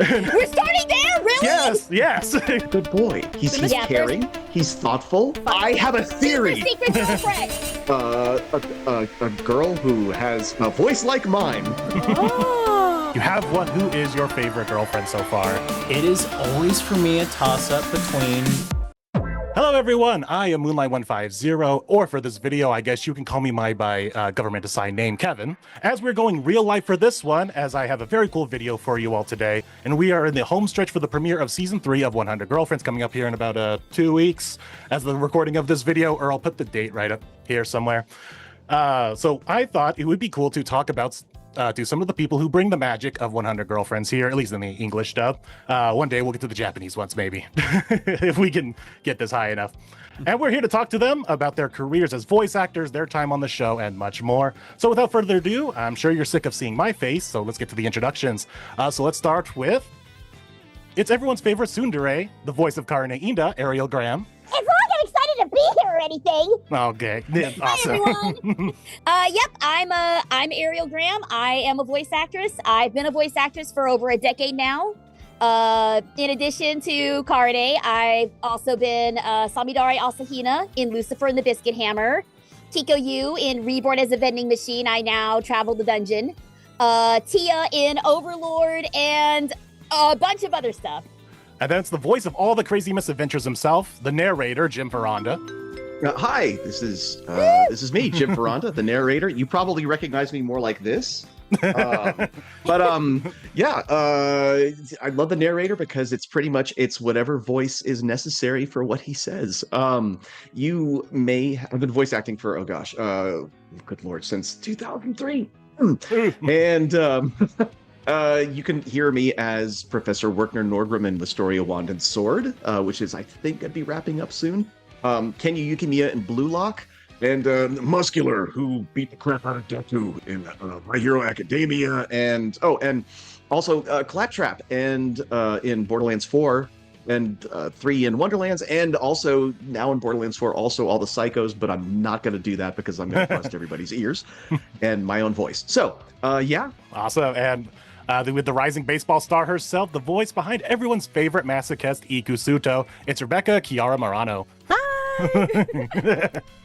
We're starting there, really? Yes. Good boy. He's caring. He's thoughtful. I have a theory. Secret girlfriend. A girl who has a voice like mine. Oh. You have one. Who is your favorite girlfriend so far? It is always for me a toss-up between... Hello everyone, I am Moonlight150, or for this video, I guess you can call me by government assigned name, Kevin. As we're going real life for this one, as I have a very cool video for you all today, and we are in the home stretch for the premiere of Season 3 of 100 Girlfriends coming up here in about 2 weeks, as the recording of this video, or I'll put the date right up here somewhere. So I thought it would be cool to talk about to some of the people who bring the magic of 100 Girlfriends here, at least in the English dub. One day we'll get to the Japanese ones, maybe, if we can get this high enough. And we're here to talk to them about their careers as voice actors, their time on the show, and much more. So without further ado, I'm sure you're sick of seeing my face, so let's get to the introductions. So let's start with... It's everyone's favorite tsundere, the voice of Karane Inda, Ariel Graham. It's not like I'm excited to be here or anything. Okay, yeah, awesome. Hi, everyone. Yep, I'm Ariel Graham. I am a voice actress. I've been a voice actress for over a decade now. In addition to Karane, I've also been Samidare Asahina in Lucifer and the Biscuit Hammer, Kiko Yu in Reborn as a Vending Machine, I Now Travel the Dungeon, Tia in Overlord, and a bunch of other stuff. And then it's the voice of all the crazy misadventures himself, the narrator, Jim Ferranda. Hi, this is me, Jim Ferranda, the narrator. You probably recognize me more like this. I love the narrator because it's pretty much whatever voice is necessary for what he says. I've been voice acting for good lord, since 2003. And you can hear me as Professor Werkner Nordgrim in The Story of Wand and Sword, which is, I think, I'd be wrapping up soon. Kenya Yukimiya in Blue Lock, and Muscular, who beat the crap out of Deku in My Hero Academia, and also Claptrap and in Borderlands 4 and 3 in Wonderlands, and also now in Borderlands 4, also all the psychos, but I'm not going to do that because I'm going to bust everybody's ears and my own voice. So, yeah. Awesome. And with the rising baseball star herself, the voice behind everyone's favorite masochist, Iku Suto, it's Rebecca Kiara Marano. Hi!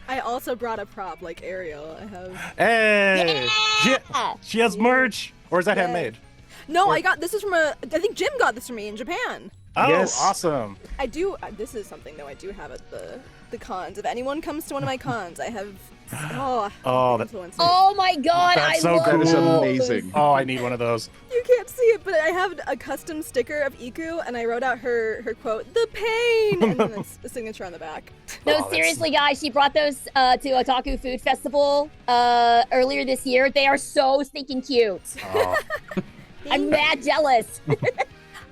I also brought a prop like Ariel. I have. Hey! Yeah! She has merch! Or is that handmade? No, I got this is from I think Jim got this for me in Japan. Oh, yes. Awesome. I do. This is something though I do have at the cons. If anyone comes to one of my cons, I have. Influencers. Oh my god, That's I so love cool. That is those. amazing. Oh, I need one of those. You can't see it, but I have a custom sticker of Iku, and I wrote out her quote, "The pain," and then it's a signature on the back. No, seriously, guys, she brought those to Otaku Food Festival earlier this year. They are so stinking cute. Oh. I'm mad jealous.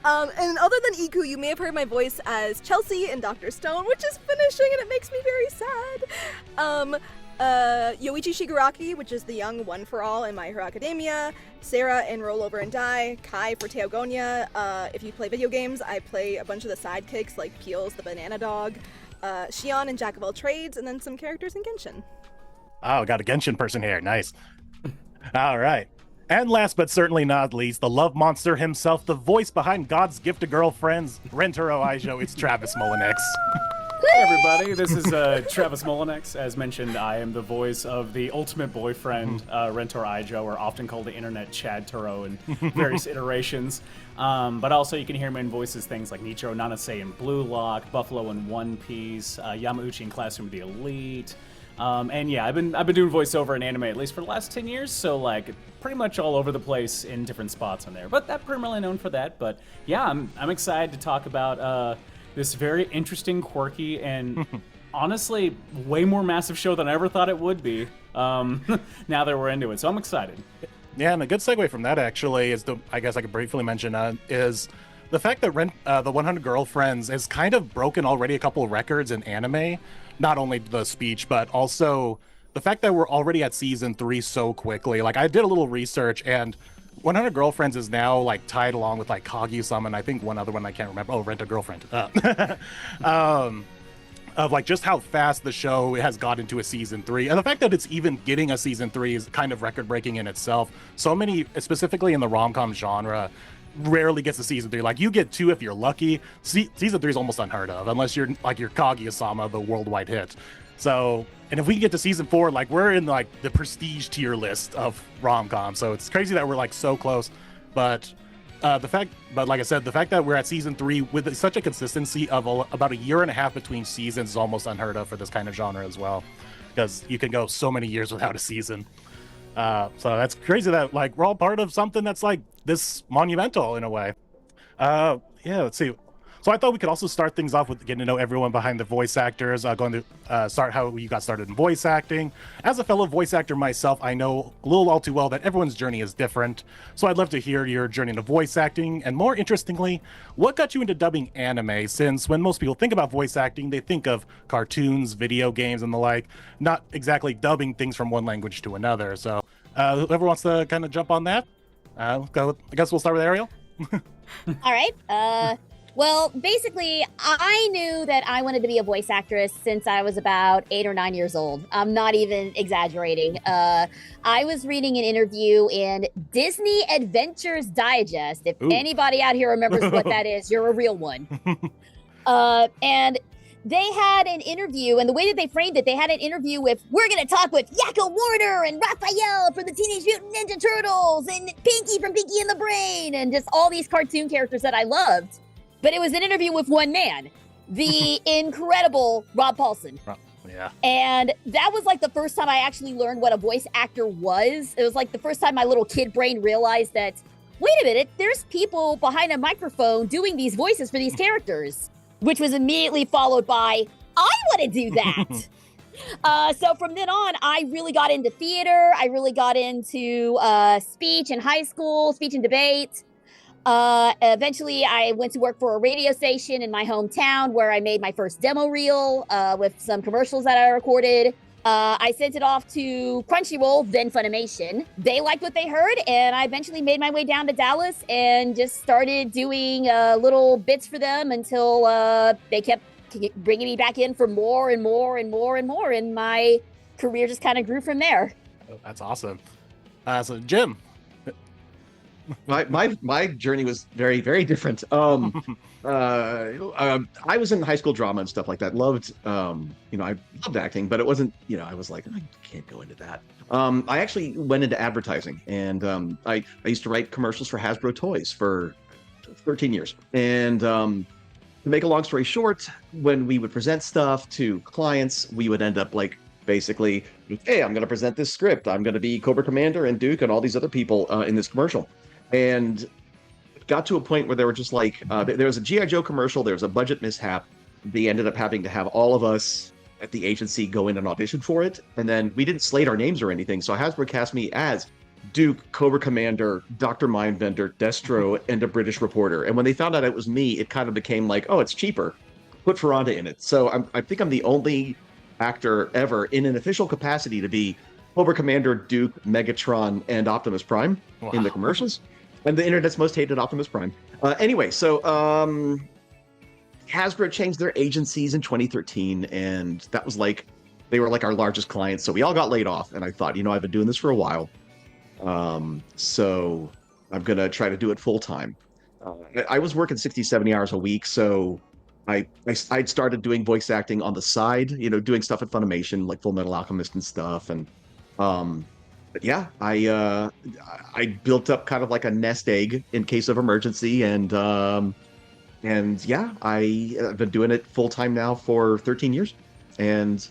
And other than Iku, you may have heard my voice as Chelsea in Dr. Stone, which is finishing, and it makes me very sad. Yoichi Shigaraki, which is the young one for all in My Hero Academia, Sarah in Roll Over and Die, Kai for Teogonia. If you play video games, I play a bunch of the sidekicks like Peels the banana dog, Shion in Jack of All Trades, and then some characters in Genshin. Oh, got a Genshin person here. Nice. All right. And last but certainly not least, the love monster himself, the voice behind God's Gift to Girlfriends, Rentaro Aijo, it's Travis Molinex. Hey everybody, this is Travis Molinex. As mentioned, I am the voice of the ultimate boyfriend, Rentaro Aijo, or often called the internet Chad Turo in various iterations. But also you can hear him in voices things like Nichiro Nanase in Blue Lock, Buffalo in One Piece, Yamauchi in Classroom of the Elite. And yeah, I've been doing voiceover in anime at least for the last 10 years, so like pretty much all over the place in different spots on there. But I'm primarily known for that. But yeah, I'm excited to talk about this very interesting, quirky, and honestly way more massive show than I ever thought it would be. Now that we're into it, so I'm excited. Yeah, and a good segue from that actually is I guess I could briefly mention is the fact that the 100 Girlfriends has kind of broken already a couple of records in anime. Not only the speech, but also the fact that we're already at season 3 so quickly. Like, I did a little research, and 100 Girlfriends is now like tied along with like Kaguya-sama, and I think one other one I can't remember. Oh, Rent a Girlfriend. Of like just how fast the show has got into a season 3, and the fact that it's even getting a season 3 is kind of record breaking in itself. So many, specifically in the rom-com genre, rarely gets to season 3. Like, you get 2 if you're lucky. Season 3 is almost unheard of, unless you're like your Kaguya-sama, the worldwide hit. So, and if we get to season 4, like, we're in like the prestige tier list of rom-com. So it's crazy that we're like so close. But like I said, the fact that we're at season 3 with such a consistency of about a year and a half between seasons is almost unheard of for this kind of genre as well, because you can go so many years without a season. So that's crazy that like we're all part of something that's like this monumental in a way. Yeah, let's see. So I thought we could also start things off with getting to know everyone behind the voice actors, going to start how you got started in voice acting. As a fellow voice actor myself, I know a little all too well that everyone's journey is different. So I'd love to hear your journey into voice acting, and more interestingly, what got you into dubbing anime, since when most people think about voice acting, they think of cartoons, video games, and the like, not exactly dubbing things from one language to another. So whoever wants to kind of jump on that, I guess we'll start with Ariel. All right. Well, basically, I knew that I wanted to be a voice actress since I was about 8 or 9 years old. I'm not even exaggerating. I was reading an interview in Disney Adventures Digest. If anybody out here remembers what that is, you're a real one. And they had an interview, and the way that they framed it, they had an interview with, we're going to talk with Yakko Warner and Raphael from the Teenage Mutant Ninja Turtles and Pinky from Pinky and the Brain, and just all these cartoon characters that I loved. But it was an interview with one man, the incredible Rob Paulson. Yeah. And that was like the first time I actually learned what a voice actor was. It was like the first time my little kid brain realized that, wait a minute, there's people behind a microphone doing these voices for these characters, which was immediately followed by, I want to do that. So from then on, I really got into theater. I really got into speech in high school, speech and debate. Eventually, I went to work for a radio station in my hometown where I made my first demo reel with some commercials that I recorded. I sent it off to Crunchyroll, then Funimation. They liked what they heard, and I eventually made my way down to Dallas and just started doing little bits for them until they kept bringing me back in for more and more and more and more, and my career just kind of grew from there. Oh, that's awesome. So Jim. My journey was very, very different. I was in high school drama and stuff like that. I loved acting, but it wasn't, I was like, I can't go into that. I actually went into advertising, and I used to write commercials for Hasbro toys for 13 years. And to make a long story short, when we would present stuff to clients, we would end up like, basically, hey, I'm going to present this script. I'm going to be Cobra Commander and Duke and all these other people in this commercial. And it got to a point where they were just like, there was a G.I. Joe commercial, there was a budget mishap. They ended up having to have all of us at the agency go in and audition for it. And then we didn't slate our names or anything. So Hasbro cast me as Duke, Cobra Commander, Dr. Mindbender, Destro, and a British reporter. And when they found out it was me, it kind of became like, oh, it's cheaper. Put Ferranda in it. So I think I'm the only actor ever in an official capacity to be Cobra Commander, Duke, Megatron, and Optimus Prime in the commercials. And the internet's most hated Optimus Prime. Anyway, so Hasbro changed their agencies in 2013, and that was like, they were like our largest clients. So we all got laid off, and I thought, I've been doing this for a while. So I'm going to try to do it full time. I was working 60, 70 hours a week, so I'd started doing voice acting on the side, doing stuff at Funimation, like Full Metal Alchemist and stuff. And but yeah, I built up kind of like a nest egg in case of emergency, and yeah, I've been doing it full time now for 13 years, and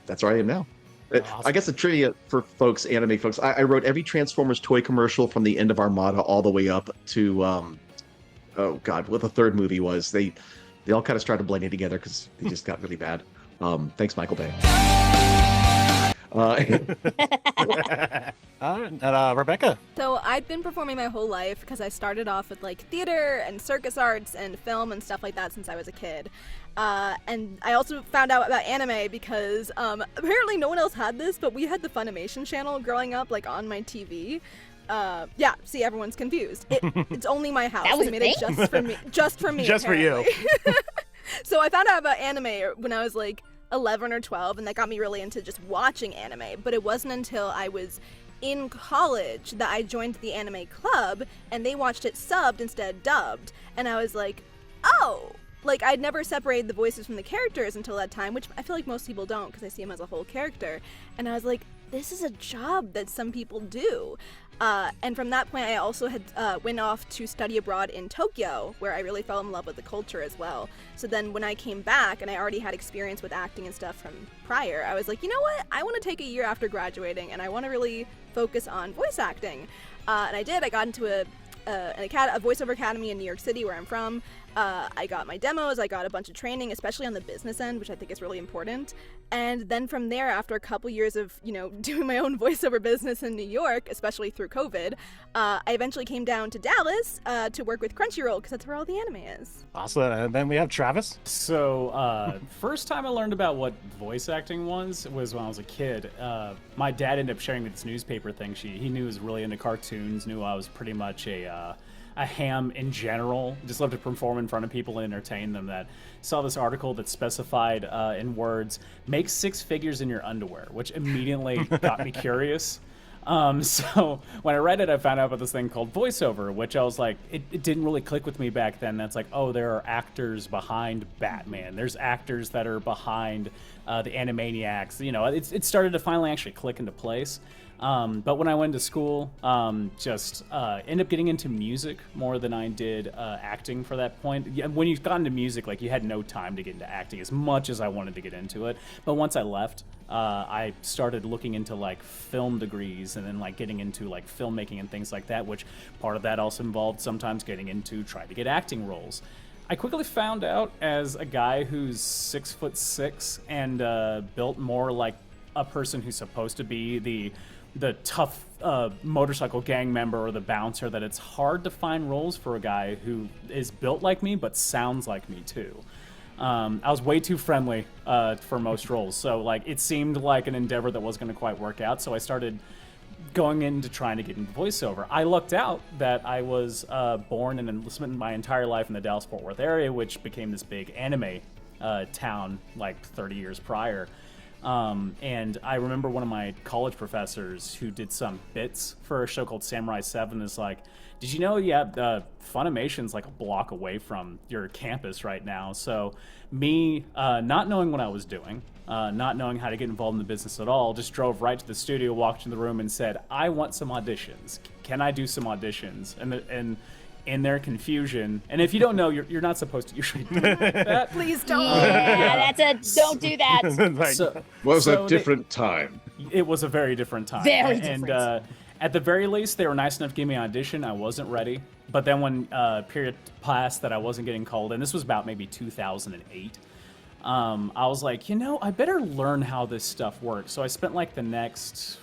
that's where I am now. Awesome. I guess the trivia for folks, anime folks, I wrote every Transformers toy commercial from the end of Armada all the way up to oh god, what the third movie was. They all kind of started blending together because they just got really bad. Thanks, Michael Bay. Rebecca. So I've been performing my whole life because I started off with like theater and circus arts and film and stuff like that since I was a kid. And I also found out about anime because apparently no one else had this, but we had the Funimation channel growing up, like on my TV. Yeah, see, everyone's confused. It's only my house. That was they made it just for me. Just for me. Just apparently. for you. So I found out about anime when I was like 11 or 12, and that got me really into just watching anime. But it wasn't until I was in college that I joined the anime club, and they watched it subbed instead dubbed, and I was like, oh, like I'd never separated the voices from the characters until that time, which I feel like most people don't because I see them as a whole character, and I was like, this is a job that some people do. And from that point, I also had went off to study abroad in Tokyo, where I really fell in love with the culture as well. So then when I came back, and I already had experience with acting and stuff from prior, I was like, you know what? I want to take a year after graduating, and I want to really focus on voice acting. And I did. I got into a voiceover academy in New York City, where I'm from. I got my demos, I got a bunch of training, especially on the business end, which I think is really important. And then from there, after a couple years of, doing my own voiceover business in New York, especially through COVID, I eventually came down to Dallas to work with Crunchyroll, because that's where all the anime is. Awesome. And then we have Travis. So, first time I learned about what voice acting was when I was a kid. My dad ended up sharing me this newspaper thing. He knew I was really into cartoons, knew I was pretty much a ham in general, just loved to perform in front of people and entertain them. That saw this article that specified in words, make 6 figures in your underwear, which immediately got me curious. So when I read it, I found out about this thing called voiceover, which I was like, it didn't really click with me back then. That's like, oh, there are actors behind Batman. There's actors that are behind the Animaniacs. It started to finally actually click into place. But when I went to school, ended up getting into music more than I did acting for that point. When you got into music, like, you had no time to get into acting as much as I wanted to get into it. But once I left, I started looking into like film degrees and then like getting into like filmmaking and things like that, which part of that also involved sometimes getting into trying to get acting roles. I quickly found out, as a guy who's 6'6" and built more like a person who's supposed to be the tough motorcycle gang member or the bouncer, that it's hard to find roles for a guy who is built like me but sounds like me too. I was way too friendly for most roles, so like it seemed like an endeavor that wasn't going to quite work out, so I started going into trying to get into voiceover. I lucked out that I was born and spent my entire life in the Dallas-Fort Worth area, which became this big anime town like 30 years prior. And I remember one of my college professors who did some bits for a show called Samurai 7 is like, did you know, Funimation's like a block away from your campus right now? So me, not knowing what I was doing, not knowing how to get involved in the business at all, just drove right to the studio, walked in the room and said, I want some auditions. Can I do some auditions? And in their confusion, and if you don't know, you're not supposed to usually do that. Please don't. Yeah, don't do that. Was a different time. It was a very different time. Very different. And at the very least, they were nice enough to give me an audition. I wasn't ready. But then when period passed that I wasn't getting called in, this was about maybe 2008, I was like, I better learn how this stuff works. So I spent like the next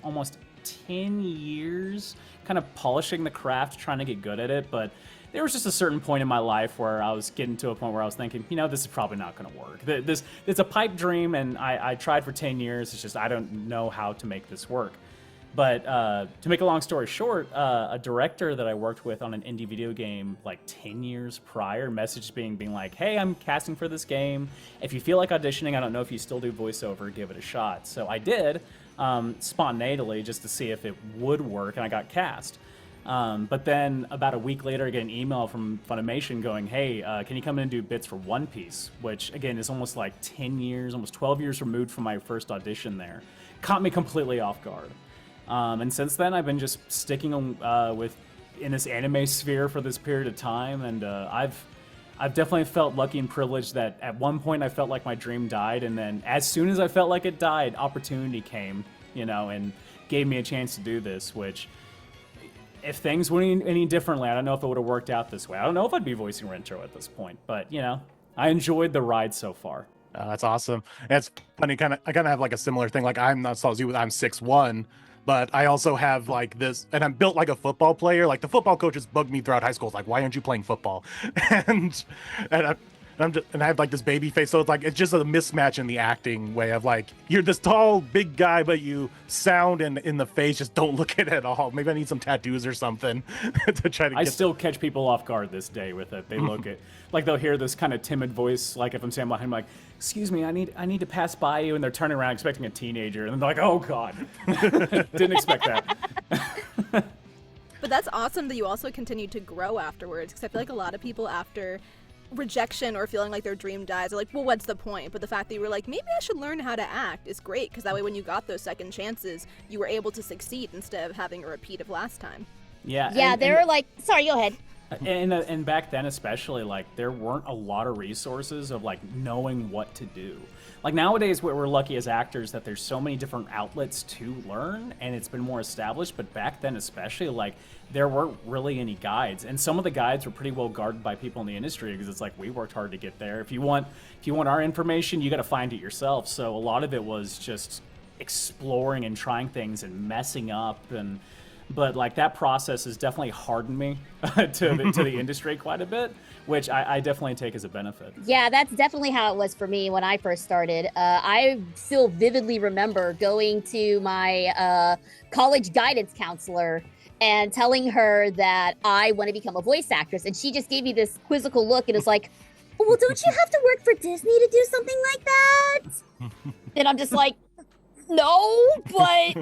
almost 10 years kind of polishing the craft, trying to get good at it. But there was just a certain point in my life where I was getting to a point where I was thinking, this is probably not going to work. It's a pipe dream, and I tried for 10 years. It's just I don't know how to make this work. But to make a long story short, a director that I worked with on an indie video game like 10 years prior messaged being like, hey, I'm casting for this game. If you feel like auditioning, I don't know if you still do voiceover, give it a shot. So I did, spontaneously, just to see if it would work, and I got cast. But then about a week later, I get an email from Funimation going, hey, can you come in and do bits for One Piece? Which, again, is almost like 10 years, almost 12 years removed from my first audition there. Caught me completely off guard. And since then, I've been just sticking in this anime sphere for this period of time, and I've definitely felt lucky and privileged that at one point I felt like my dream died, and then as soon as I felt like it died, opportunity came, and gave me a chance to do this, which, if things went any differently, I don't know if it would have worked out this way. I don't know if I'd be voicing Rentaro at this point, but, I enjoyed the ride so far. That's awesome. And it's funny, I kind of have like a similar thing. Like, I'm not as you, I'm 6'1", but I also have like this, and I'm built like a football player. Like, the football coaches bugged me throughout high school. It's like, why aren't you playing football? and and I have like this baby face, so it's just a mismatch in the acting way of like you're this tall big guy, but you sound and in the face just don't look it at all. Maybe I need some tattoos or something to try to. I still catch people off guard this day with it. They look at like they'll hear this kind of timid voice, like if I'm standing behind, like, "Excuse me, I need to pass by you," and they're turning around expecting a teenager, and they're like, "Oh God, didn't expect that." But that's awesome that you also continue to grow afterwards, because I feel like a lot of people after rejection or feeling like their dream dies are like, well, what's the point? But the fact that you were like, maybe I should learn how to act is great, because that way when you got those second chances, you were able to succeed instead of having a repeat of last time. Yeah. There are like, sorry, go ahead. And back then especially, like, there weren't a lot of resources of like knowing what to do. Like nowadays we're lucky as actors that there's so many different outlets to learn and it's been more established, but back then especially, like, there weren't really any guides, and some of the guides were pretty well guarded by people in the industry because it's like we worked hard to get there. If you want our information, you got to find it yourself. So a lot of it was just exploring and trying things and messing up, but like that process has definitely hardened me to the industry quite a bit, which I definitely take as a benefit. Yeah, that's definitely how it was for me when I first started. I still vividly remember going to my college guidance counselor and telling her that I want to become a voice actress. And she just gave me this quizzical look and was like, well, don't you have to work for Disney to do something like that? And I'm just like, no, but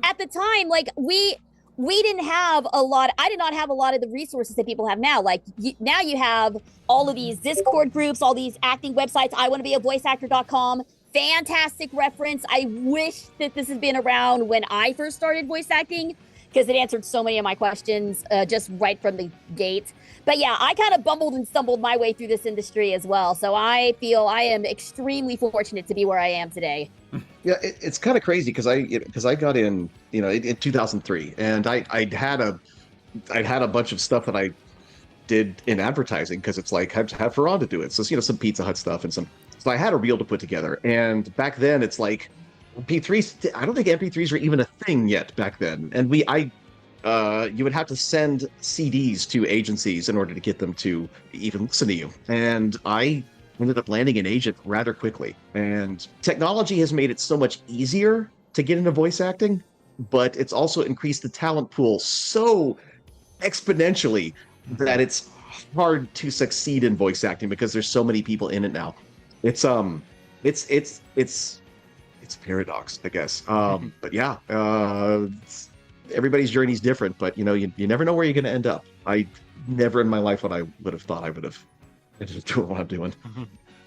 at the time, like we didn't have I did not have a lot of the resources that people have now. Like now you have all of these Discord groups, all these acting websites, I want to be a voiceactor.com. Fantastic reference. I wish that this had been around when I first started voice acting, because it answered so many of my questions just right from the gate. But yeah, I kind of bumbled and stumbled my way through this industry as well. So I feel I am extremely fortunate to be where I am today. Yeah, it's kind of crazy because I got in, in 2003, and I'd had a bunch of stuff that I did in advertising, because it's like have Ferran to do it. So some Pizza Hut stuff and so I had a reel to put together. And back then it's like MP3s. I don't think MP3s were even a thing yet back then. And you would have to send CDs to agencies in order to get them to even listen to you. And I ended up landing an agent rather quickly. And technology has made it so much easier to get into voice acting, but it's also increased the talent pool so exponentially that it's hard to succeed in voice acting because there's so many people in it now. It's a paradox, I guess. But yeah, everybody's journey is different, but you never know where you're going to end up. I never in my life would I would have thought I would have ended up doing what I'm doing.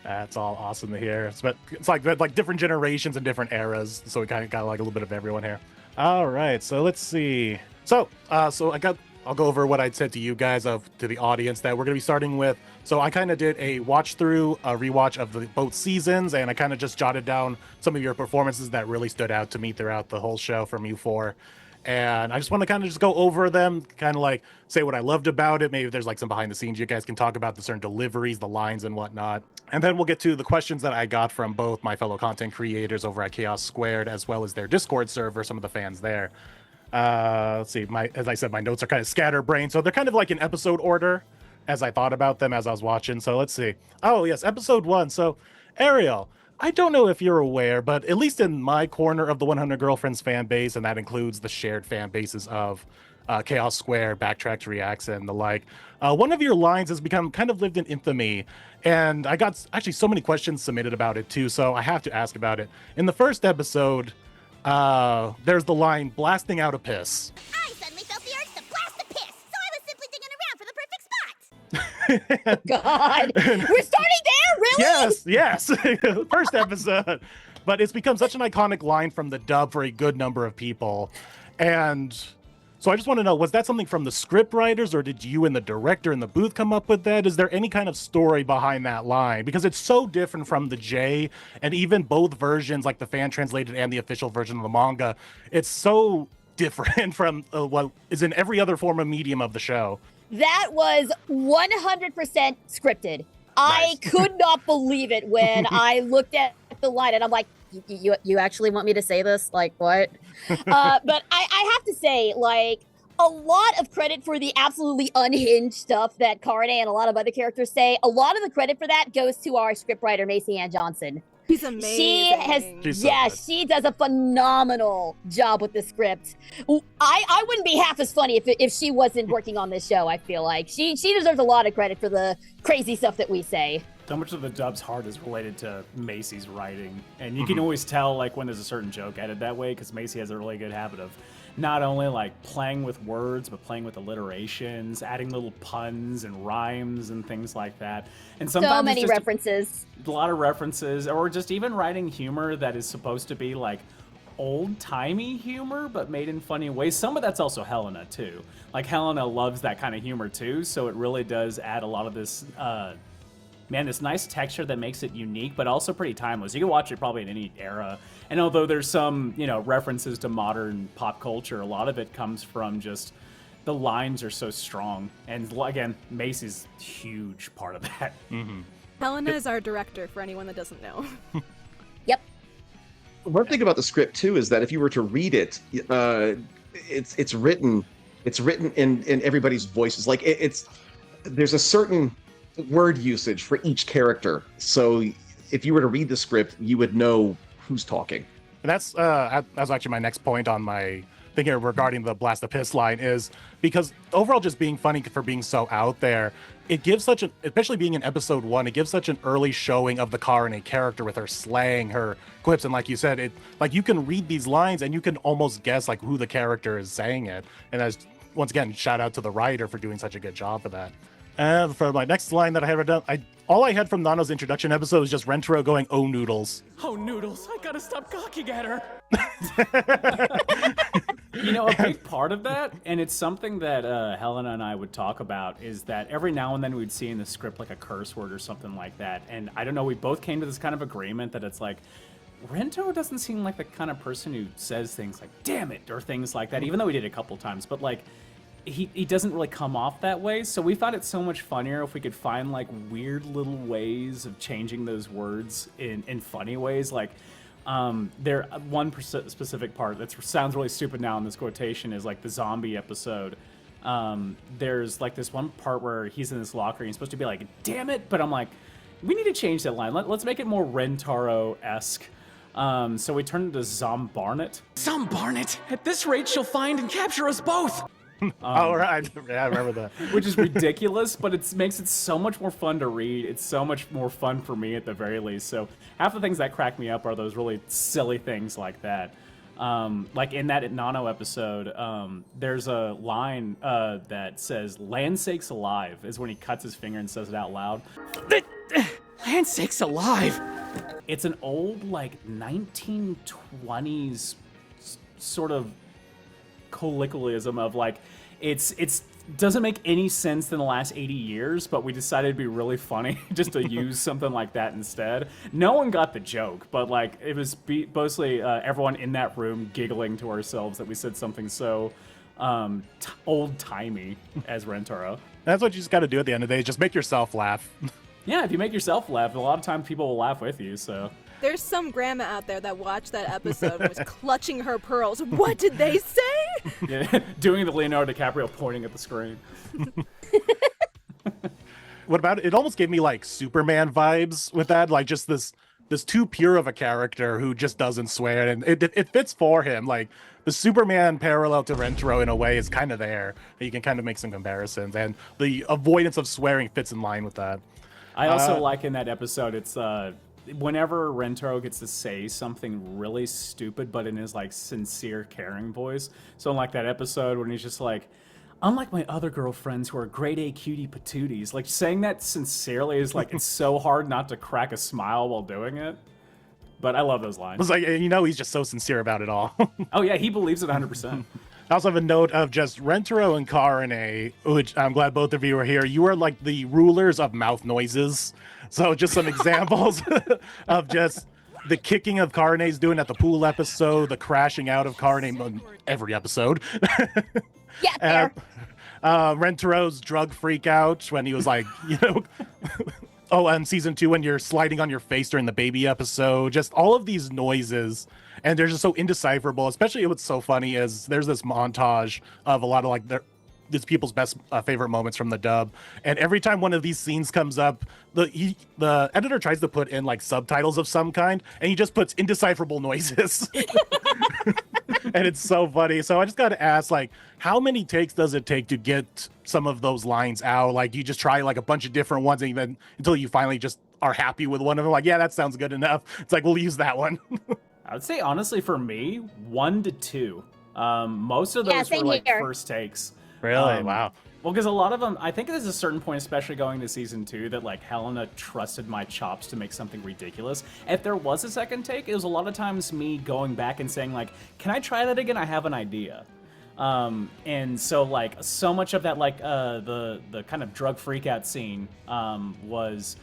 That's all awesome to hear. But it's like different generations and different eras, so we kind of got like a little bit of everyone here. All right, so let's see. So I'll go over what I'd said to you guys, to the audience, that we're going to be starting with. So I kind of did a rewatch of both seasons, and I kind of just jotted down some of your performances that really stood out to me throughout the whole show from you four. And I just want to kind of just go over them, kind of like say what I loved about it. Maybe if there's like some behind the scenes you guys can talk about, the certain deliveries, the lines and whatnot. And then we'll get to the questions that I got from both my fellow content creators over at Chaos Squared, as well as their Discord server, some of the fans there. Let's see, as I said, my notes are kind of scatterbrained, so they're kind of like in episode order as I thought about them as I was watching. So let's see. Oh yes, episode 1. So Ariel, I don't know if you're aware, but at least in my corner of the 100 Girlfriends fan base, and that includes the shared fan bases of Chaos Square, Backtracks Reacts, and the like, one of your lines has become kind of lived in infamy, and I got actually so many questions submitted about it too, so I have to ask about it. In the first episode, there's the line, blasting out a piss. I suddenly felt the urge to blast a piss, so I was simply digging around for the perfect spot. God, we're starting there, really? Yes. First episode. But it's become such an iconic line from the dub for a good number of people. And so I just want to know, was that something from the script writers, or did you and the director in the booth come up with that? Is there any kind of story behind that line? Because it's so different from the J, and even both versions, like the fan translated and the official version of the manga, it's so different from what is in every other form of medium of the show. That was 100% scripted. I could not believe it when I looked at the line and I'm like, you actually want me to say this? Like, what? But I have to say, like, a lot of credit for the absolutely unhinged stuff that Karane and a lot of other characters say. A lot of the credit for that goes to our scriptwriter, Macy Ann Johnson. She's amazing. She does a phenomenal job with the script. I wouldn't be half as funny if she wasn't working on this show. I feel like she deserves a lot of credit for the crazy stuff that we say. So much of the dub's heart is related to Macy's writing, and you can always tell like when there's a certain joke added that way, because Macy has a really good habit of not only like playing with words, but playing with alliterations, adding little puns and rhymes and things like that. And sometimes so many references. A lot of references, or just even writing humor that is supposed to be like old-timey humor, but made in funny ways. Some of that's also Helena too. Like Helena loves that kind of humor too, so it really does add a lot of this this nice texture that makes it unique, but also pretty timeless. You can watch it probably in any era. And although there's some, references to modern pop culture, a lot of it comes from just the lines are so strong. And again, Macy's a huge part of that. Mm-hmm. Helena is our director, for anyone that doesn't know. Yep. One thing about the script too is that if you were to read it, it's written in everybody's voices. Like there's a certain word usage for each character. So if you were to read the script, you would know who's talking. And that's actually my next point on my thing here regarding the Blast the Piss line, is because overall just being funny for being so out there, it gives especially being in episode 1, it gives such an early showing of the Karane character with her slang, her quips, and like you said, you can read these lines and you can almost guess like who the character is saying it. And as once again, shout out to the writer for doing such a good job for that. And for my next line that I had done, all I had from Nano's introduction episode was just Rentaro going, "Oh, noodles." Oh, noodles, I gotta stop gawking at her. A big part of that, and it's something that Helena and I would talk about, is that every now and then we'd see in the script like a curse word or something like that. And I don't know, we both came to this kind of agreement that it's like, Rentaro doesn't seem like the kind of person who says things like, "damn it," or things like that, even though we did it a couple times. But like, he doesn't really come off that way, so we thought it so much funnier if we could find like weird little ways of changing those words in funny ways. Like one specific part that sounds really stupid now in this quotation is like the zombie episode. There's like this one part where he's in this locker and he's supposed to be like, "damn it," but I'm like, we need to change that line. Let's make it more Rentaro-esque. So we turned it to Zombarnet. Zombarnet! At this rate, she'll find and capture us both! Right. Yeah, I remember that. Which is ridiculous, but it makes it so much more fun to read. It's so much more fun for me at the very least. So half the things that crack me up are those really silly things like that. Like in that Nano episode, there's a line that says, "Land sakes alive," is when he cuts his finger and says it out loud. Land sakes alive! It's an old, like, 1920s sort of colloquialism of like, it's doesn't make any sense in the last 80 years, but we decided it'd be really funny just to use something like that instead. No one got the joke, but like it was mostly everyone in that room giggling to ourselves that we said something so old-timey as Rentaro. That's what you just got to do at the end of the day, just make yourself laugh. Yeah, if you make yourself laugh, a lot of times people will laugh with you, so... There's some grandma out there that watched that episode and was clutching her pearls. What did they say? Yeah, doing the Leonardo DiCaprio pointing at the screen. What about it? It almost gave me like Superman vibes with that, like just this too pure of a character who just doesn't swear, and it fits for him. Like the Superman parallel to Rentaro in a way is kind of there. You can kind of make some comparisons, and the avoidance of swearing fits in line with that. I also like in that episode, it's whenever Rentaro gets to say something really stupid, but in his like sincere, caring voice. So in like that episode when he's just like, "Unlike my other girlfriends who are grade A cutie patooties," like saying that sincerely is like, it's so hard not to crack a smile while doing it. But I love those lines. It's like, he's just so sincere about it all. Oh yeah, he believes it 100%. I also have a note of just Rentaro and Karane, which I'm glad both of you are here. You are like the rulers of mouth noises. So just some examples of just the kicking of Karane's doing at the pool episode, the crashing out of Karane on every episode. Yeah, fair. Rentaro's drug freak out when he was like, Oh, and season 2 when you're sliding on your face during the baby episode, just all of these noises, and they're just so indecipherable. Especially what's so funny is there's this montage of a lot of like these people's best favorite moments from the dub, and every time one of these scenes comes up, the editor tries to put in like subtitles of some kind, and he just puts indecipherable noises. And it's so funny. So I just got to ask, like, how many takes does it take to get some of those lines out? Like, you just try like a bunch of different ones, and then until you finally just are happy with one of them, like, yeah, that sounds good enough. It's like, we'll use that one. I would say, honestly, for me, 1 to 2. Most of those were like first takes. Really? Wow. Well, because a lot of them, I think there's a certain point, especially going to season 2, that like Helena trusted my chops to make something ridiculous. If there was a second take, it was a lot of times me going back and saying like, can I try that again? I have an idea. And so like so much of that, like the kind of drug freak out scene was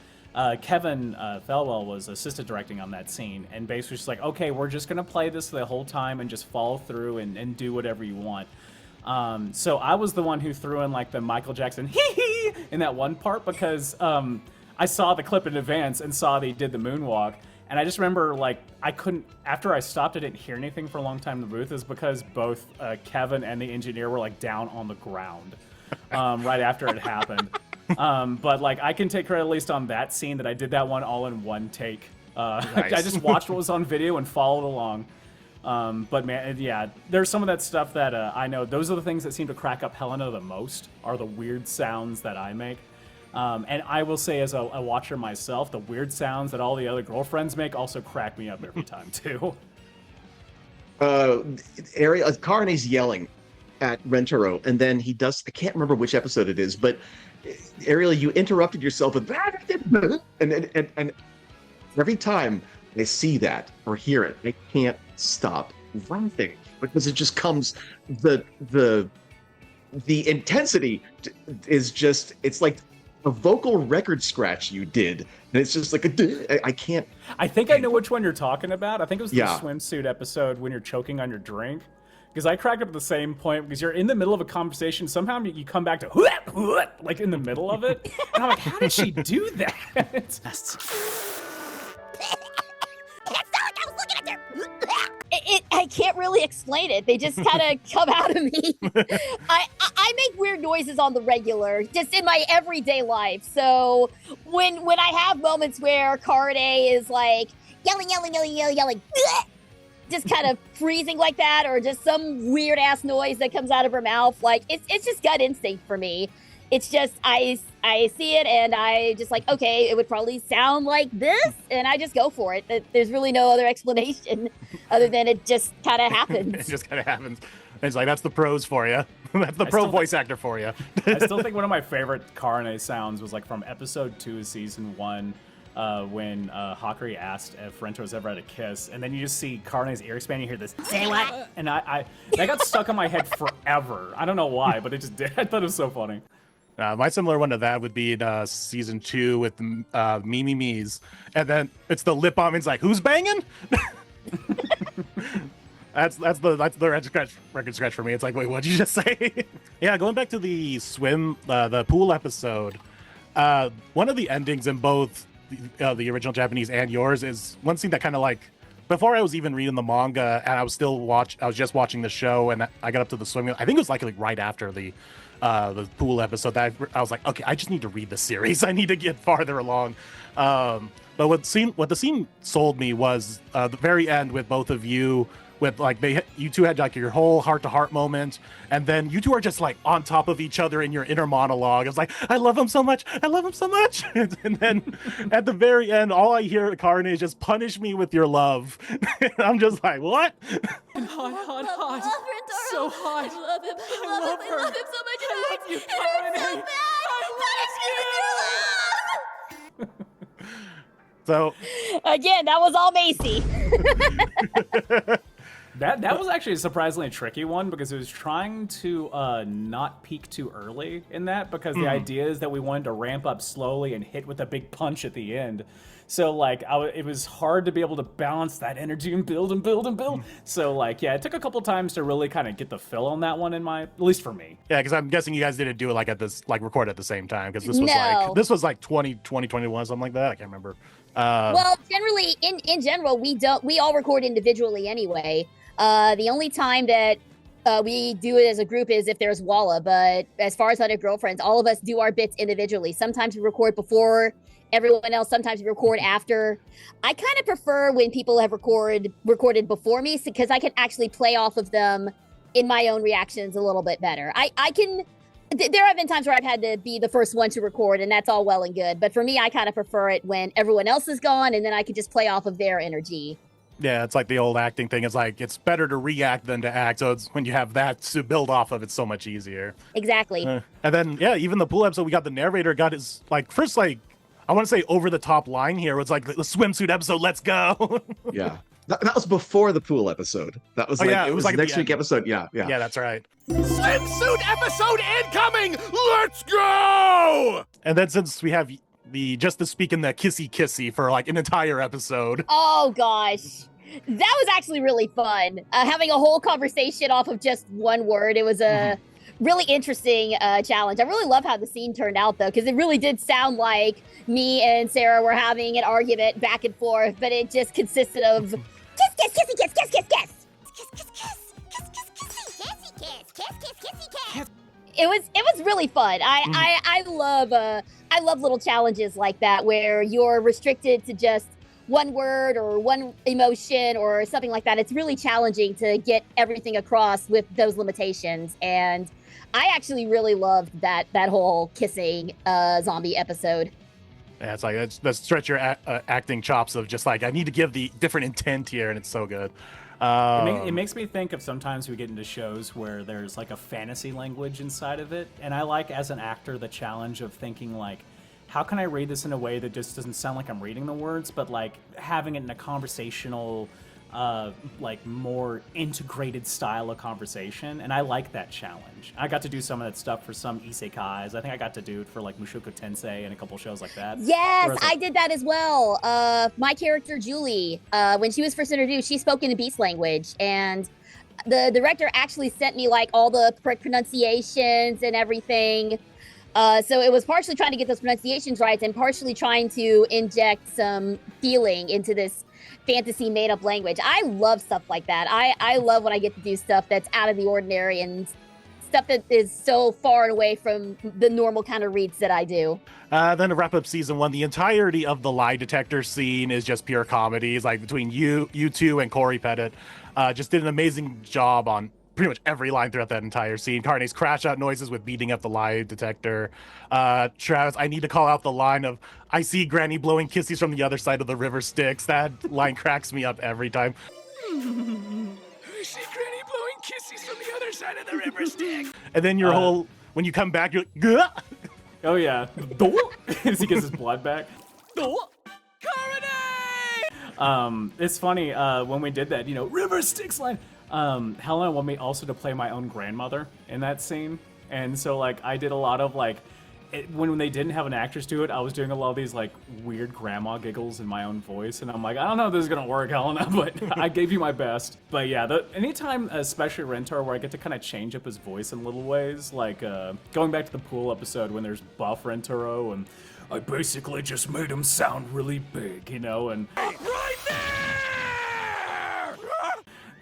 Kevin Thelwell was assistant directing on that scene, and basically just like, okay, we're just gonna play this the whole time and just follow through and do whatever you want. So I was the one who threw in like the Michael Jackson hee in that one part because I saw the clip in advance and saw they did the moonwalk, and I just remember like I couldn't, after I stopped I didn't hear anything for a long time in the booth, is because both Kevin and the engineer were like down on the ground right after it happened. But like I can take credit at least on that scene that I did that one all in one take. Nice. I just watched what was on video and followed along. But man, yeah, there's some of that stuff that I know. Those are the things that seem to crack up Helena the most, are the weird sounds that I make. And I will say, as a watcher myself, the weird sounds that all the other girlfriends make also crack me up every time too. Karane's yelling at Rentaro, and then he does, I can't remember which episode it is, but Ariel, you interrupted yourself with and every time I see that or hear it, I can't stop laughing because it just comes, the intensity is just, it's like a vocal record scratch you did, and it's just like I can't. I think I know which one you're talking about. I think it was the swimsuit episode when you're choking on your drink. Because I cracked up at the same point, because you're in the middle of a conversation, somehow you come back to like in the middle of it, and I'm like, how did she do that? It's not like I was looking at their. I can't really explain it. They just kind of come out of me. I make weird noises on the regular, just in my everyday life. So when I have moments where Karane is like yelling, just kind of freezing like that, or just some weird ass noise that comes out of her mouth, like it's just gut instinct for me. It's just I see it and I just like, okay, it would probably sound like this, and I just go for it. There's really no other explanation other than it just kind of happens. It just kind of happens. It's like, that's the pros for you. That's the pro voice actor for you. I still think one of my favorite Karane sounds was like from episode 2 of season 1. When Hakari asked if Rento was ever had a kiss, and then you just see Karane's ear expand, you hear this, say what? And I that got stuck in my head forever. I don't know why, but it just did. I thought it was so funny. My similar one to that would be in season 2 with Me's, and then it's the lip balm. It's like, who's banging? That's the record scratch for me. It's like, wait, what'd you just say? Yeah, going back to the the pool episode. One of the endings in both the original Japanese and yours is one scene that kind of like, before I was even reading the manga and I was just watching the show, and I got up to the swimming. I think it was like right after the pool episode that I was like, okay, I just need to read the series. I need to get farther along. But what the scene sold me was the very end with both of you. With like you two had like your whole heart-to-heart moment, and then you two are just like on top of each other in your inner monologue. It's like, I love him so much, I love him so much. And then at the very end, all I hear at Karane is just punish me with your love. I'm just like, what? Hot. So hot. I love him. I love her. I love him so much. I love you, It hurts so Karane. bad. Punish me with your love. So Again, that was all Macy. That was actually a surprisingly tricky one because it was trying to not peak too early in that because the idea is that we wanted to ramp up slowly and hit with a big punch at the end. So like it was hard to be able to balance that energy and build and build and build. So like yeah, it took a couple times to really kind of get the fill on that one at least for me. Yeah, because I'm guessing you guys didn't do it like record at the same time because No. this was like 2021 something like that. I can't remember. Well, generally, in general, we all record individually anyway. The only time that we do it as a group is if there's Walla, but as far as other girlfriends, all of us do our bits individually. Sometimes we record before everyone else, sometimes we record after. I kind of prefer when people have recorded before me because I can actually play off of them in my own reactions a little bit better. There have been times where I've had to be the first one to record, and that's all well and good. But for me, I kind of prefer it when everyone else is gone, and then I can just play off of their energy. Yeah, it's like the old acting thing. It's like it's better to react than to act. So it's when you have that to build off of, it's so much easier. Exactly. And then yeah, even the pool episode, we got the narrator got his first I want to say over the top line here. It's like the swimsuit episode. Let's go. Yeah. That was before the pool episode. That was it was like the next week end. episode. Yeah. Yeah, that's right. Swimsuit episode incoming! Let's go! And then since we have just to speak in the kissy for like an entire episode. Oh gosh, that was actually really fun. Having a whole conversation off of just one word. It was a really interesting challenge. I really love how the scene turned out though, because it really did sound like me and Sarah were having an argument back and forth, but it just consisted of kiss, kiss, kissy, kiss, kiss, kiss, kiss. Kiss, kiss, kiss. Kiss, kiss, kissy. Kissy, kiss. Kiss, kiss, kissy, kiss. It was really fun. I love little challenges like that where you're restricted to just one word or one emotion or something like that. It's really challenging to get everything across with those limitations. And I actually really loved that whole kissing zombie episode. Yeah, it's like let's stretch your acting chops of just like I need to give the different intent here, and it's so good. It makes me think of sometimes we get into shows where there's like a fantasy language inside of it, and I like as an actor the challenge of thinking like, how can I read this in a way that just doesn't sound like I'm reading the words, but like having it in a conversational, like more integrated style of conversation, and I like that challenge. I got to do some of that stuff for some isekais. I think I got to do it for like Mushoku Tensei and a couple shows like that. Yes, I did that as well. My character Julie, when she was first introduced, she spoke in a beast language, and the director actually sent me like all the correct pronunciations and everything. So it was partially trying to get those pronunciations right and partially trying to inject some feeling into this fantasy made-up language. I love stuff like that. I love when I get to do stuff that's out of the ordinary and stuff that is so far and away from the normal kind of reads that I do. Then to wrap up season 1, the entirety of the lie detector scene is just pure comedy. It's like between you two and Corey Pettit. Just did an amazing job on pretty much every line throughout that entire scene. Karane's crash out noises with beating up the lie detector. Travis, I need to call out the line of, I see Granny blowing kisses from the other side of the river Styx. That line cracks me up every time. I see Granny blowing kisses from the other side of the river Styx. And then your whole, when you come back, you're like, Gah! Oh yeah, as he gets his blood back. Karane! It's funny when we did that, river Styx line. Helena wanted me also to play my own grandmother in that scene, and so like I did a lot of like when they didn't have an actress do it, I was doing a lot of these like weird grandma giggles in my own voice, and I'm like, I don't know if this is gonna work, Helena, but I gave you my best. But yeah, anytime, especially Rentaro, where I get to kind of change up his voice in little ways, like going back to the pool episode when there's buff Rentaro, and I basically just made him sound really big, and Right there!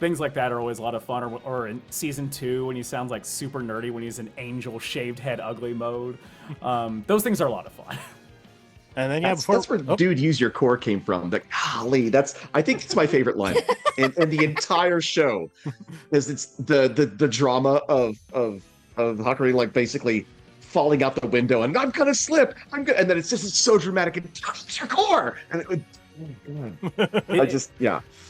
things like that are always a lot of fun. Or in season 2 when he sounds like super nerdy when he's in angel shaved head ugly mode. Those things are a lot of fun. And then That's where dude use your core came from. Like, golly, I think it's my favorite line in the entire show. Is it's the drama of Hakari like basically falling out the window and I'm gonna slip. I'm good, and then it's so dramatic and it's your core. And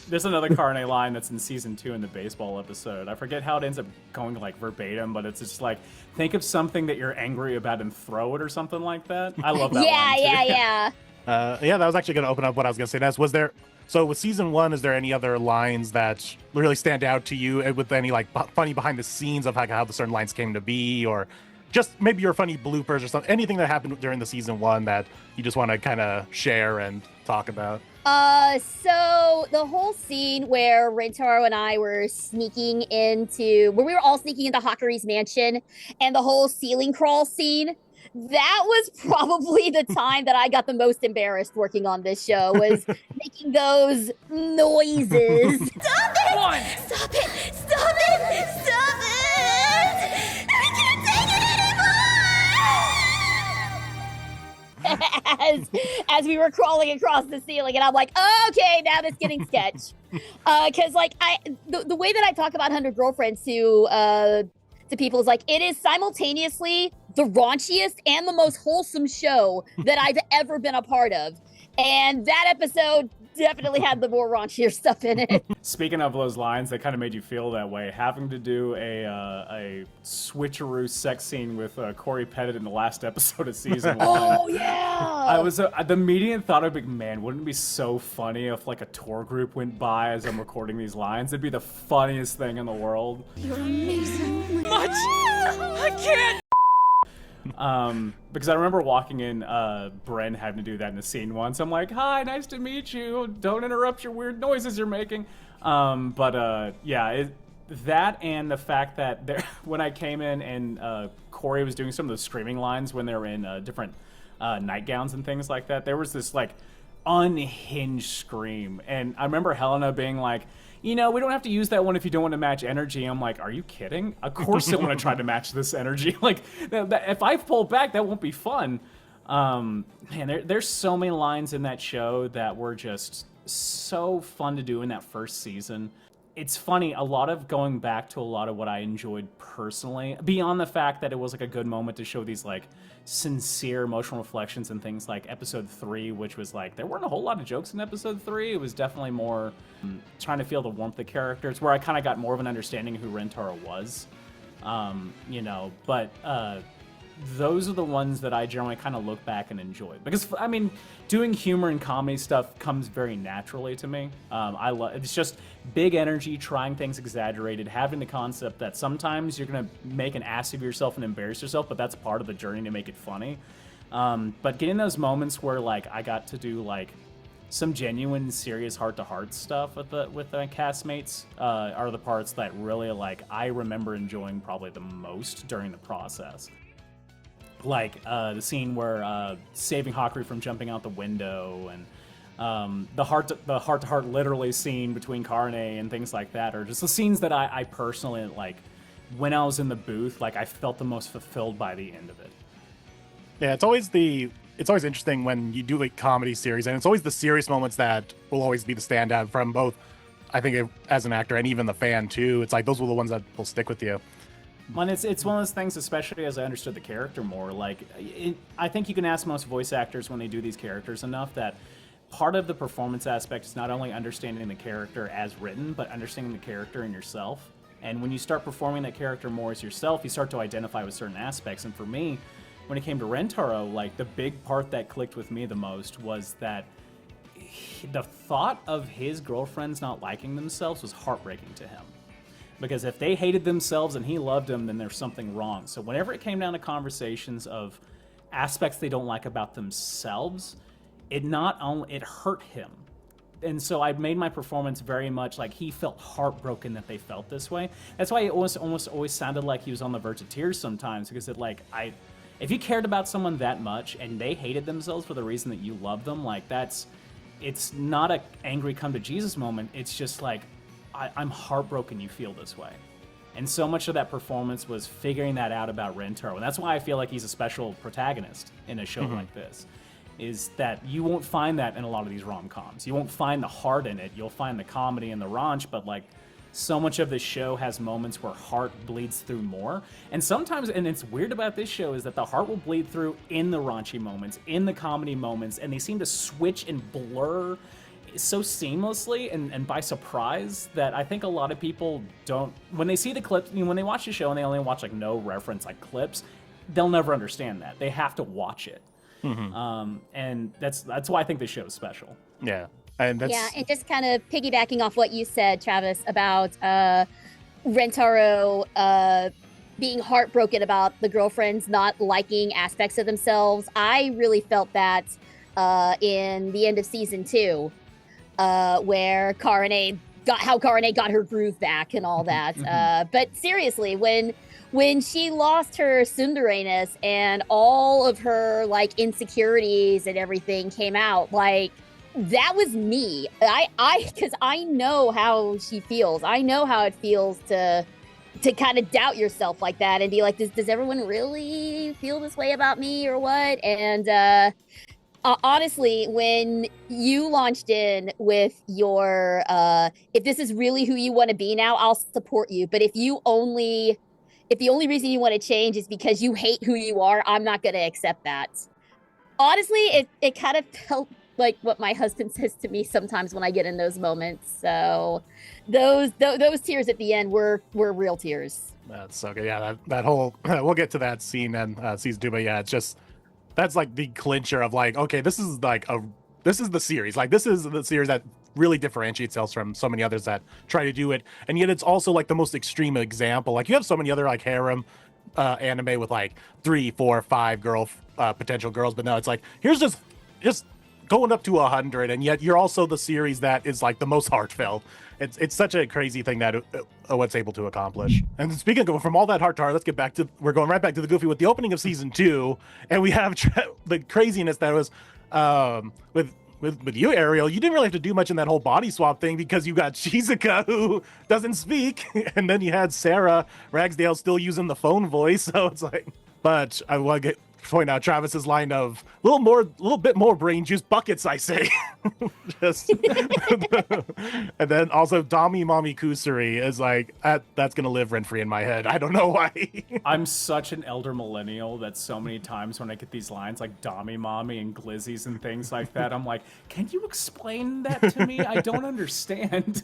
There's another Karane line that's in season 2 in the baseball episode. I forget how it ends up going like verbatim, but it's just like, think of something that you're angry about and throw it or something like that. I love that line too. Yeah. Yeah, that was actually going to open up what I was going to say next. Was there, so with season 1, is there any other lines that really stand out to you, with any like funny behind the scenes of how the certain lines came to be, or just maybe your funny bloopers or something, anything that happened during the season 1 that you just want to kind of share and talk about? So the whole scene where Rentaro and I were where we were all sneaking into Hakure's mansion, and the whole ceiling crawl scene, that was probably the time that I got the most embarrassed working on this show, was making those noises. Stop it! One. Stop it! Stop it! Stop it! I can't take it anymore! As we were crawling across the ceiling, and I'm like, okay, now that's getting sketch. Because like the way that I talk about 100 Girlfriends to people is like, it is simultaneously the raunchiest and the most wholesome show that I've ever been a part of. And that episode definitely had the more raunchier stuff in it. Speaking of those lines that kind of made you feel that way, having to do a switcheroo sex scene with Corey Pettit in the last episode of season 1. Oh, yeah! I was the immediate thought of, man, wouldn't it be so funny if like a tour group went by as I'm recording these lines? It'd be the funniest thing in the world. You're amazing. Much. I can't. Because I remember walking in, Bren having to do that in the scene once. I'm like, hi, nice to meet you. Don't interrupt your weird noises you're making. Yeah, that and the fact that when I came in and Corey was doing some of the screaming lines when they were in different nightgowns and things like that, there was this like unhinged scream. And I remember Helena being like, we don't have to use that one if you don't want to match energy. I'm like, are you kidding? Of course I want to try to match this energy. Like, if I pull back, that won't be fun. Man, there's so many lines in that show that were just so fun to do in that first season. It's funny, a lot of going back to a lot of what I enjoyed personally, beyond the fact that it was like a good moment to show these like sincere emotional reflections and things like episode 3, which was like, there weren't a whole lot of jokes in episode 3. It was definitely more trying to feel the warmth of characters, where I kind of got more of an understanding of who Rentaro was. But those are the ones that I generally kind of look back and enjoy. Because, I mean, doing humor and comedy stuff comes very naturally to me. It's just big energy, trying things exaggerated, having the concept that sometimes you're going to make an ass of yourself and embarrass yourself, but that's part of the journey to make it funny. But getting those moments where, like, I got to do, like, some genuine, serious heart-to-heart stuff with my castmates are the parts that really, like, I remember enjoying probably the most during the process. Like the scene where saving Hakuri from jumping out the window, and the heart-to-heart literally scene between Karane and things like that, are just the scenes that I personally, like, when I was in the booth, like, I felt the most fulfilled by the end of it. Yeah, it's always interesting when you do like comedy series, and it's always the serious moments that will always be the standout from both, I think, as an actor and even the fan too. It's like those were the ones that will stick with you. Well, it's one of those things, especially as I understood the character more. Like, I think you can ask most voice actors when they do these characters enough that part of the performance aspect is not only understanding the character as written, but understanding the character in yourself. And when you start performing that character more as yourself, you start to identify with certain aspects. And for me, when it came to Rentaro, like, the big part that clicked with me the most was that the thought of his girlfriends not liking themselves was heartbreaking to him. Because if they hated themselves and he loved them, then there's something wrong. So whenever it came down to conversations of aspects they don't like about themselves, it hurt him. And so I made my performance very much like he felt heartbroken that they felt this way. That's why it almost always sounded like he was on the verge of tears sometimes, because if you cared about someone that much and they hated themselves for the reason that you love them, like, it's not a angry come to Jesus moment. It's just like, I'm heartbroken you feel this way. And so much of that performance was figuring that out about Rentaro. And that's why I feel like he's a special protagonist in a show like this, is that you won't find that in a lot of these rom-coms. You won't find the heart in it. You'll find the comedy and the raunch, but, like, so much of this show has moments where heart bleeds through more. And sometimes, and it's weird about this show, is that the heart will bleed through in the raunchy moments, in the comedy moments, and they seem to switch and blur so seamlessly and by surprise that I think a lot of people don't, when they see the clips, when they watch the show and they only watch, like, no reference, like, clips, they'll never understand that. They have to watch it. And that's why I think this show is special. Yeah. And that's Yeah, and just kind of piggybacking off what you said, Travis, about Rentaro being heartbroken about the girlfriends not liking aspects of themselves. I really felt that in the end of season 2, where Karane got her groove back and all that. But seriously, when she lost her tsundere-ness and all of her like insecurities and everything came out, like that was me. Because I know how she feels. I know how it feels to kind of doubt yourself like that and be like, does everyone really feel this way about me or what? And honestly, when you launched in with your, if this is really who you want to be now, I'll support you. But if the only reason you want to change is because you hate who you are, I'm not going to accept that. Honestly, it kind of felt like what my husband says to me sometimes when I get in those moments. So those tears at the end were real tears. That's so good. Yeah, that whole we'll get to that scene in season 2, but yeah, it's just that's like the clincher of like, okay, this is the series. Like this is the series that really differentiates itself from so many others that try to do it, and yet it's also like the most extreme example. Like you have so many other like harem anime with like 3, 4, 5 potential girls, but no, it's like here's just going up to 100, and yet you're also the series that is like the most heartfelt. It's such a crazy thing that what's able to accomplish. And speaking of from all that heart to heart, we're going right back to the Goofy with the opening of season 2, and we have the craziness that was with you, Ariel. You didn't really have to do much in that whole body swap thing because you got Shizuka who doesn't speak, and then you had Sarah Ragsdale still using the phone voice. So it's like, but I want to point out Travis's line of a little bit more brain juice buckets, I say. Just and then also Dami Mommy Kusuri is like that's gonna live rent free in my head. I don't know why. I'm such an elder millennial that so many times when I get these lines like Dami Mommy and glizzies and things like that, I'm like, can you explain that to me? I don't understand.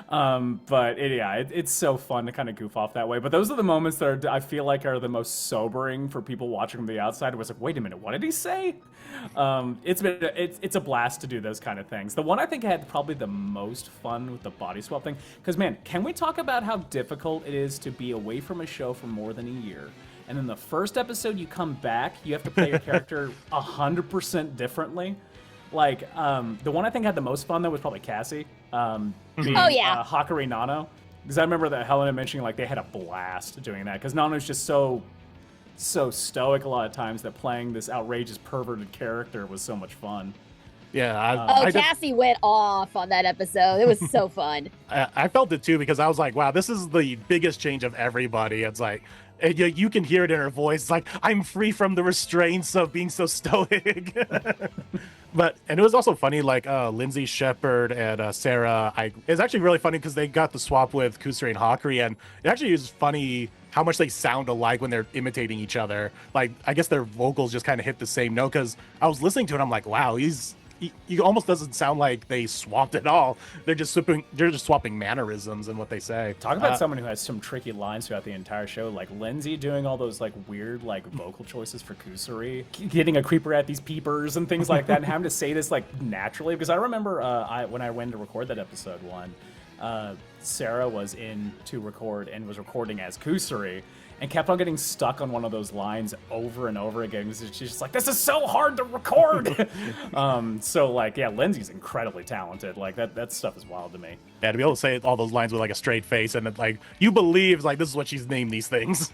But it's so fun to kind of goof off that way. But those are the moments that I feel like are the most sobering for people watching from the outside. It was like, wait a minute, what did he say? It's a blast to do those kind of things. The one I think I had probably the most fun with the body swap thing, because man, can we talk about how difficult it is to be away from a show for more than a year, and then the first episode you come back, you have to play your character 100% differently. Like the one I think had the most fun though was probably Cassie. Being, Hakari Nano, because I remember that Helena mentioning like they had a blast doing that because Nano's just so stoic a lot of times that playing this outrageous perverted character was so much fun. Yeah. Cassie went off on that episode. It was so fun. I felt it too because I was like, wow, this is the biggest change of everybody. It's like, you can hear it in her voice. It's like, I'm free from the restraints of being so stoic. And it was also funny, like Lindsay Shepard and Sarah. It's actually really funny because they got the swap with Kusuri and Hakari, and it actually is funny how much they sound alike when they're imitating each other. Like, I guess their vocals just kind of hit the same note because I was listening to it. I'm like, wow, he almost doesn't sound like they swapped at all. They're just swapping mannerisms and what they say. Talk about someone who has some tricky lines throughout the entire show, like Lindsay doing all those like weird like vocal choices for Kusuri, getting a creeper at these peepers and things like that, and having to say this like naturally. Because I remember when I went to record that episode 1, Sarah was in to record and was recording as Kusuri and kept on getting stuck on one of those lines over and over again. She's just like, this is so hard to record. So like, yeah, Lindsay's incredibly talented. Like that stuff is wild to me. Yeah, to be able to say all those lines with like a straight face and like you believe like this is what she's named these things.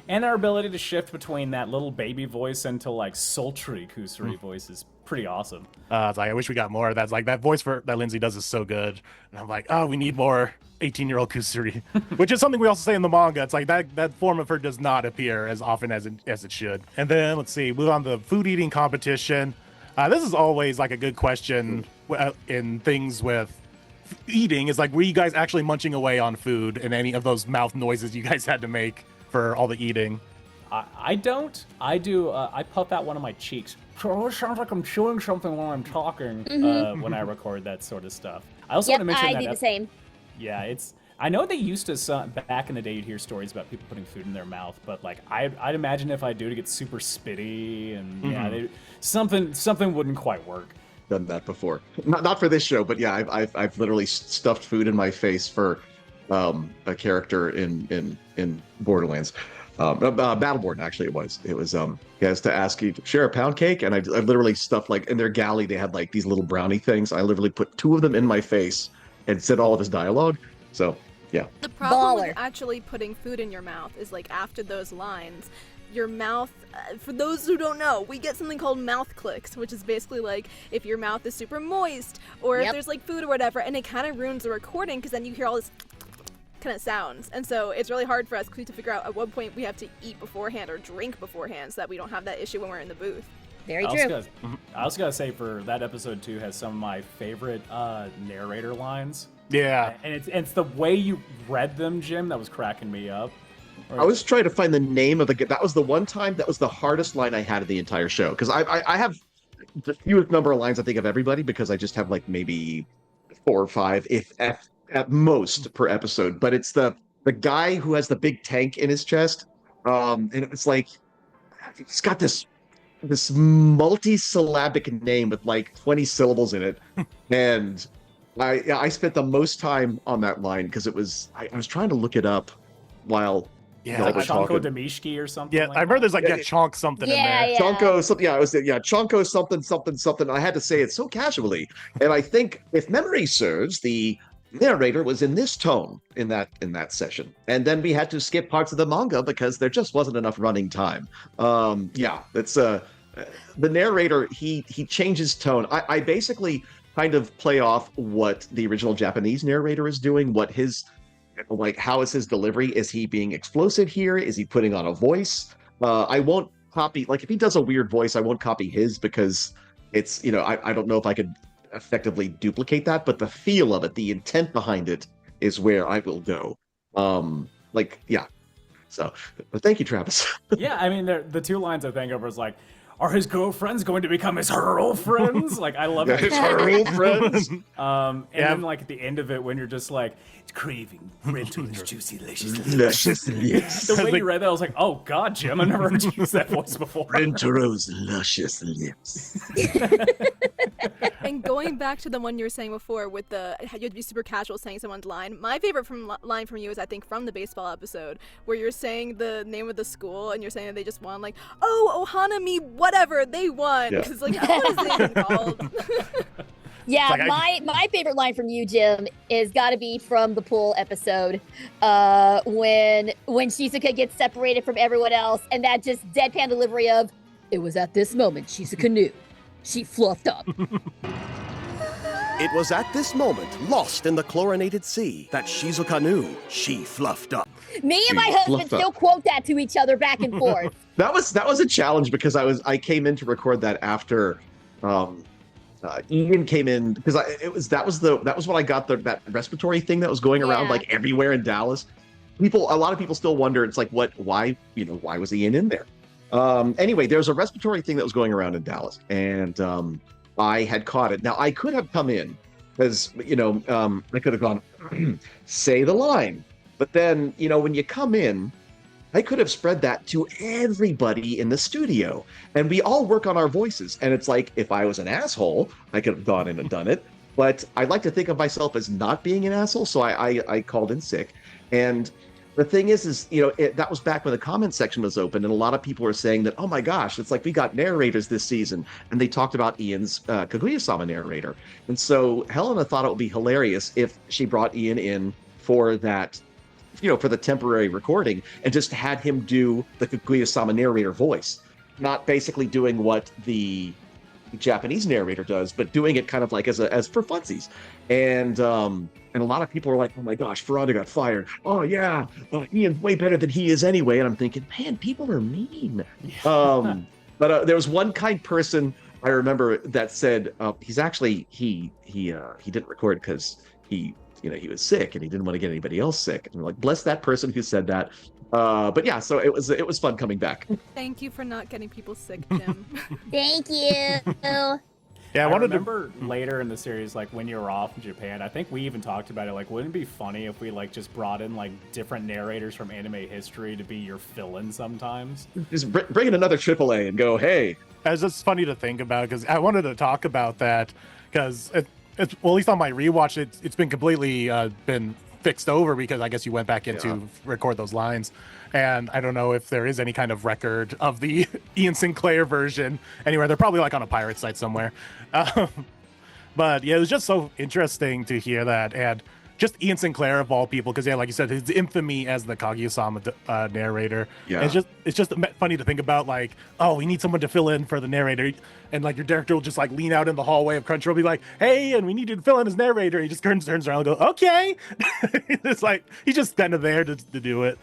And our ability to shift between that little baby voice into like sultry Kusuri voice is pretty awesome. It's like, I wish we got more of that. It's like that voice that Lindsay does is so good. And I'm like, oh, we need more 18-year-old Kusuri, which is something we also say in the manga. It's like that form of her does not appear as often as it should. And then let's see, move on to the food eating competition. This is always like a good question in things with eating is like, were you guys actually munching away on food and any of those mouth noises you guys had to make for all the eating? I don't. I do. I puff out one of my cheeks. So it always sounds like I'm chewing something while I'm talking when I record that sort of stuff. I also want to mention I do the same. Yeah, it's I know they used to back in the day. You'd hear stories about people putting food in their mouth, but like I'd imagine if I do, to get super spitty and something wouldn't quite work. Done that before, not for this show, but yeah, I've literally stuffed food in my face for a character in Borderlands. Battleborn, actually, it was he has to ask you to share a pound cake, and I literally stuffed, like, in their galley they had like these little brownie things. I literally put 2 of them in my face and said all of his dialogue. So yeah, The problem with Baller. actually putting food in your mouth is, like, after those lines, your mouth, for those who don't know, we get something called mouth clicks, which is basically like if your mouth is super moist or if Yep. there's like food or whatever, and it kind of ruins the recording because then you hear all this kind of sounds. And so it's really hard for us to figure out at what point we have to eat beforehand or drink beforehand so that we don't have that issue when we're in the booth. Very I true. also gotta say, for that episode too, has some of my favorite narrator lines. Yeah. And it's the way you read them, Jim, that was cracking me up. I was trying to find the name of that was the one time that was the hardest line I had of the entire show, because I have the fewest number of lines I think of everybody, because I just have like maybe 4 or 5 if at most per episode. But it's the guy who has the big tank in his chest, and it's like it's got this multi-syllabic name with like 20 syllables in it, and I spent the most time on that line because it was I was trying to look it up while. Yeah, Y'all like were Chonko talking. Demishki or something. Yeah, like I remember that. there's like Yeah, chonk something in Yeah, there. yeah. Chonko something. Yeah, Chonko something. I had to say it so casually, and I think, if memory serves, the narrator was in this tone in that session, and then we had to skip parts of the manga because there just wasn't enough running time. Yeah, it's the narrator. He changes tone. I basically kind of play off what the original Japanese narrator is doing. What his like, how is his delivery? Is he being explosive here? Is he putting on a voice? I won't copy, like, if he does a weird voice, I won't copy his, because it's, I don't know if I could effectively duplicate that, but the feel of it, the intent behind it, is where I will go. Yeah. So, but thank you, Travis. Yeah, I mean, the 2 lines I think of was like, are his girlfriends going to become his girlfriends? Like, I love it. His girlfriends. And then, like, at the end of it, when you're just like, craving Rento's juicy, Luscious lips. The way you read that, I was like, oh, God, Jim, I've never heard you use that voice before. Rento's luscious lips. And going back to the one you were saying before with the you have to be super casual saying someone's line, my favorite line from you is, I think, from the baseball episode where you're saying the name of the school and you're saying that they just won, like, oh, Ohanami, whatever, they won. Yeah. It's like, what is it even called? Yeah, Like, my favorite line from you, Jim, is got to be from the pool episode, when Shizuka gets separated from everyone else, and that just deadpan delivery of, "It was at this moment Shizuka knew. She fluffed up." It was at this moment, lost in the chlorinated sea, that Shizuka knew she fluffed up. Me and my She husband fluffed up. still quote that to each other back and forth. That was a challenge, because I came in to record that after Ian came in, because that was when I got that respiratory thing that was going around Yeah. like everywhere in Dallas. A lot of people still wonder, it's like, why was Ian in there? Anyway, there's a respiratory thing that was going around in Dallas, and I had caught it. Now, I could have come in, because I could have gone, say the line, but then when you come in, I could have spread that to everybody in the studio, and we all work on our voices. And it's like, if I was an asshole, I could have gone in and done it. But I like to think of myself as not being an asshole, so I called in sick. And the thing is that was back when the comment section was open, and a lot of people were saying that, oh my gosh, it's like we got narrators this season, and they talked about Ian's Kaguya-sama narrator. And so Helena thought it would be hilarious if she brought Ian in for that, for the temporary recording, and just had him do the Kaguya-sama narrator voice, not basically doing what the Japanese narrator does, but doing it kind of like as for funsies. And a lot of people were like, oh my gosh, Ferranda got fired. Oh yeah, Ian's way better than he is anyway. And I'm thinking, man, people are mean. But there was one kind person I remember that said he's actually he didn't record because he was sick and he didn't want to get anybody else sick. And like, bless that person who said that. But yeah, so it was fun coming back. Thank you for not getting people sick, Jim. Thank you. Yeah, I I wanted remember later in the series, like when you were off in Japan, I think we even talked about it. Like, wouldn't it be funny if we like just brought in like different narrators from anime history to be your fill-in sometimes? Just bring in another AAA and go, hey. It's just funny to think about because I wanted to talk about that because it's well, at least on my rewatch, it's been completely been fixed over because I guess you went back in to record those lines. And I don't know if there is any kind of record of the Ian Sinclair version anywhere. They're probably like on a pirate site somewhere. But yeah, it was just so interesting to hear that. And just Ian Sinclair of all people, because yeah, like you said, his infamy as the Kaguya-sama narrator. Yeah. It's just funny to think about, like, oh, we need someone to fill in for the narrator, and like your director will just like lean out in the hallway of Crunchyroll, be like, hey, and we need you to fill in as narrator. He just turns around and go, okay. It's like he's just kind of there to do it.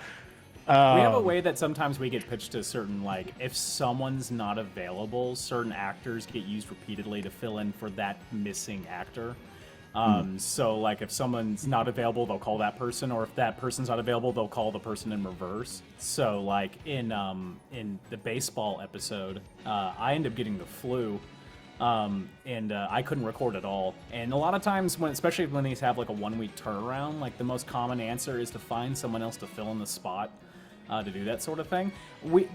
We have a way that sometimes we get pitched to certain, like, if someone's not available, certain actors get used repeatedly to fill in for that missing actor. So, like, if someone's not available, they'll call that person, or if that person's not available, they'll call the person in reverse. So, like, in the baseball episode, I ended up getting the flu, and I couldn't record at all. And a lot of times, especially when these have, like, a 1-week turnaround, like, the most common answer is to find someone else to fill in the spot. To do that sort of thing.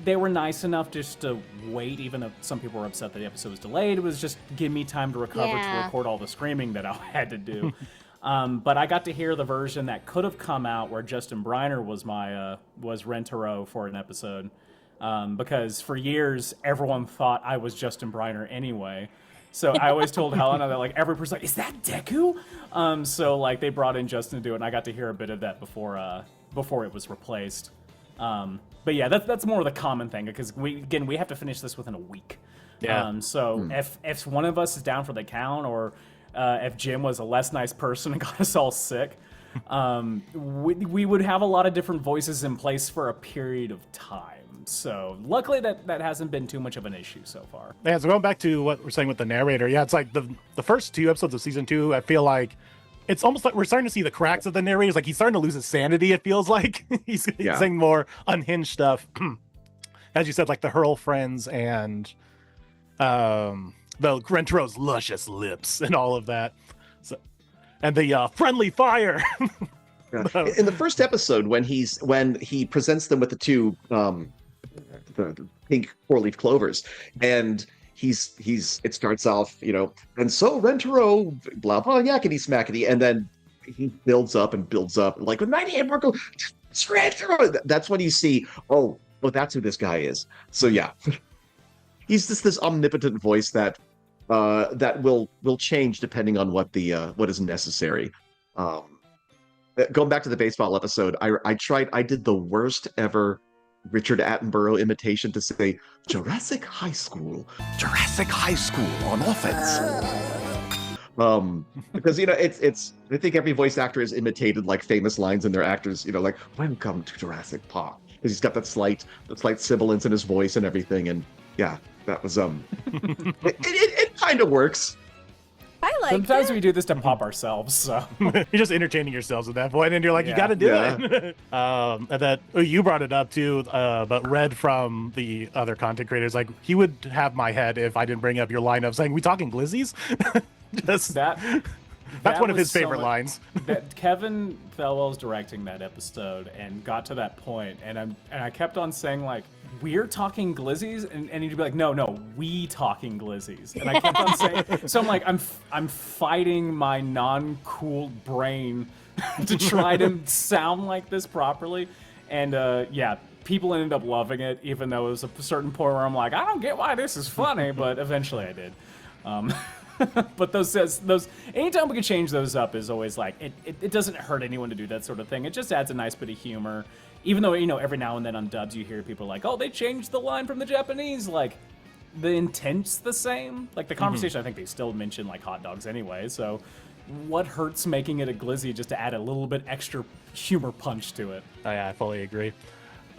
They were nice enough just to wait, even though some people were upset that the episode was delayed. It was just give me time to recover to record all the screaming that I had to do. But I got to hear the version that could have come out where Justin Briner was was Rentaro for an episode, because for years everyone thought I was Justin Briner anyway. So I always told Helena that, like, every person's like, is that Deku? So like they brought in Justin to do it, and I got to hear a bit of that before it was replaced. But yeah, that's more of the common thing, because we have to finish this within a week. Yeah. So if one of us is down for the count, or if Jim was a less nice person and got us all sick, we would have a lot of different voices in place for a period of time. So luckily that hasn't been too much of an issue so far. Yeah, so going back to what we're saying with the narrator, yeah, it's like the first 2 episodes of season 2, I feel like it's almost like we're starting to see the cracks of the narrator. Like he's starting to lose his sanity, it feels like. he's saying more unhinged stuff. As you said, like the Hurl friends and the Rentaro's luscious lips and all of that. So, and the friendly fire. In the first episode, when he presents them with the 2 the pink 4-leaf clovers, and it starts off, and so Rentaro, blah blah yakety smackety, and then he builds up, like with 98 Marco, it's Rentaro. That's when you see, oh, that's who this guy is. So yeah, he's just this omnipotent voice that will change depending on what is necessary. Going back to the baseball episode, I did the worst ever Richard Attenborough imitation to say Jurassic High School. Jurassic High School on offense. Because it's I think every voice actor has imitated like famous lines in their actors, like welcome to Jurassic Park, because he's got that slight sibilance in his voice and everything, and yeah, that was it kind of works. I like Sometimes we do this to pop ourselves, so. You're just entertaining yourselves at that point, and you're like, you got to do it. And that you brought it up too, but Red from the other content creators, like he would have my head if I didn't bring up your line of saying, "We talking glizzies?" That's one of his favorite lines. That Kevin Thelwell's directing that episode and got to that point, and I kept on saying, like, we're talking glizzies, and he'd be like, no, we talking glizzies, and I kept on saying, so I'm like, I'm fighting my non-cool brain to try to sound like this properly, and yeah, people ended up loving it, even though it was a certain point where I'm like, I don't get why this is funny, but eventually I did. But those anytime we can change those up is always like, it doesn't hurt anyone to do that sort of thing. It just adds a nice bit of humor. Even though, every now and then on dubs you hear people like, oh, they changed the line from the Japanese. Like, the intent's the same. Like, the conversation, I think they still mention, like, hot dogs anyway. So what hurts making it a glizzy just to add a little bit extra humor punch to it? Oh, yeah, I fully agree.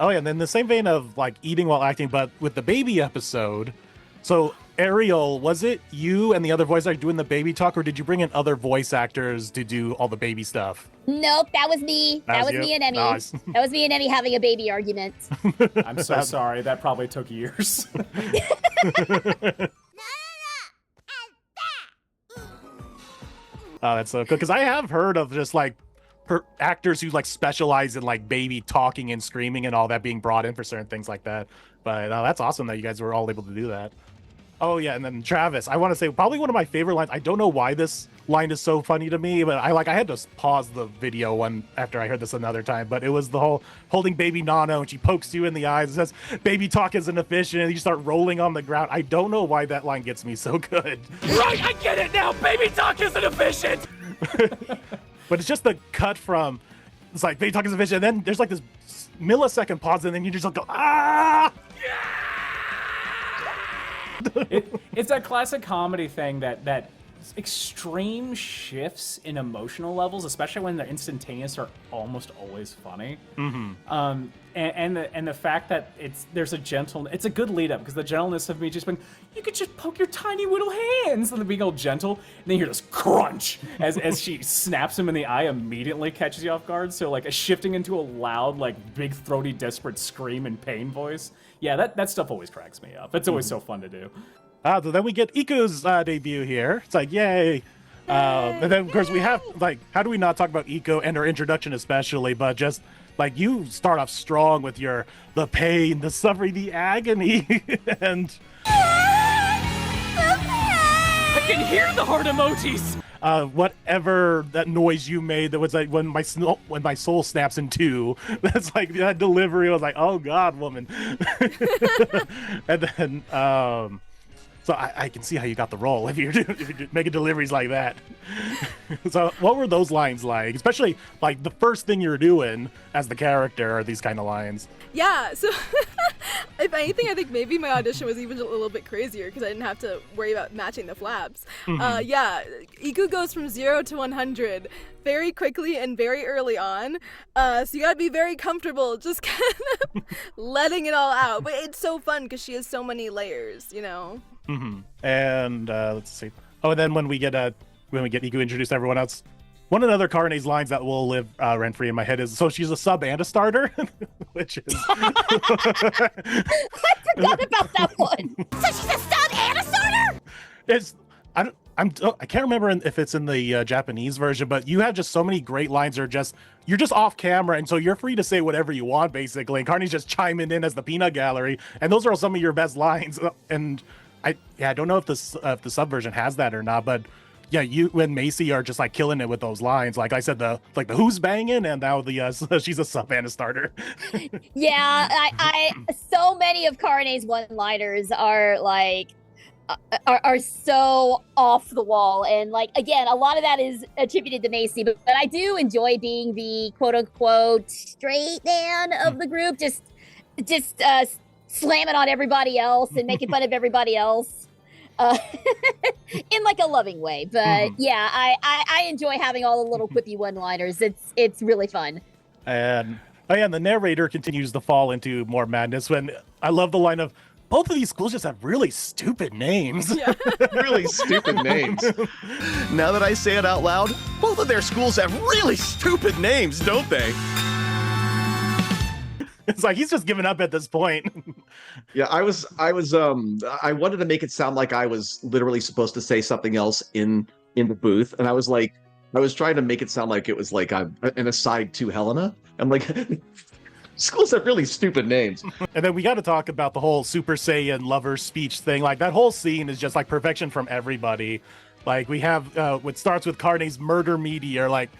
Oh, yeah, and then the same vein of, like, eating while acting, but with the baby episode, so Ariel, was it you and the other voice actor doing the baby talk, or did you bring in other voice actors to do all the baby stuff? Nope, that was me. That was me and Emmy. Nice. That was me and Emmy having a baby argument. I'm so sorry. That probably took years. Oh, that's so cool. Because I have heard of just like actors who like specialize in like baby talking and screaming and all that being brought in for certain things like that. But that's awesome that you guys were all able to do that. Oh yeah, and then Travis, I want to say probably one of my favorite lines. I don't know why this line is so funny to me, but I had to pause the video one after I heard this another time. But it was the whole holding baby Nano and she pokes you in the eyes and says, "Baby talk isn't efficient," and you start rolling on the ground. I don't know why that line gets me so good. Right, I get it now. Baby talk isn't efficient. But it's just the cut from, it's like baby talk isn't efficient, and then there's like this millisecond pause, and then you just like go, ah! It's that classic comedy thing that extreme shifts in emotional levels, especially when they're instantaneous, are almost always funny. Mm-hmm. And the fact that it's a good lead up, because the gentleness of me just being, you could just poke your tiny little hands, and then being all gentle, and then you hear this crunch as she snaps him in the eye, immediately catches you off guard. So like a shifting into a loud, like big throaty, desperate scream and pain voice. Yeah, that stuff always cracks me up. It's always so fun to do. So then we get Iku's debut here. It's like, yay. And then, of course, we have, like, how do we not talk about Iku and her introduction especially, but just, like, you start off strong with the pain, the suffering, the agony, and... I can hear the heart emojis. Whatever that noise you made that was like when my soul snaps in two, that's like that delivery was like, oh God, woman. And then so I can see how you got the role if you're making deliveries like that. So what were those lines like, especially like the first thing you're doing as the character are these kind of lines? Yeah, so if anything, I think maybe my audition was even a little bit crazier because I didn't have to worry about matching the flaps. Mm-hmm. Yeah, Iku goes from 0 to 100 very quickly and very early on. So you gotta be very comfortable just kind of letting it all out. But it's so fun because she has so many layers, you know? Mm-hmm. And let's see. Oh, and then when we get Iku introduced to everyone else, one of the other Karane's lines that will live rent-free in my head is, so she's a sub and a starter, which is... I forgot about that one. So she's a sub and a starter? I can't remember if it's in the Japanese version, but you have just so many great lines that are you're just off camera, and so you're free to say whatever you want, basically. And Karane's just chiming in as the peanut gallery, and those are some of your best lines. And I don't know if the sub version has that or not, but... Yeah, you and Macy are just like killing it with those lines. Like I said, the who's banging, and now the she's a sub and a starter. Yeah, I so many of Karane's one-liners are like are so off the wall, and like again, a lot of that is attributed to Macy, but I do enjoy being the quote-unquote straight man of the group, just slamming on everybody else and making fun of everybody else. In like a loving way, but yeah, I enjoy having all the little quippy one-liners. It's really fun. And the narrator continues to fall into more madness when I love the line of, both of these schools just have really stupid names. Yeah. Really stupid names. Now that I say it out loud, both of their schools have really stupid names, don't they? It's like he's just giving up at this point. Yeah, I wanted to make it sound like I was literally supposed to say something else in the booth, and I was trying to make it sound like it was like I'm an aside to Helena. I'm like, schools have really stupid names. And then we got to talk about the whole Super Saiyan lover speech thing. Like that whole scene is just like perfection from everybody. Like we have what starts with Karane's murder meteor, like.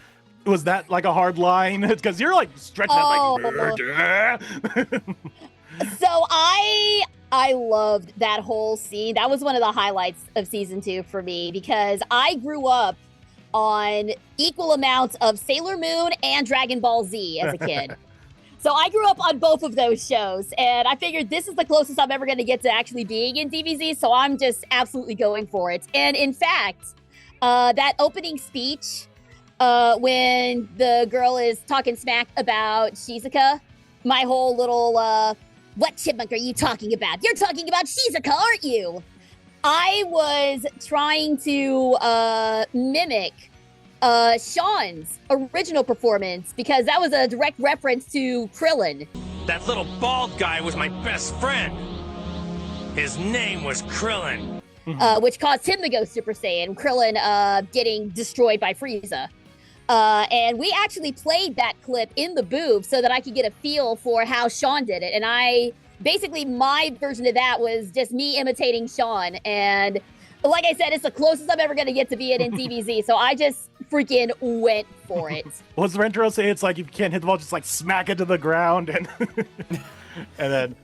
Was that like a hard line? Because you're like stretching out like murder. So I loved that whole scene. That was one of the highlights of season 2 for me, because I grew up on equal amounts of Sailor Moon and Dragon Ball Z as a kid. So I grew up on both of those shows, and I figured this is the closest I'm ever going to get to actually being in DBZ, so I'm just absolutely going for it. And in fact, that opening speech, when the girl is talking smack about Shizuka, my whole little, what chipmunk are you talking about? You're talking about Shizuka, aren't you? I was trying to mimic Sean's original performance, because that was a direct reference to Krillin. That little bald guy was my best friend. His name was Krillin. which caused him to go Super Saiyan. Krillin getting destroyed by Frieza. And we actually played that clip in the booth so that I could get a feel for how Sean did it. And basically my version of that was just me imitating Sean. And like I said, it's the closest I'm ever going to get to be it in DBZ. So I just freaking went for it. What's Rentaro say? It's like you can't hit the ball, just like smack it to the ground. And and then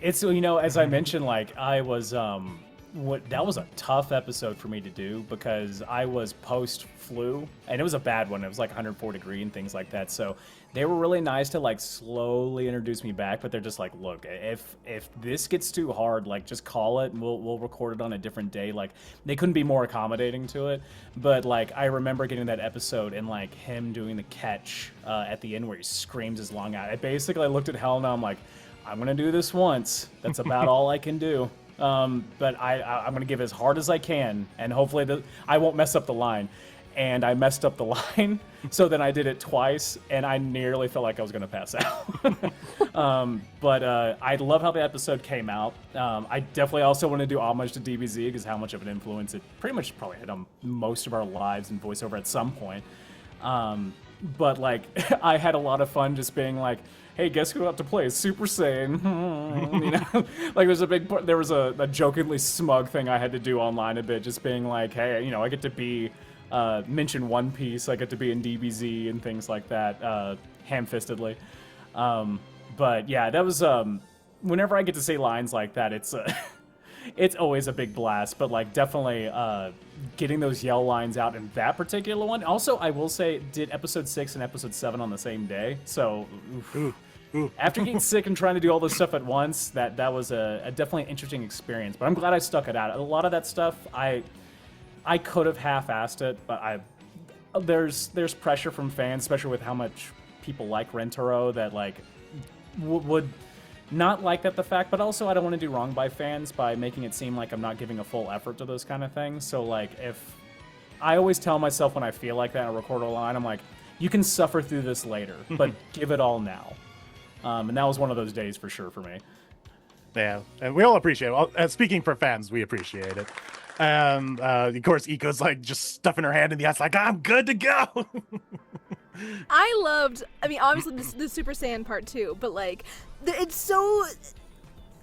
it's as I mentioned, like I was, that was a tough episode for me to do because I was post-flu, and it was a bad one. It was like 104-degree and things like that. So they were really nice to like slowly introduce me back, but they're just like, look, if this gets too hard, like just call it and we'll record it on a different day. Like they couldn't be more accommodating to it. But like I remember getting that episode and like him doing the catch at the end where he screams his lung out. I basically looked at Helena, I'm like, I'm gonna do this once. That's about all I can do. But I'm going to give as hard as I can, and hopefully I won't mess up the line. And I messed up the line, so then I did it twice, and I nearly felt like I was going to pass out. But I love how the episode came out. I definitely also want to do homage to DBZ, because how much of an influence it pretty much probably had on most of our lives in voiceover at some point. But like, I had a lot of fun just being like, hey, guess who got to play Super Saiyan? Like there was a jokingly smug thing I had to do online a bit, just being like, hey, I get to be, mention One Piece, I get to be in DBZ and things like that, ham-fistedly. But yeah, that was, whenever I get to say lines like that, it's always a big blast, but like definitely getting those yell lines out in that particular one. Also, I will say, did episode 6 and episode 7 on the same day, so after getting sick and trying to do all this stuff at once, that was a definitely interesting experience. But I'm glad I stuck it out. A lot of that stuff, I could have half-assed it, but there's pressure from fans, especially with how much people like Rentaro, that like would not like that the fact, but also I don't want to do wrong by fans by making it seem like I'm not giving a full effort to those kind of things. So like, if I always tell myself when I feel like that and I record a line, I'm like, you can suffer through this later, but give it all now. And that was one of those days for sure for me. Yeah, and we all appreciate it. Well, speaking for fans, we appreciate it. And of course, Iko's like just stuffing her hand in the ass, like, I'm good to go. I mean, obviously the Super Saiyan part too, but like, it's so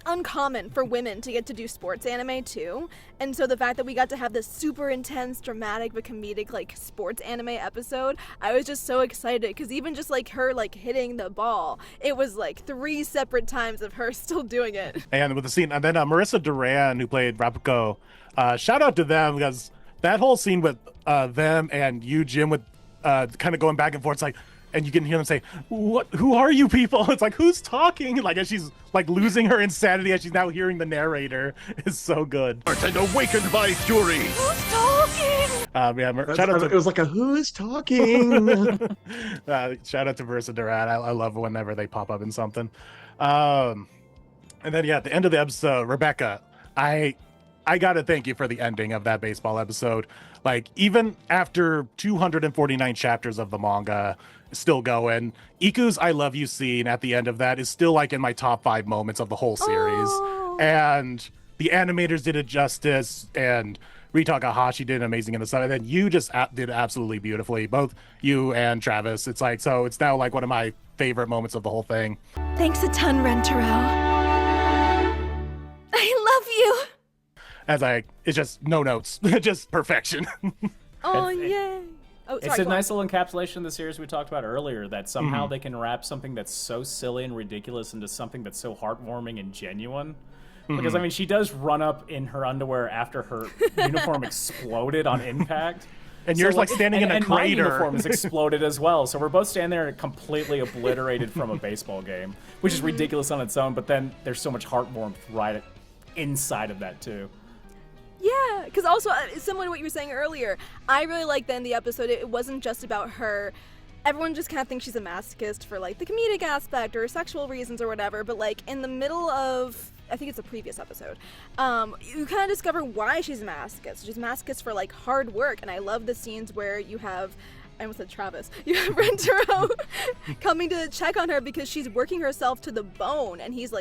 uncommon for women to get to do sports anime too, and so the fact that we got to have this super intense, dramatic but comedic like sports anime episode, I was just so excited, because even just like her like hitting the ball, it was like 3 separate times of her still doing it. And with the scene, and then Marissa Duran, who played Rapuko, shout out to them, because that whole scene with them and you, Jim, with kind of going back and forth, it's like, and you can hear them say, "What? Who are you people?" It's like, who's talking? Like, as she's like losing her insanity as she's now hearing the narrator, is so good. And awakened by fury. Who's talking? Yeah, shout out to, it was like a who's talking. shout out to Marissa Duran. I love whenever they pop up in something. And then at the end of the episode, Rebecca, I gotta thank you for the ending of that baseball episode. Like, even after 249 chapters of the manga still going, Iku's I love you scene at the end of that is still like in my top 5 moments of the whole series. Oh. And the animators did it justice, and Rita Takahashi did amazing in the stuff, and then you just did absolutely beautifully, both you and Travis. It's like, so it's now like one of my favorite moments of the whole thing. Thanks a ton, Rentaro. I love you. It's just no notes, just perfection. Oh, yay. Oh, sorry, It's a go on. nice little encapsulation of the series we talked about earlier, that somehow they can wrap something that's so silly and ridiculous into something that's so heartwarming and genuine. Because, I mean, she does run up in her underwear after her uniform exploded on impact. And yours like standing in a and crater. My uniform has exploded as well. So we're both standing there completely obliterated from a baseball game, which is ridiculous on its own, but then there's so much heart warmth right inside of that, too. Yeah, because also, similar to what you were saying earlier, I really like that in the episode, it wasn't just about her. Everyone just kind of thinks she's a masochist for, like, the comedic aspect or sexual reasons or whatever, but, like, in the middle of, I think it's a previous episode, you kind of discover why she's a masochist. She's a masochist for, like, hard work, and I love the scenes where you have almost said Travis. You have Rentaro coming to check on her because she's working herself to the bone, and he's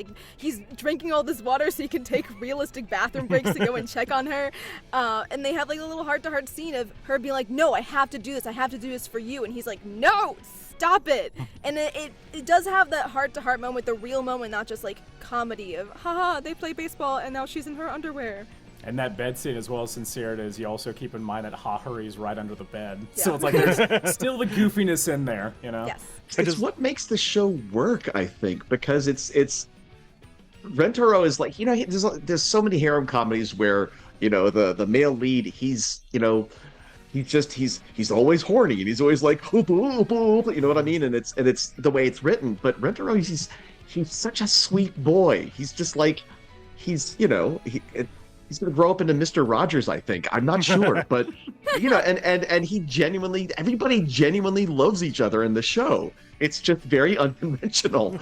drinking all this water so he can take realistic bathroom breaks to go and check on her. And they have like a little heart-to-heart scene of her being like, no, I have to do this for you. And he's like, no, stop it. And it does have that heart-to-heart moment, the real moment, not just like comedy of, haha, they play baseball and now she's in her underwear. And that bed scene, as well as sincere it is, you also keep in mind that Hahari's right under the bed. Yeah. So it's like there's still the goofiness in there, you know? Yes. It's what makes the show work, I think, because it's Rentaro is like, there's so many harem comedies where, the male lead, he's always horny and he's always like, oop, oop, oop, you know what I mean? And it's the way it's written. But Rentaro, he's such a sweet boy. He's just like, he's gonna grow up into Mr. Rogers, I think. I'm not sure, but and everybody genuinely loves each other in the show. It's just very unconventional.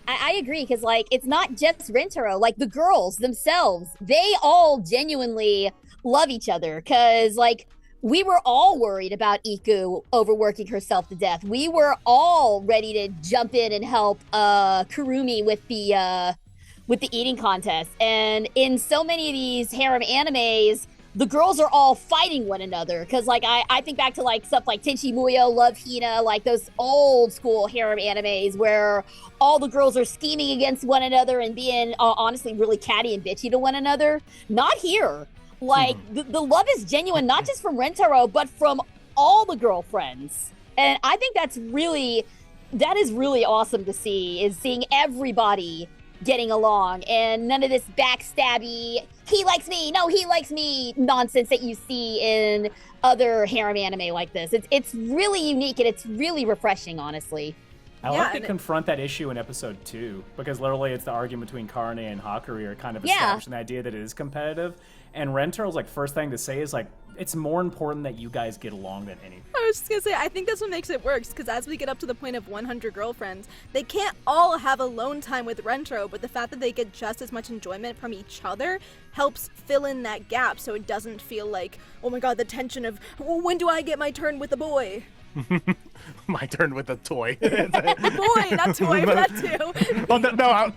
I agree, because like it's not just Rentaro, like the girls themselves, they all genuinely love each other, because like we were all worried about Iku overworking herself to death. We were all ready to jump in and help Kurumi with the eating contest. And in so many of these harem animes, the girls are all fighting one another. Because like I think back to like stuff like Tenchi Muyo, Love Hina, like those old school harem animes where all the girls are scheming against one another and being honestly really catty and bitchy to one another. Not here. Like the love is genuine, not just from Rentaro, but from all the girlfriends. And I think that is really awesome to see, is seeing everybody getting along and none of this backstabby, he likes me, no, he likes me nonsense that you see in other harem anime like this. It's really unique and it's really refreshing, honestly. I like to confront that issue in episode 2, because literally it's the argument between Karane and Hakuri are kind of establishing the idea that it is competitive. And Rentaro's like first thing to say is like, it's more important that you guys get along than anything. I was just gonna say, I think that's what makes it work, because as we get up to the point of 100 girlfriends, they can't all have alone time with Rentaro, but the fact that they get just as much enjoyment from each other helps fill in that gap, so it doesn't feel like, oh my god, the tension of, well, when do I get my turn with the boy? My turn with the toy. Boy, not toy, but that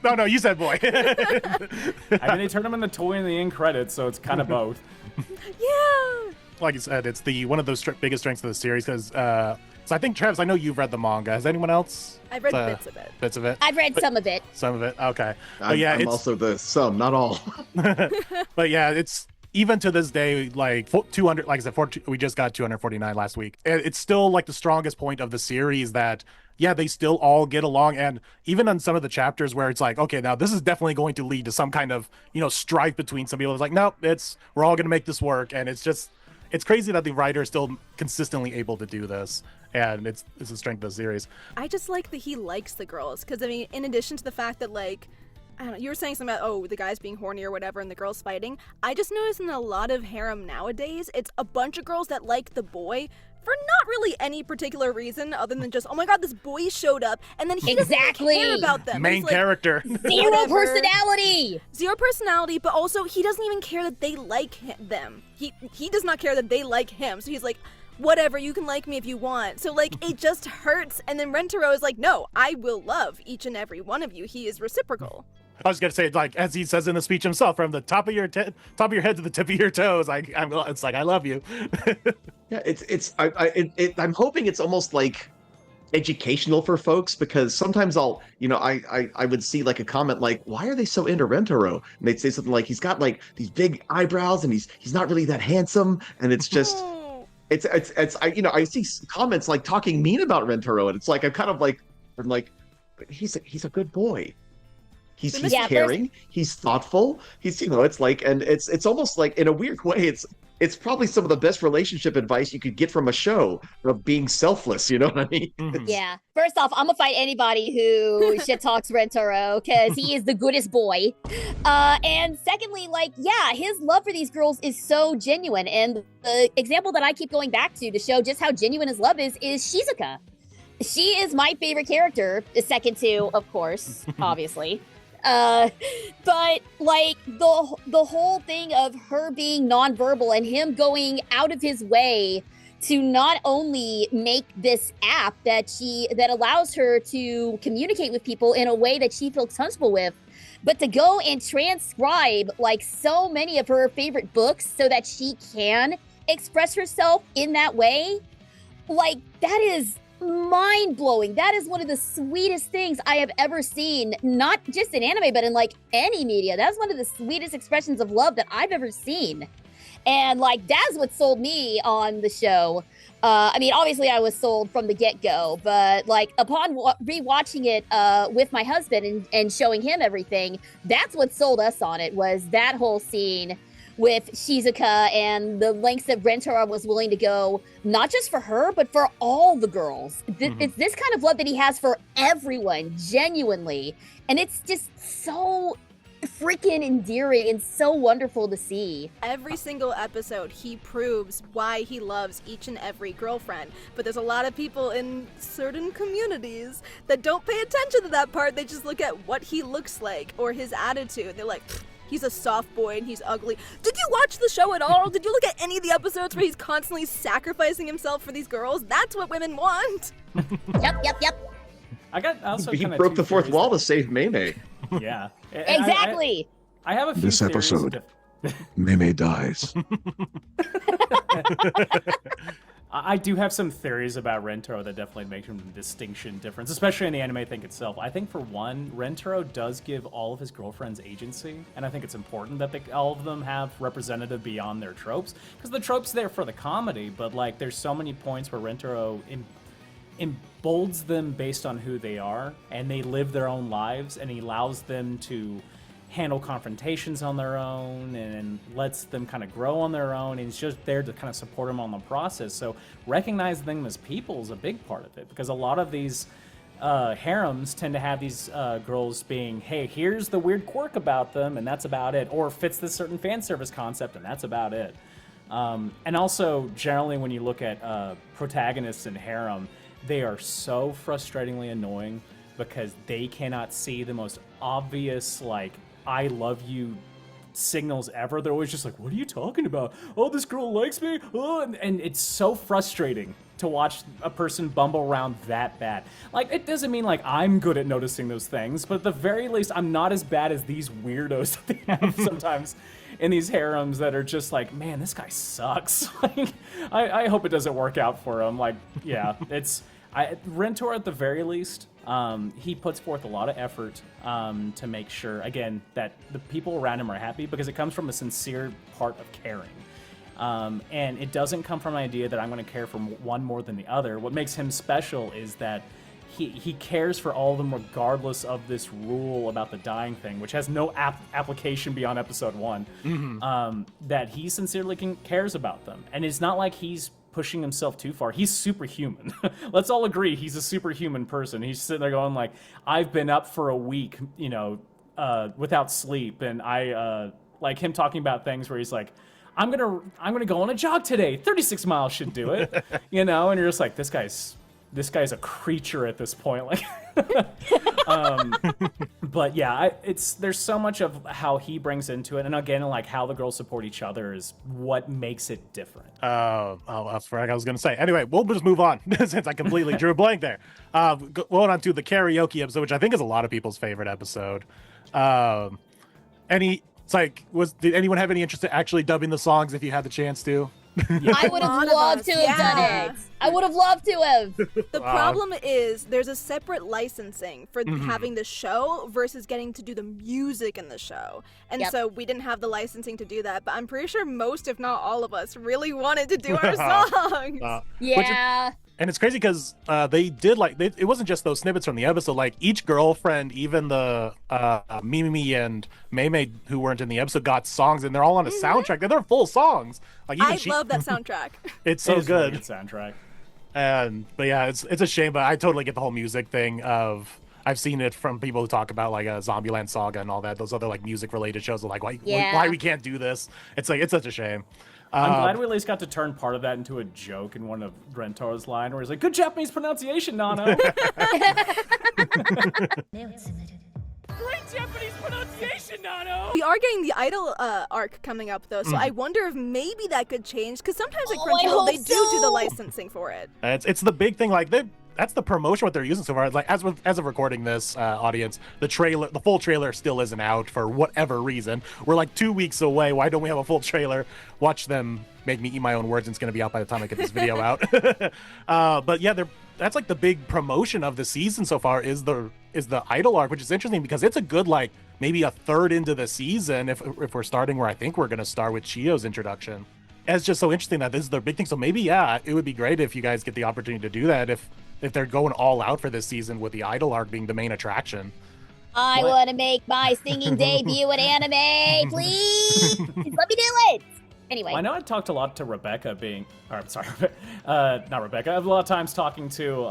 too. No, you said boy. I mean, they turned him into toy in the end credits, so it's kind of both. Yeah. Like you said, it's one of those biggest strengths of the series, because so I think, Travis, I know you've read the manga. Has anyone else? I've read bits of it. Bits of it? I've read some of it. Some of it, okay. I'm also the some, not all. But yeah, it's even to this day, like 200, like I said, we just got 249 last week. It's still like the strongest point of the series that, yeah, they still all get along. And even on some of the chapters where it's like, okay, now this is definitely going to lead to some kind of, strife between some people. It's like, no, we're all going to make this work. And it's crazy that the writer is still consistently able to do this. And it's the strength of the series. I just like that he likes the girls, because I mean, in addition to the fact that like, I don't know, you were saying something about, the guys being horny or whatever and the girls fighting. I just noticed in a lot of harem nowadays, it's a bunch of girls that like the boy for not really any particular reason other than just, oh my god, this boy showed up, and then he doesn't care about them. Main character. Zero personality. Zero personality, but also he doesn't even care that they like them. He does not care that they like him, so he's like, whatever, you can like me if you want. So like, it just hurts, and then Rentaro is like, no, I will love each and every one of you. He is reciprocal. I was gonna say, like, as he says in the speech himself, from the top of your head to the tip of your toes, it's like, I love you. Yeah, I'm hoping it's almost like educational for folks, because sometimes I would see like a comment like, why are they so into Rentaro? And they'd say something like, he's got like these big eyebrows and he's not really that handsome, and it's just I see comments like talking mean about Rentaro, and it's like I'm like, but he's a good boy. He's caring. He's thoughtful. He's it's like, and it's almost like, in a weird way, it's probably some of the best relationship advice you could get from a show, of being selfless. You know what I mean? Mm-hmm. Yeah. First off, I'm gonna fight anybody who shit talks Rentaro, because he is the goodest boy. And secondly, like, yeah, his love for these girls is so genuine. And the example that I keep going back to show just how genuine his love is Shizuka. She is my favorite character, second to, of course, obviously. But like the whole thing of her being nonverbal and him going out of his way to not only make this app that allows her to communicate with people in a way that she feels comfortable with, but to go and transcribe like so many of her favorite books so that she can express herself in that way. Like, that is mind-blowing. That is one of the sweetest things I have ever seen, not just in anime, but in like any media. That's one of the sweetest expressions of love that I've ever seen. And like, that's what sold me on the show. I mean, obviously I was sold from the get-go, but like upon rewatching it with my husband and showing him everything, that's what sold us on it, was that whole scene with Shizuka and the lengths that Rentaro was willing to go, not just for her, but for all the girls. It's this kind of love that he has for everyone, genuinely. And it's just so freaking endearing and so wonderful to see. Every single episode, he proves why he loves each and every girlfriend. But there's a lot of people in certain communities that don't pay attention to that part. They just look at what he looks like or his attitude. They're like, he's a soft boy and he's ugly. Did you watch the show at all? Did you look at any of the episodes where he's constantly sacrificing himself for these girls? That's what women want. Yep. He broke the fourth wall to save Mei. Yeah. Exactly. I have a few This episode, Mei dies. I do have some theories about Rentaro that definitely make him a distinction difference, especially in the anime thing itself. I think, for one, Rentaro does give all of his girlfriends agency, and I think it's important that all of them have representative beyond their tropes, because the trope's there for the comedy, but like, there's so many points where Rentaro embolds them based on who they are, and they live their own lives, and he allows them to handle confrontations on their own and lets them kind of grow on their own, and he's just there to kind of support them on the process. So recognizing them as people is a big part of it, because a lot of these harems tend to have these girls being, hey, here's the weird quirk about them, and that's about it, or fits this certain fan service concept, and that's about it. And also, generally, when you look at protagonists in harem, they are so frustratingly annoying because they cannot see the most obvious, like, I love you signals ever. They're always just like, what are you talking about? Oh, this girl likes me? Oh, and it's so frustrating to watch a person bumble around that bad. Like, it doesn't mean like I'm good at noticing those things, but at the very least, I'm not as bad as these weirdos that they have sometimes in these harems that are just like, man, this guy sucks. Like, I hope it doesn't work out for him. Like, yeah, Rentaro, at the very least, he puts forth a lot of effort to make sure, again, that the people around him are happy, because it comes from a sincere part of caring. And it doesn't come from an idea that I'm going to care for one more than the other. What makes him special is that he cares for all of them regardless of this rule about the dying thing, which has no application beyond episode 1, that he sincerely cares about them. And it's not like he's pushing himself too far. He's superhuman. Let's all agree he's a superhuman person. He's sitting there going like, I've been up for a week, without sleep, and I like him talking about things where he's like, I'm gonna go on a jog today. 36 miles should do it. And you're just like, this guy's a creature at this point. Like, but yeah, there's so much of how he brings into it, and again, like how the girls support each other is what makes it different. That's what I was gonna say. Anyway, we'll just move on since I completely drew a blank there. Going on to the karaoke episode, which I think is a lot of people's favorite episode. Did anyone have any interest in actually dubbing the songs if you had the chance to? Yeah. I would have loved to have done it. I would have loved to have. The problem is there's a separate licensing for having the show versus getting to do the music in the show. And so we didn't have the licensing to do that, but I'm pretty sure most, if not all of us, really wanted to do our songs. Yeah. And it's crazy because they did it wasn't just those snippets from the episode. Like each girlfriend, even the Mimi and Mei, who weren't in the episode, got songs, and they're all on a soundtrack. They're full songs. Like even I love that soundtrack. It's so good. Really good soundtrack. But yeah, it's a shame, but I totally get the whole music thing of. I've seen it from people who talk about like a Zombieland Saga and all that. Those other like music related shows are like, why we can't do this? It's like it's such a shame. I'm glad we at least got to turn part of that into a joke in one of Rentaro's line where he's like, good Japanese pronunciation, Nano. Great Japanese pronunciation, Nano! We are getting the Idol arc coming up, though, so I wonder if maybe that could change, because sometimes at I Crunchyroll, hope they do the so. licensing for it. It's the big thing. Like that's the promotion what they're using so far. Like as of recording this, audience, the full trailer still isn't out for whatever reason. We're like 2 weeks away. Why don't we have a full trailer? Watch them make me eat my own words. And it's gonna be out by the time I get this video out. But yeah, that's like the big promotion of the season so far is the Idol arc, which is interesting because it's a good like maybe a third into the season if we're starting where I think we're gonna start with Chio's introduction. And it's just so interesting that this is their big thing. So maybe it would be great if you guys get the opportunity to do that if they're going all out for this season with the Idol arc being the main attraction. I want to make my singing debut in anime, please. Let me do it. Anyway. Well, I know I talked a lot to Rebecca I'm sorry, not Rebecca. I have a lot of times talking to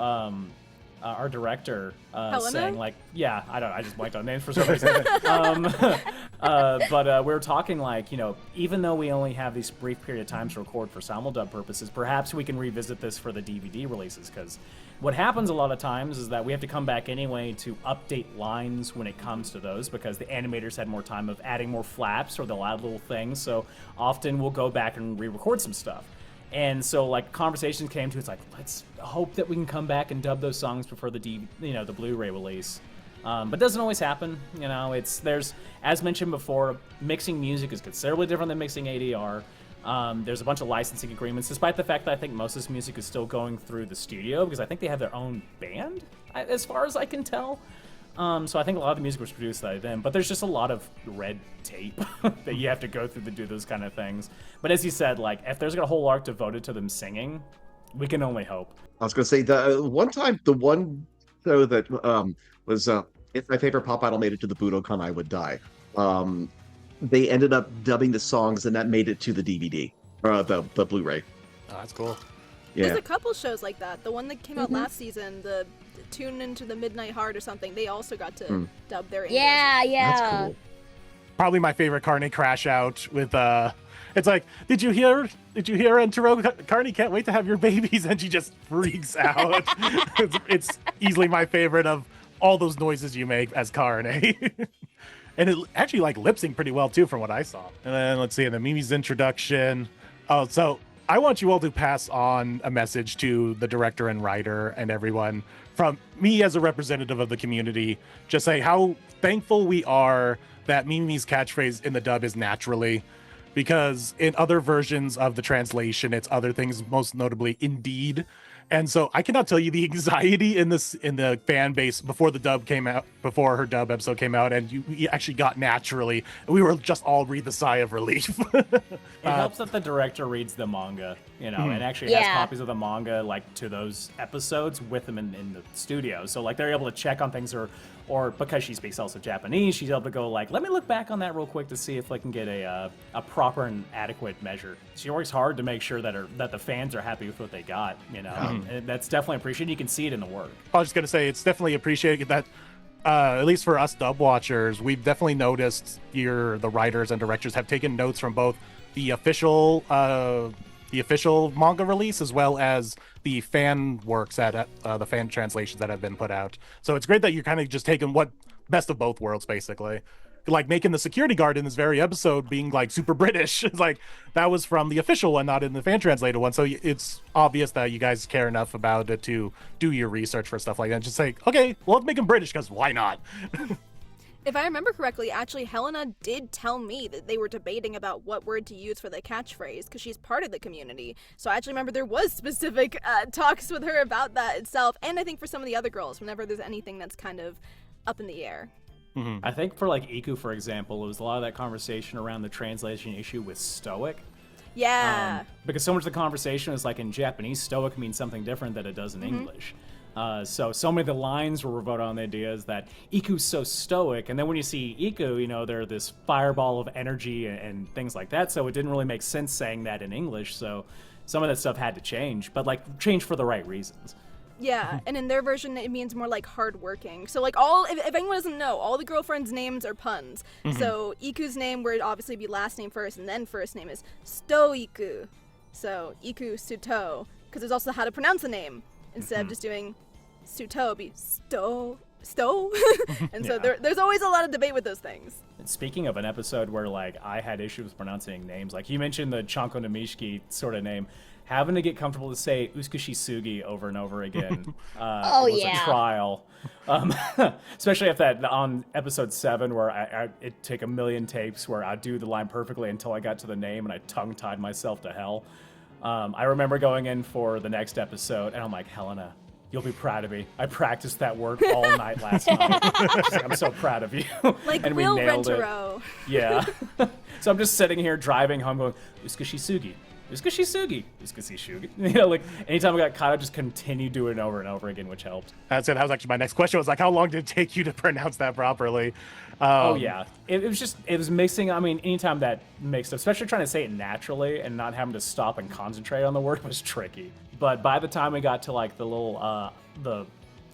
our director saying like, yeah, I just blanked on names for some reason. But we were talking like, even though we only have these brief period of time to record for simuldub purposes, perhaps we can revisit this for the DVD releases, because what happens a lot of times is that we have to come back anyway to update lines when it comes to those, because the animators had more time of adding more flaps or they'll add little things. So often we'll go back and re-record some stuff. And so like conversations came to, it's like, let's hope that we can come back and dub those songs before the Blu-ray release. But it doesn't always happen. There's, as mentioned before, mixing music is considerably different than mixing ADR. There's a bunch of licensing agreements, despite the fact that I think most of this music is still going through the studio, because I think they have their own band, as far as I can tell. So I think a lot of the music was produced by them, but there's just a lot of red tape that you have to go through to do those kind of things. But as you said, like, if there's a whole arc devoted to them singing, we can only hope. I was going to say, the one show that was, if my favorite pop idol made it to the Budokan, I Would Die. They ended up dubbing the songs, and that made it to the DVD, or the Blu-ray. Oh, that's cool. Yeah. There's a couple shows like that. The one that came out last season, the Tune Into the Midnight Heart or something, they also got to dub their English. Yeah. That's cool. Probably my favorite Karane crash out with it's like, did you hear Rentaro? Karane can't wait to have your babies, and she just freaks out. it's easily my favorite of all those noises you make as Karane. And it actually like lip sync pretty well too from what I saw. And then let's see, in the Mimi's introduction. Oh, so I want you all to pass on a message to the director and writer and everyone from me as a representative of the community. Just say how thankful we are that Mimi's catchphrase in the dub is naturally, because in other versions of the translation, it's other things, most notably indeed. And so I cannot tell you the anxiety in the fan base before the dub came out, before her dub episode came out, and you actually got naturally. We were just all breathe a sigh of relief. It helps that the director reads the manga, and actually has copies of the manga like to those episodes with them in the studio. So like they're able to check on things, or because she speaks also Japanese, she's able to go like, let me look back on that real quick to see if I can get a proper and adequate measure. She works hard to make sure that the fans are happy with what they got, and that's definitely appreciated. You can see it in the work. I was just gonna say it's definitely appreciated that. At least for us dub watchers, we've definitely noticed the writers and directors have taken notes from both the official manga release as well as the fan works the fan translations that have been put out. So it's great that you're kind of just taking what best of both worlds, basically. Like making the security guard in this very episode being like super British. It's like that was from the official one, not in the fan translated one. So it's obvious that you guys care enough about it to do your research for stuff like that. Just say, okay, well, let's make them British, because why not? If I remember correctly, actually, Helena did tell me that they were debating about what word to use for the catchphrase, because she's part of the community. So I actually remember there was specific talks with her about that itself, and I think for some of the other girls, whenever there's anything that's kind of up in the air. Mm-hmm. I think for like Iku, for example, it was a lot of that conversation around the translation issue with stoic. Yeah. Because so much of the conversation is like in Japanese, stoic means something different than it does in English. So many of the lines were voted on the idea is that Iku's so stoic, and then when you see Iku, they're this fireball of energy and things like that, so it didn't really make sense saying that in English, so some of that stuff had to change, but like change for the right reasons. Yeah, and in their version, it means more like hardworking. So like if anyone doesn't know, all the girlfriends' names are puns. So Iku's name would obviously be last name first, and then first name is Stoiku. So Iku Suto, because there's also how to pronounce the name. Instead of just doing Suto, it'd be Stoiku. Stowe. And so there's always a lot of debate with those things. And speaking of an episode where like I had issues with pronouncing names, like you mentioned the Chanko Namishki sort of name, having to get comfortable to say Uskashi Sugi over and over again was a trial. Especially if that on episode 7 where it took a million takes where I do the line perfectly until I got to the name and I tongue-tied myself to hell. I remember going in for the next episode and I'm like, Helena, you'll be proud of me. I practiced that word all night last night. I'm so proud of you. Like and Will we nailed Rentaro. it. Yeah. So I'm just sitting here driving home going, Uskashi Sugi. Uskashi Sugi. Uskashi Shugi. You know, like anytime I got caught, I just continued doing it over and over again, which helped. That's it. That was actually my next question. Was like, how long did it take you to pronounce that properly? Oh yeah, it was mixing. I mean, anytime that mixed up, especially trying to say it naturally and not having to stop and concentrate on the word was tricky. But by the time we got to like the little the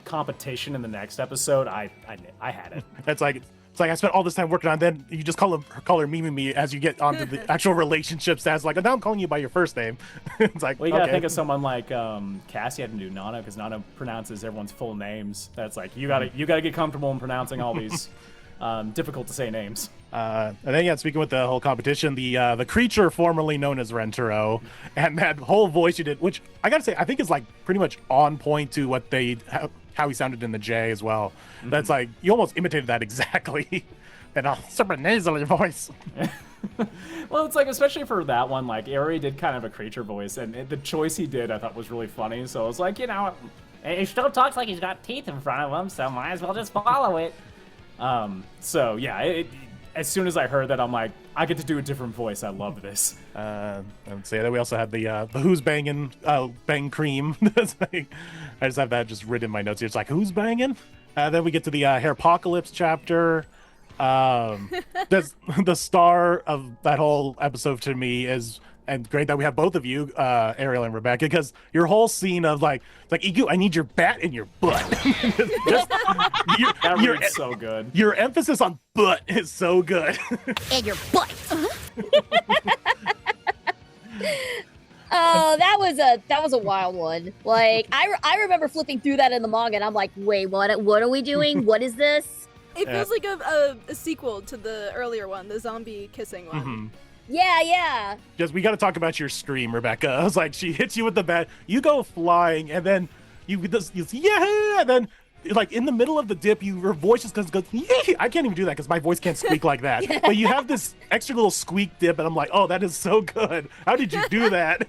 competition in the next episode, I had it. It's like I spent all this time working on. Then you just call her Mimi as you get onto the actual relationships. As like, now I'm calling you by your first name. It's like, well, you gotta think of someone like Cassie had to do Nana because Nana pronounces everyone's full names. That's like you gotta get comfortable in pronouncing all these difficult to say names. And then speaking with the whole competition, the creature formerly known as Rentaro, and that whole voice you did, which I gotta say I think is like pretty much on point to what how he sounded in the J as well. Mm-hmm. That's like you almost imitated that exactly. And a super nasally voice. Well, it's like especially for that one, like Ari did kind of a creature voice, and the choice he did I thought was really funny. So I was like, he still talks like he's got teeth in front of him, so might as well just follow it. So yeah, as soon as I heard that, I'm like, I get to do a different voice. I love this. I would say that we also had the who's banging bang cream. Like, I just have that just written in my notes here. It's like, who's banging? Then we get to the Hairpocalypse chapter. The star of that whole episode to me is, and great that we have both of you, Ariel and Rebecca, because your whole scene of like EQ, I need your bat in your butt. That reads so good. Your emphasis on butt is so good. And your butt. Oh, that was a wild one. Like I remember flipping through that in the manga, and I'm like, wait, what are we doing? What is this? It feels like a sequel to the earlier one, the zombie kissing one. Mm-hmm. Yeah. Just we got to talk about your scream, Rebecca. I was like, she hits you with the bat, you go flying, and then you yeah, and then like in the middle of the dip, your voice just goes yeah. I can't even do that because my voice can't squeak like that. But you have this extra little squeak dip, and I'm like, oh, that is so good. How did you do that?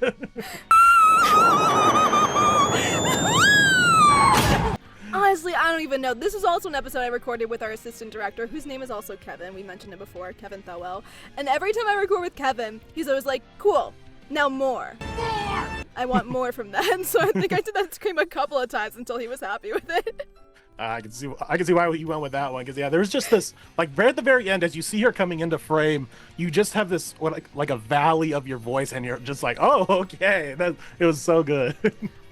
Honestly, I don't even know. This is also an episode I recorded with our assistant director, whose name is also Kevin. We mentioned him before, Kevin Thowell. And every time I record with Kevin, he's always like, cool, now more. I want more from that. So I think I did that scream a couple of times until he was happy with it. I can see why you went with that one, because there's just this, like right at the very end, as you see her coming into frame, you just have this like a valley of your voice, and you're just like, oh, okay, it was so good.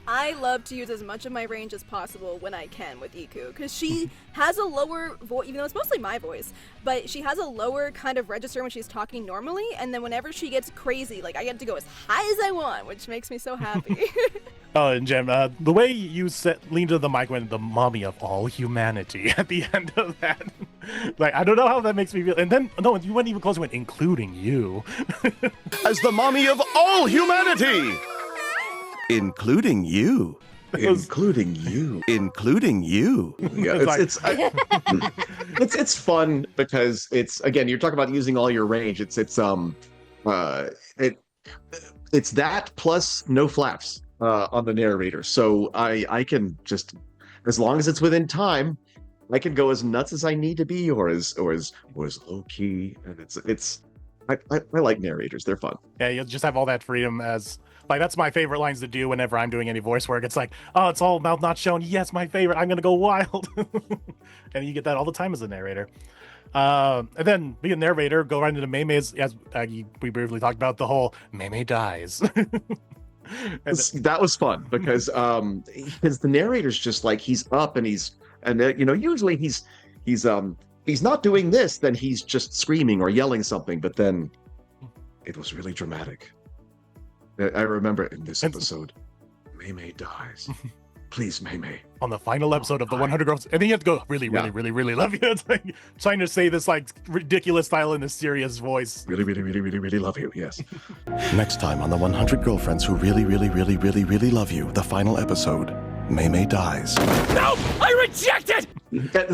I love to use as much of my range as possible when I can with Iku, because she has a lower voice, even though it's mostly my voice, but she has a lower kind of register when she's talking normally, and then whenever she gets crazy, like I get to go as high as I want, which makes me so happy. Oh, and Jem, the way you leaned to the mic when the mommy of all humanity at the end of that, like, I don't know how that makes me feel. And then, no, you went even closer, went, including you. As the mommy of all humanity! Including you. Including you. Including you. Yeah, it's fun because it's, again, you're talking about using all your range. It's that plus no flaps on the narrator. So I can just, as long as it's within time, I can go as nuts as I need to be, or as low key. And I like narrators. They're fun. Yeah, you'll just have all that freedom as. Like, that's my favorite lines to do whenever I'm doing any voice work. It's like, oh, it's all mouth not shown. Yes, my favorite. I'm going to go wild. And you get that all the time as a narrator. And then being a narrator, go right into Mei as we briefly talked about the whole Mei dies. That was fun because the narrator's just like, he's up and usually he's not doing this, then he's just screaming or yelling something, but then it was really dramatic. I remember in this episode, Mei dies. Please, Mei Mei. On the final episode of the 100 Girls, and then you have to go, really, really, really, really love you. It's like trying to say this like ridiculous style in a serious voice. Really, really, really, really, really love you. Yes. Next time on the 100 Girlfriends Who Really, Really, Really, Really, Really Love You, the final episode, Mei Mei dies. No! I reject it!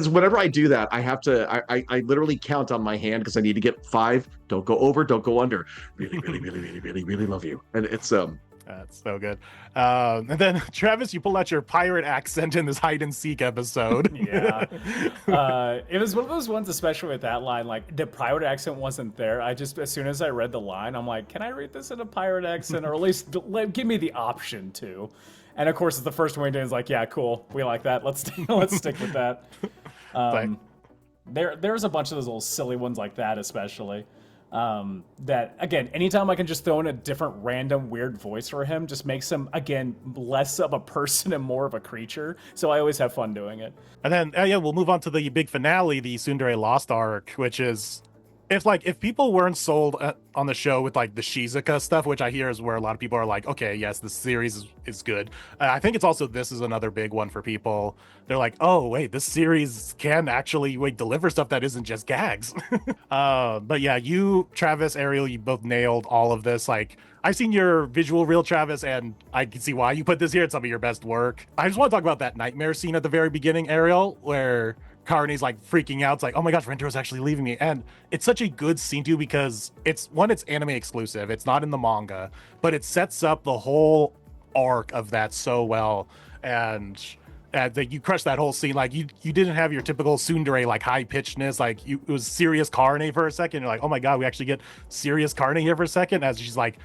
Whenever I do that, I have to. I literally count on my hand because I need to get 5. Don't go over. Don't go under. Really, really, really, really, really, really love you. And it's That's so good. And then Travis, you pull out your pirate accent in this hide and seek episode. Yeah. It was one of those ones, especially with that line, like the pirate accent wasn't there. I just, as soon as I read the line, I'm like, can I read this in a pirate accent, or at least give me the option to? And of course, it's the first one we did. Is like, yeah, cool, we like that. Let's stick with that. There's a bunch of those little silly ones like that, especially. That again, anytime I can just throw in a different random weird voice for him, just makes him again less of a person and more of a creature. So I always have fun doing it. And then we'll move on to the big finale, the Tsundere Lost arc, which is if people weren't sold on the show with like the Shizuka stuff, which I hear is where a lot of people are like, okay, yes, this series is good. I think it's also, this is another big one for people. They're like, oh wait, this series can actually deliver stuff that isn't just gags. But yeah, you, Travis, Ariel, you both nailed all of this. Like, I've seen your visual reel, Travis, and I can see why you put this here. It's some of your best work. I just want to talk about that nightmare scene at the very beginning, Ariel, where Karane's like freaking out. It's like, oh my gosh, Rentaro's actually leaving me. And it's such a good scene too, because it's anime exclusive. It's not in the manga, but it sets up the whole arc of that so well. And you crushed that whole scene. Like you didn't have your typical tsundere like high pitchedness. Like it was serious Karane for a second. You're like, oh my god, we actually get serious Karane here for a second as she's like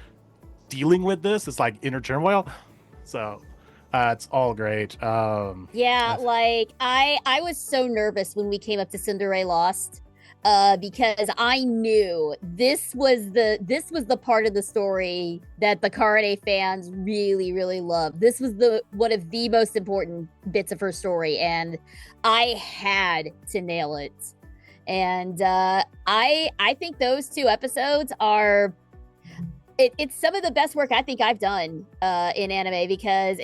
dealing with this like inner turmoil. So it's all great. Like I was so nervous when we came up to Tsundere Lost, because I knew this was the part of the story that the Karane fans really, really loved. This was one of the most important bits of her story, and I had to nail it. And I think those 2 episodes are it's some of the best work I think I've done in anime, because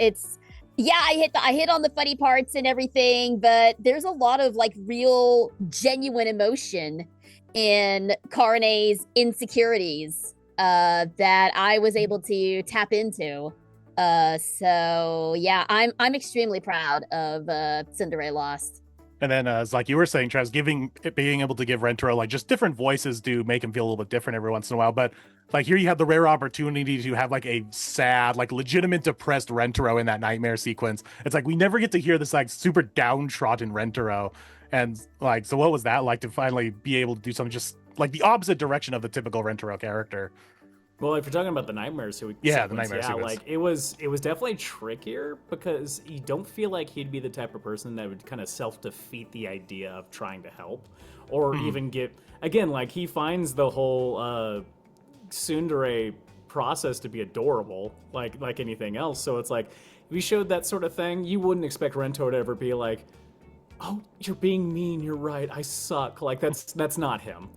I hit on the funny parts and everything, but there's a lot of like real genuine emotion in Karane's insecurities that I was able to tap into. So yeah, I'm extremely proud of Tsundere Lost. And then, as like you were saying, Travis, being able to give Rentaro like just different voices do make him feel a little bit different every once in a while. But like here, you have the rare opportunity to have like a sad, like legitimate depressed Rentaro in that nightmare sequence. It's like we never get to hear this like super downtrodden Rentaro. And like, so what was that like to finally be able to do something just like the opposite direction of the typical Rentaro character? Well, if you're talking about the nightmare sequence, the nightmare sequence. Like it was definitely trickier because you don't feel like he'd be the type of person that would kind of self-defeat the idea of trying to help, or even get again like he finds the whole tsundere process to be adorable, like anything else. So it's like if you showed that sort of thing, you wouldn't expect Rento to ever be like, oh, you're being mean, you're right, I suck. Like that's not him.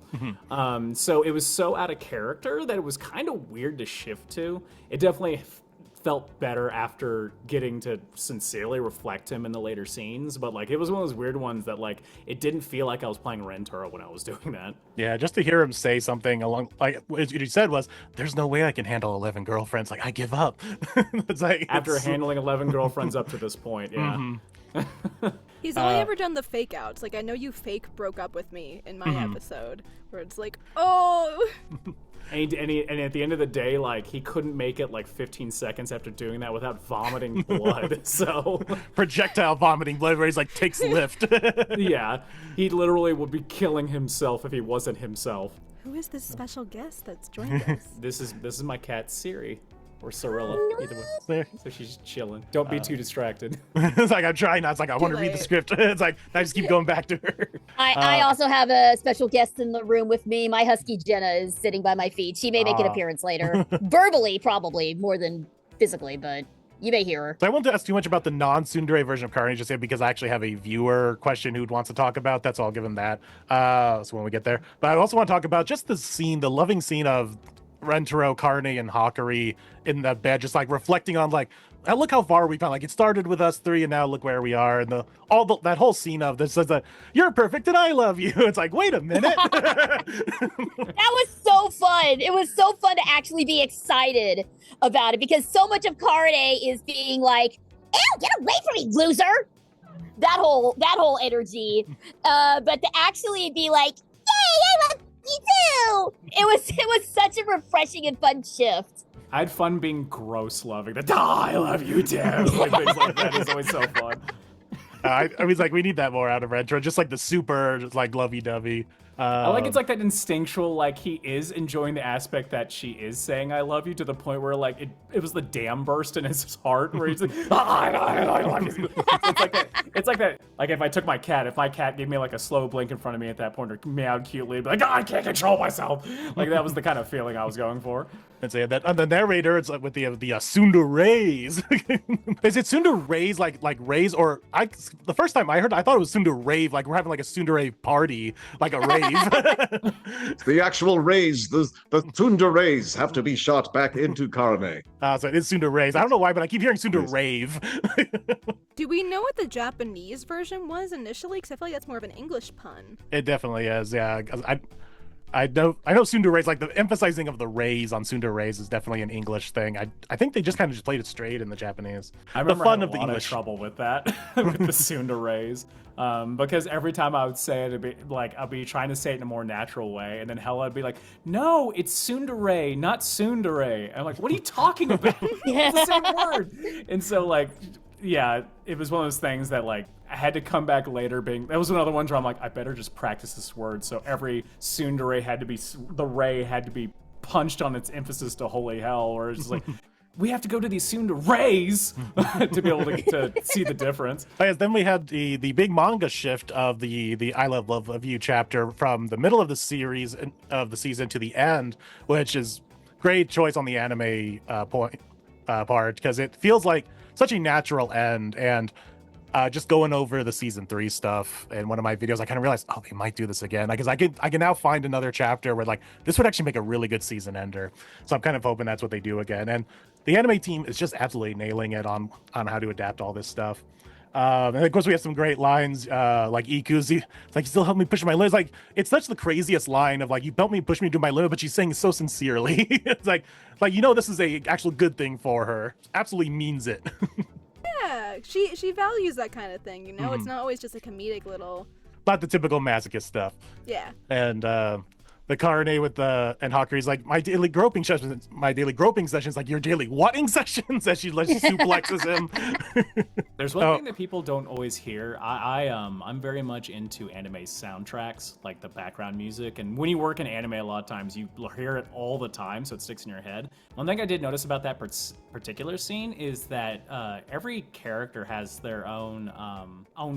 So it was so out of character that it was kind of weird to shift to. It definitely felt better after getting to sincerely reflect him in the later scenes, but like it was one of those weird ones that like it didn't feel like I was playing Rentaro when I was doing that. Yeah, just to hear him say something along like what he said was, "There's no way I can handle 11 girlfriends. Like I give up." It's like after handling 11 girlfriends up to this point, yeah. He's only ever done the fake outs. Like I know you fake broke up with me in my episode, where it's like, oh. And at the end of the day, like he couldn't make it like 15 seconds after doing that without vomiting blood. So projectile vomiting blood, where he's like takes lift. Yeah, he literally would be killing himself if he wasn't himself. Who is this special guest that's joined us? This is my cat Siri. Or Cirilla, either way. So she's chilling. Don't be too distracted. It's like I'm trying not. It's like I want to read the script. It's like I just keep going back to her. I also have a special guest in the room with me. My husky Jenna is sitting by my feet. She may make an appearance later. Verbally, probably more than physically, but you may hear her. So I won't ask too much about the non-tsundere version of Karane, just because I actually have a viewer question who wants to talk about. That's all. I'll give him that. So when we get there, but I also want to talk about just the scene, the loving scene of Rentaro, Karane, and Hakari in the bed, just like reflecting on like, look how far we've come. Like, it started with us three, and now look where we are. And that whole scene of this says that you're perfect and I love you. It's like, wait a minute. That was so fun. It was so fun to actually be excited about it because so much of Karane is being like, ew, get away from me, loser. That whole energy. But to actually be like, yay, I love you too. It was such a refreshing and fun shift. I had fun being gross loving that. I love you too. Like, things like that is always so fun. I was like, we need that more out of Rentaro. Just like the super, just like lovey-dovey. I like it's like that instinctual, like he is enjoying the aspect that she is saying I love you to the point where like it was the dam burst in his heart where he's like, I love you. It's like that. Like if my cat gave me like a slow blink in front of me at that point or meowed cutely, I'd be like, I can't control myself. Like that was the kind of feeling I was going for. And say that on the narrator, it's like with the tsunderays. Is it tsunderays like rays or the first time I heard, I thought it was tsundere, like we're having like a tsundere party, like a rave. The actual rays, the tsunderays have to be shot back into Karane. So it's tsunderays. I don't know why, but I keep hearing tsunderave. Do we know what the Japanese version was initially? Because I feel like that's more of an English pun. It definitely is, yeah. I know tsunderays, like the emphasizing of the rays on tsunderays is definitely an English thing. I think they just kind of just played it straight in the Japanese. I remember the fun having of the a lot English of trouble with that, with the tsunderays. Because every time I would say it, it'd be like I'd be trying to say it in a more natural way, and then Hella would be like, "No, it's tsundere, not tsundere." And I'm like, "What are you talking about? It's the same word." And so like, yeah, it was one of those things that like I had to come back later. That was another one where I'm like, I better just practice this word. So every tsundere had to be the ray had to be punched on its emphasis to holy hell, or it's just like. We have to go to these sundereys to be able to see the difference. Oh, yes, then we had the big manga shift of the I Love You chapter from the middle of the series of the season to the end, which is great choice on the anime part because it feels like such a natural end. And just going over the season 3 stuff in one of my videos, I kind of realized, oh, they might do this again. Because I can now find another chapter where like this would actually make a really good season ender. So I'm kind of hoping that's what they do again. And the anime team is just absolutely nailing it on how to adapt all this stuff. And of course we have some great lines like Iku's it's like, you still help me push my limits. Like it's such the craziest line of like, you helped me push me to my limit, but she's saying it so sincerely. It's like this is a actual good thing for her. Absolutely means it. Yeah, she values that kind of thing, you know? It's not always just a comedic little... Not the typical masochist stuff. Yeah. And the Karane with and Hakure's like, my daily groping sessions, like your daily whatting sessions, as she suplexes him. There's one thing that people don't always hear. I'm very much into anime soundtracks, like the background music. And when you work in anime, a lot of times you hear it all the time, so it sticks in your head. One thing I did notice about that particular scene is that every character has their own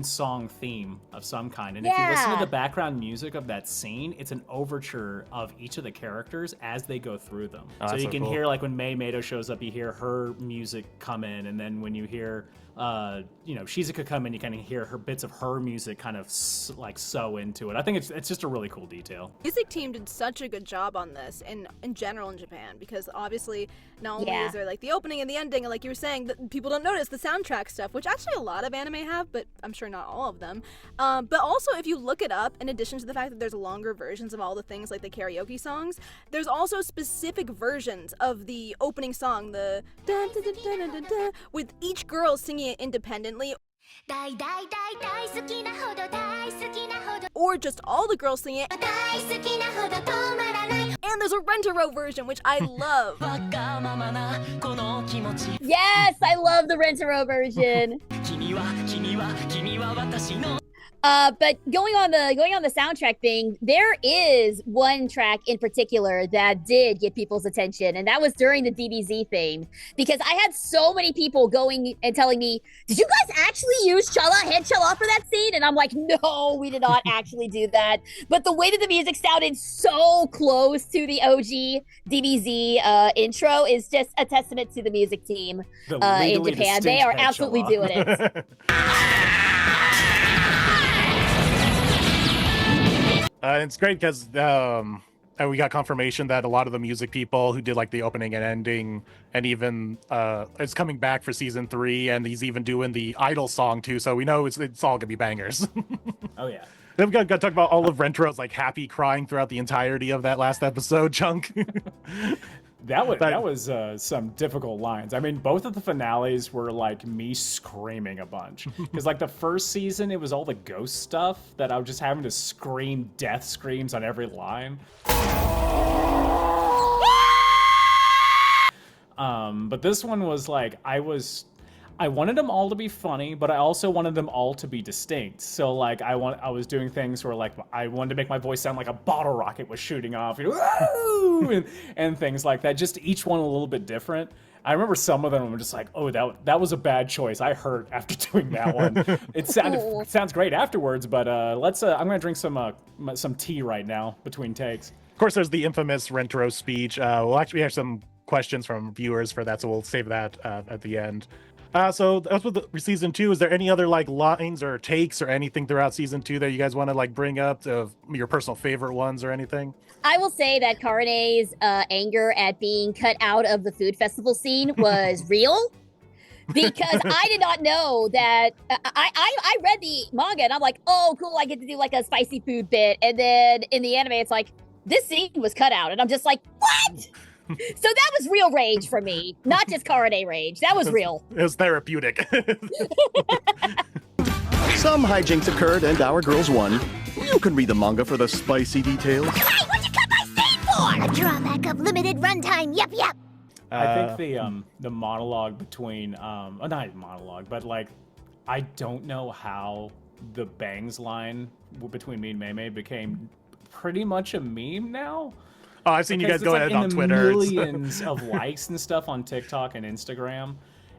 song theme of some kind. And if you listen to the background music of that scene, it's an overture of each of the characters as they go through them. So you can hear, like when Mei Mato shows up, you hear her music come in, and then when you hear Shizuka come in, you kind of hear her bits of her music kind of like sew into it. I think it's just a really cool detail. Music team did such a good job on this in general in Japan, because obviously not only is there like the opening and the ending, and like you were saying, that people don't notice the soundtrack stuff, which actually a lot of anime have, but I'm sure not all of them. But also if you look it up, in addition to the fact that there's longer versions of all the things like the karaoke songs, there's also specific versions of the opening song, the dun, dun, dun, dun, dun, dun, dun, with each girl singing it independently, or just all the girls singing it. And there's a Rentaro version, which I love. Yes, I love the Rentaro version. But going on the soundtrack thing, there is one track in particular that did get people's attention, and that was during the DBZ theme, because I had so many people going and telling me, "Did you guys actually use head Chala for that scene?" And I'm like, "No, we did not actually do that." But the way that the music sounded so close to the OG DBZ intro is just a testament to the music team in Japan. They are absolutely doing it. It's great because we got confirmation that a lot of the music people who did like the opening and ending, and even is coming back for season 3, and he's even doing the Idol song too. So we know it's all gonna be bangers. Oh yeah. Then we got to talk about all of Rentaro's like happy crying throughout the entirety of that last episode chunk. That was some difficult lines. I mean, both of the finales were like me screaming a bunch. Because like the first season, it was all the ghost stuff that I was just having to scream death screams on every line. But this one was like, I wanted them all to be funny, but I also wanted them all to be distinct. So like I was doing things where like I wanted to make my voice sound like a bottle rocket was shooting off, you know, and things like that. Just each one a little bit different. I remember some of them were just like, oh, that was a bad choice. I hurt after doing that one. It sounds great afterwards, but I'm gonna drink some tea right now between takes. Of course, there's the infamous Rentaro speech. We'll actually have some questions from viewers for that, so we'll save that at the end. So that's with season 2. Is there any other like lines or takes or anything throughout season 2 that you guys want to like bring up, of your personal favorite ones or anything? I will say that Karane's anger at being cut out of the food festival scene was real, because I did not know that. I read the manga and I'm like, oh, cool, I get to do like a spicy food bit, and then in the anime it's like, this scene was cut out, and I'm just like, what? So that was real rage for me, not just Karane rage. That was real. It was therapeutic. Some hijinks occurred and our girls won. You can read the manga for the spicy details. Hey, what'd you cut my scene for? A drawback of limited runtime, yep. I think the monologue between, not monologue, but like, I don't know how the bangs line between me and Mei became pretty much a meme now. Oh, I've seen you guys go ahead on Twitter. Millions of likes and stuff on TikTok and Instagram.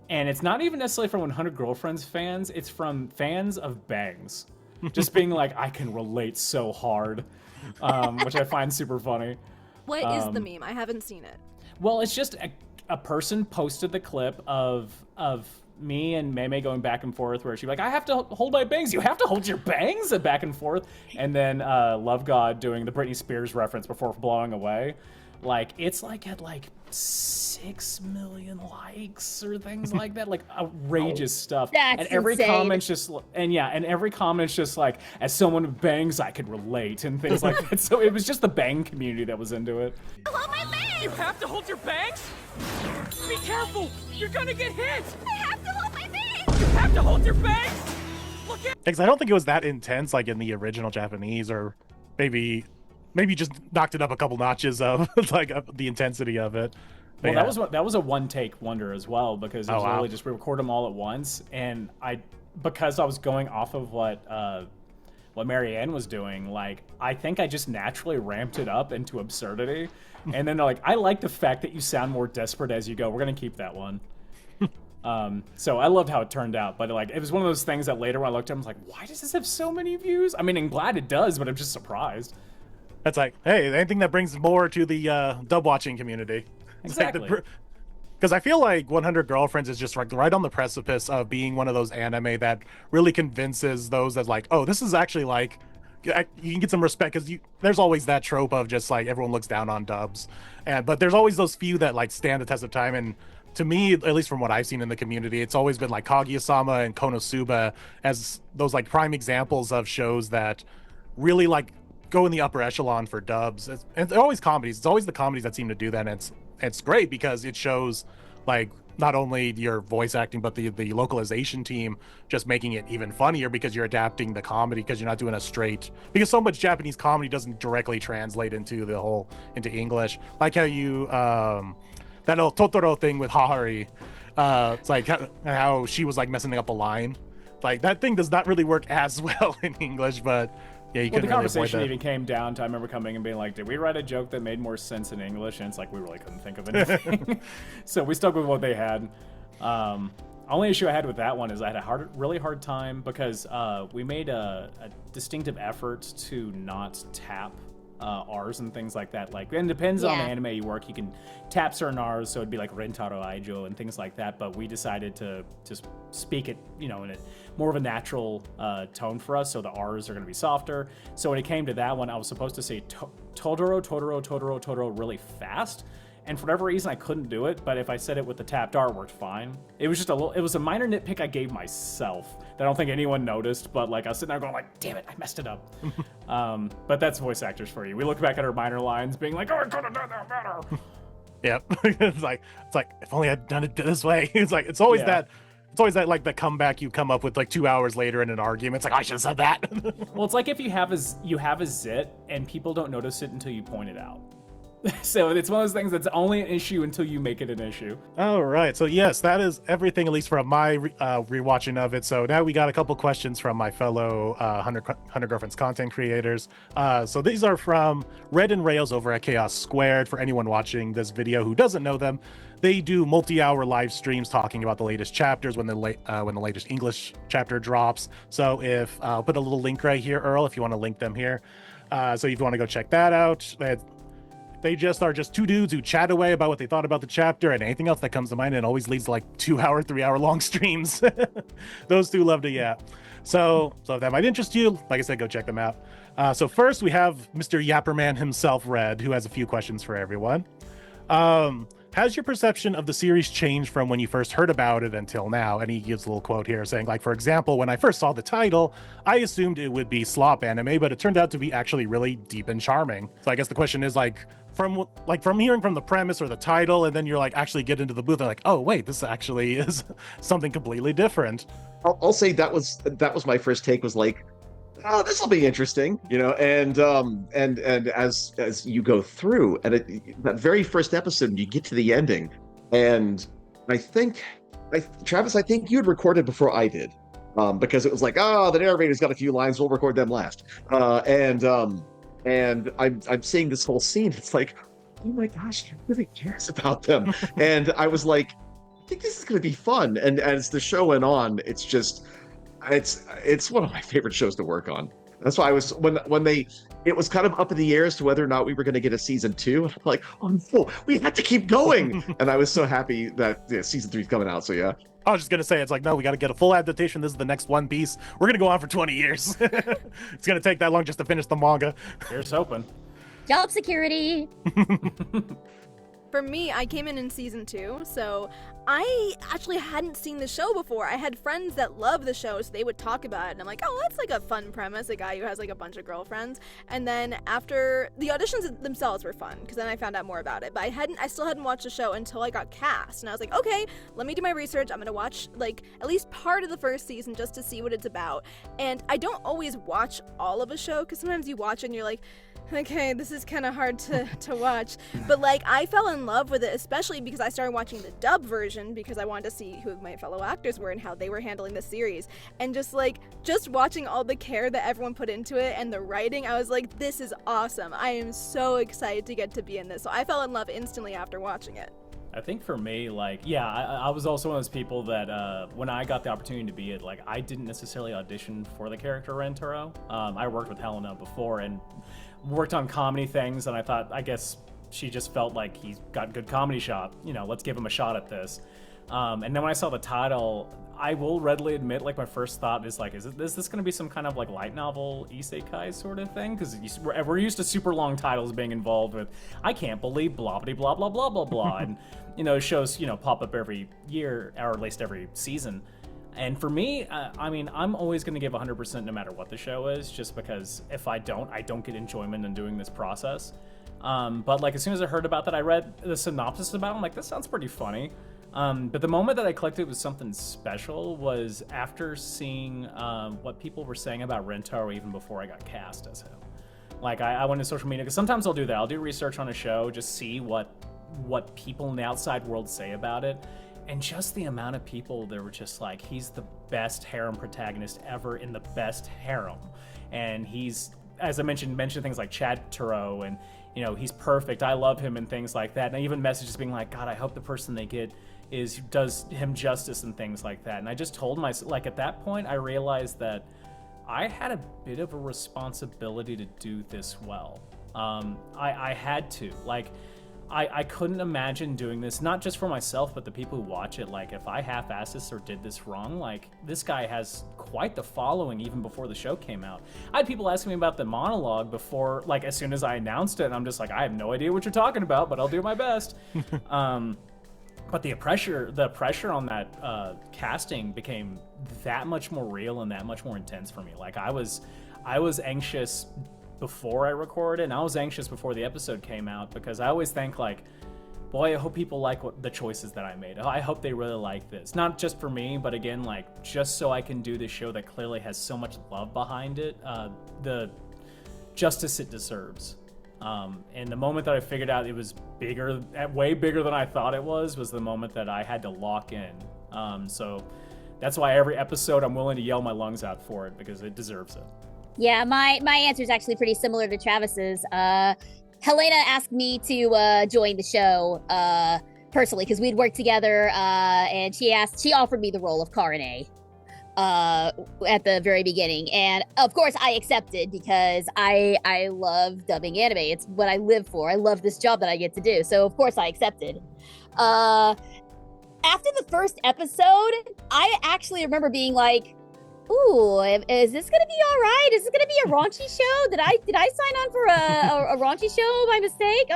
And it's not even necessarily from 100 Girlfriends fans. It's from fans of bangs. Just being like, I can relate so hard, which I find super funny. What is the meme? I haven't seen it. Well, it's just a person posted the clip of me and Mei going back and forth, where she's like, I have to hold my bangs. You have to hold your bangs, back and forth. And then Love God doing the Britney Spears reference before blowing away. Like, it's like at like 6 million likes or things like that. Like outrageous stuff. That's and every insane. comment's just, and every comment's just like, as someone who bangs, I could relate, and things like that. So it was just the bang community that was into it. Hold my bangs! You have to hold your bangs? Be careful! You're gonna get hit! I have to hold my bangs! You have to hold your bangs! Look at— Because I don't think it was that intense like in the original Japanese, or maybe just knocked it up a couple notches of like the intensity of it. But Well, yeah. that was a one-take wonder as well, because it was wow. literally just we record them all at once, and because I was going off of what Marianne was doing, like I think I just naturally ramped it up into absurdity, and then they're like, I like the fact that you sound more desperate as you go. We're gonna keep that one. So I loved how it turned out, but like it was one of those things that later when I looked at it, I was like, why does this have so many views? I mean, I'm glad it does, but I'm just surprised. That's like, hey, anything that brings more to the dub watching community. Exactly. Because I feel like 100 Girlfriends is just like right on the precipice of being one of those anime that really convinces those that like, oh, this is actually like, you can get some respect, because there's always that trope of just like everyone looks down on dubs, but there's always those few that like stand the test of time. And to me, at least from what I've seen in the community, it's always been like Kaguya-sama and Konosuba as those like prime examples of shows that really like go in the upper echelon for dubs. And they're always comedies. It's always the comedies that seem to do that. And it's great because it shows like not only your voice acting, but the localization team just making it even funnier, because you're adapting the comedy, because you're not doing a straight, because so much Japanese comedy doesn't directly translate into English. Like how you that old Totoro thing with Hahari, it's like how she was like messing up a line, like that thing does not really work as well in English, but yeah, you Well, the couldn't really avoid conversation that. even came down to, I remember coming and being like, did we write a joke that made more sense in English? And it's like, we really couldn't think of anything. So we stuck with what they had. Only issue I had with that one is I had a really hard time, because we made a distinctive effort to not tap R's and things like that. Like, and it depends on the Yeah. anime you work. You can tap certain R's, so it'd be like Rentaro Aijo and things like that. But we decided to just speak it, you know, in a more of a natural tone for us. So the R's are going to be softer. So when it came to that one, I was supposed to say Totoro really fast. And for whatever reason, I couldn't do it. But if I said it with the tapped R, it worked fine. It was just it was a minor nitpick I gave myself that I don't think anyone noticed. But like I was sitting there going like, damn it, I messed it up. But that's voice actors for you. We look back at our minor lines being like, oh, I could have done that better. Yep. it's like if only I'd done it this way. It's always that like the comeback you come up with like 2 hours later in an argument. It's like, I should have said that. Well, it's like if you have a zit and people don't notice it until you point it out. So it's one of those things that's only an issue until you make it an issue. All right. So yes, that is everything, at least from my rewatching of it. So now we got a couple questions from my fellow 100 Girlfriends content creators. So these are from Red and Rails over at Chaos Squared. For anyone watching this video who doesn't know them, they do multi-hour live streams talking about the latest chapters when the latest English chapter drops. So if I'll put a little link right here, Earl, if you want to link them here. So if you want to go check that out. They just are two dudes who chat away about what they thought about the chapter and anything else that comes to mind, and it always leads to like 2 hour, 3 hour long streams. Those two love to yap. So if that might interest you, like I said, go check them out. So first we have Mr. Yapperman himself, Red, who has a few questions for everyone. Has your perception of the series changed from when you first heard about it until now? And he gives a little quote here saying, like, for example, when I first saw the title, I assumed it would be slop anime, but it turned out to be actually really deep and charming. So I guess the question is from hearing from the premise or the title, and then you're like actually get into the booth and like, oh wait, this actually is something completely different. I'll say that was my first take, was like, oh, this will be interesting, you know. And as you go through, and that very first episode, you get to the ending, and Travis, I think you had recorded before I did, because it was like, oh, the narrator's got a few lines, we'll record them last, and I'm seeing this whole scene. It's like, oh my gosh, he really cares about them. And I was like, I think this is going to be fun. And as the show went on, it's just, it's one of my favorite shows to work on. That's why I was, it was kind of up in the air as to whether or not we were going to get a season 2. And I'm like, oh no, we had to keep going. And I was so happy that season 3 is coming out. So yeah. I was just going to say, it's like, no, we got to get a full adaptation. This is the next One Piece. We're going to go on for 20 years. It's going to take that long just to finish the manga. Here's hoping. Job security. For me, I came in season 2, so I actually hadn't seen the show before. I had friends that love the show, so they would talk about it, and I'm like, oh, that's like a fun premise, a guy who has like a bunch of girlfriends. And then after, the auditions themselves were fun, because then I found out more about it, but I still hadn't watched the show until I got cast, and I was like, okay, let me do my research. I'm gonna watch like at least part of the first season just to see what it's about. And I don't always watch all of a show, because sometimes you watch it and you're like, okay, this is kind of hard to watch. But like, I fell in love with it, especially because I started watching the dub version because I wanted to see who my fellow actors were and how they were handling the series. And just watching all the care that everyone put into it and the writing, I was like, this is awesome. I am so excited to get to be in this. So I fell in love instantly after watching it. I think for me, I was also one of those people that when I got the opportunity to be it, I didn't necessarily audition for the character Rentaro. I worked with Helena before and worked on comedy things, and I thought, I guess she just felt like he's got good comedy shot. You know, let's give him a shot at this. And then when I saw the title, I will readily admit, my first thought is is this going to be some kind of light novel isekai sort of thing? Because we're used to super long titles being involved with, I can't believe blah blah blah blah blah blah blah, and shows pop up every year or at least every season. And for me, I'm always going to give 100% no matter what the show is, just because if I don't get enjoyment in doing this process. But as soon as I heard about that, I read the synopsis about it. I'm like, this sounds pretty funny. But the moment that I clicked it was something special was after seeing what people were saying about Rentaro even before I got cast as him. I went to social media, because sometimes I'll do that. I'll do research on a show, just see what people in the outside world say about it. And just the amount of people that were just like, he's the best harem protagonist ever in the best harem. And he's, as I mentioned things like Chad Turo, and, he's perfect. I love him and things like that. And I even messages being like, God, I hope the person they get does him justice and things like that. And I just told myself, at that point, I realized that I had a bit of a responsibility to do this well. I had to. Like, I couldn't imagine doing this, not just for myself, but the people who watch it. Like, if I half-assed this or did this wrong, like, this guy has quite the following even before the show came out. I had people asking me about the monologue before, like, as soon as I announced it, and I'm just like, I have no idea what you're talking about, but I'll do my best. But the pressure on that casting became that much more real and that much more intense for me. Like, I was anxious before I recorded, and I was anxious before the episode came out, because I always think, like, boy, I hope people like the choices that I made. I hope they really like this. Not just for me, but again, like, just so I can do this show that clearly has so much love behind it, the justice it deserves. And the moment that I figured out it was bigger, way bigger than I thought it was the moment that I had to lock in. So that's why every episode I'm willing to yell my lungs out for it, because it deserves it. Yeah, my answer is actually pretty similar to Travis's. Helena asked me to join the show personally, because we'd worked together, and she offered me the role of Karane at the very beginning, and of course I accepted, because I love dubbing anime. It's what I live for. I love this job that I get to do, so of course I accepted. After the first episode, I actually remember being like, ooh, is this gonna be all right? Is this gonna be a raunchy show? Did I sign on for a raunchy show by mistake?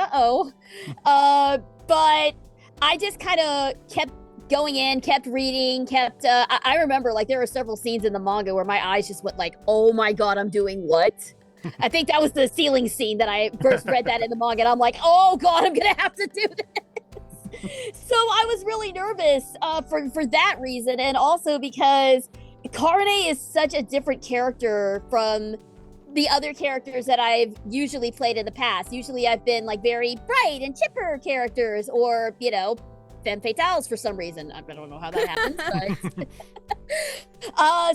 But I just kind of kept going in, kept reading, I remember, like, there were several scenes in the manga where my eyes just went like, oh my god, I'm doing what? I think that was the ceiling scene that I first read that in the manga, and I'm like, oh god, I'm gonna have to do this. So I was really nervous for that reason, and also because Karane is such a different character from the other characters that I've usually played in the past. Usually I've been like very bright and chipper characters, or, you know, femme fatales for some reason. I don't know how that happens, but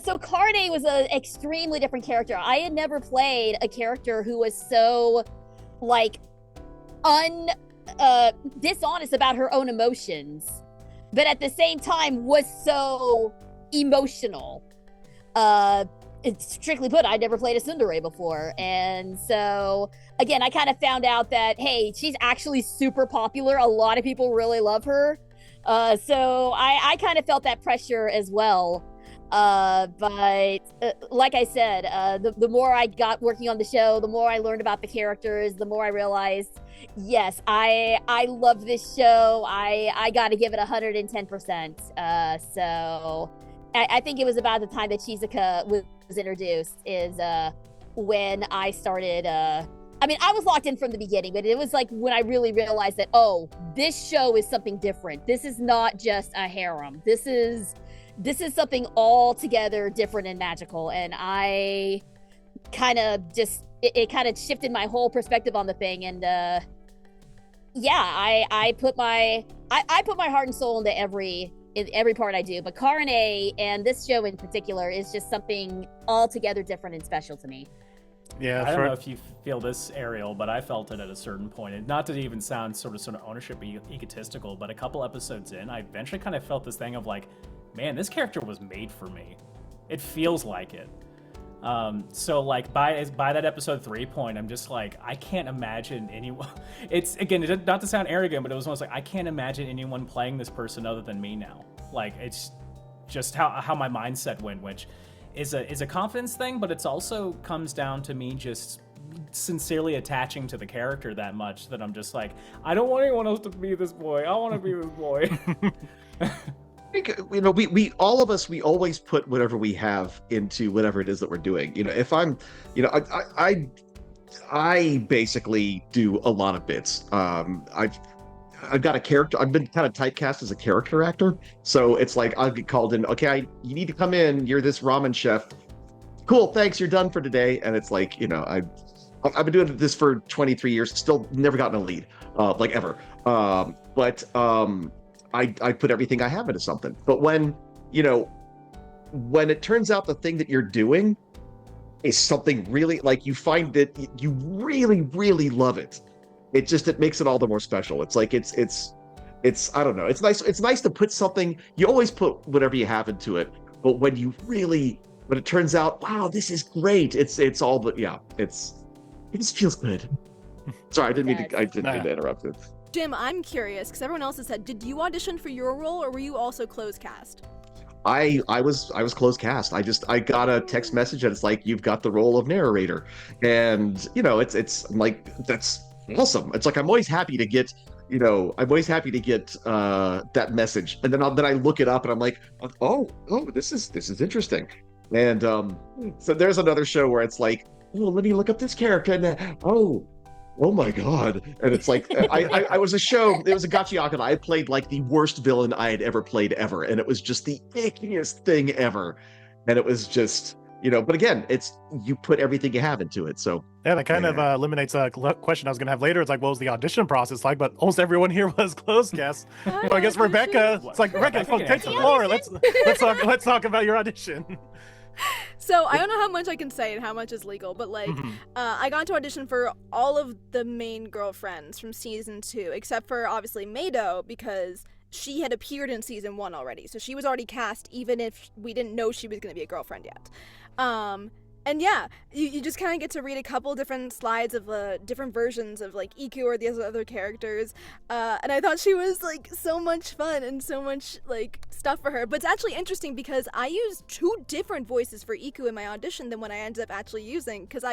so Karane was an extremely different character. I had never played a character who was so, like, dishonest about her own emotions, but at the same time was so emotional. Strictly put, I'd never played a tsundere before, and so again, I kind of found out that, hey, she's actually super popular. A lot of people really love her, so I kind of felt that pressure as well. But like I said, the more I got working on the show, the more I learned about the characters, the more I realized, yes, I love this show. I got to give it 110%. So I think it was about the time that Shizuka was introduced is when I started. I mean, I was locked in from the beginning, but it was like when I really realized that, oh, this show is something different. This is not just a harem. This is something altogether different and magical. And I kind of just, it kind of shifted my whole perspective on the thing. And yeah, I put my heart and soul into every part I do. But Karane and this show in particular is just something altogether different and special to me. Yeah, I don't know if you feel this, Ariel, but I felt it at a certain point. And not to even sound sort of ownership egotistical, but a couple episodes in, I eventually kind of felt this thing of like, man, this character was made for me. It feels like it. So like by that episode 3 point, I'm just like, I can't imagine anyone. It's, again, not to sound arrogant, but it was almost like I can't imagine anyone playing this person other than me now. Like, it's just how my mindset went, which is a confidence thing, but it's also comes down to me just sincerely attaching to the character that much that I'm just like, I don't want anyone else to be this boy. I want to be this boy. You know, we all of us, we always put whatever we have into whatever it is that we're doing. You know, if I'm, you know, I basically do a lot of bits. I've got a character. I've been kind of typecast as a character actor, so it's like I'll get called in. Okay, you need to come in. You're this ramen chef. Cool, thanks. You're done for today. And it's like, you know, I've been doing this for 23 years. Still never gotten a lead, like ever. But I put everything I have into something. But when it turns out the thing that you're doing is something really, like, you find that you really, really love it, it makes it all the more special. It's like, it's I don't know. It's nice to put something, you always put whatever you have into it. But when it turns out, wow, this is great. It's all, but yeah, it just feels good. Sorry, I didn't mean to interrupt it. Jim, I'm curious because everyone else has said, did you audition for your role or were you also closed cast? I was closed cast. I got a text message and it's like, you've got the role of narrator, and it's like, that's awesome. It's like I'm always happy to get that message, and then I look it up and I'm like, oh, this is interesting. And so there's another show where it's like, oh, let me look up this character, and oh my god. And it's like, I was it was a gachiaka, and I had played like the worst villain I had ever played ever, and it was just the ickiest thing ever. And it was just, but again, it's, you put everything you have into it. So yeah, that kind of eliminates a question I was gonna have later. It's like, what was the audition process like? But almost everyone here was closed cast. So I guess Rebecca, it's like, Rebecca, take the floor. Let's talk about your audition. So I don't know how much I can say and how much is legal, but like, I got to audition for all of the main girlfriends from season 2, except for obviously Mado, because she had appeared in season 1 already, so she was already cast even if we didn't know she was going to be a girlfriend yet. And yeah, you just kind of get to read a couple different slides of different versions of like Iku or the other characters, and I thought she was like so much fun and so much like stuff for her. But it's actually interesting because I used 2 different voices for Iku in my audition than what I ended up actually using, because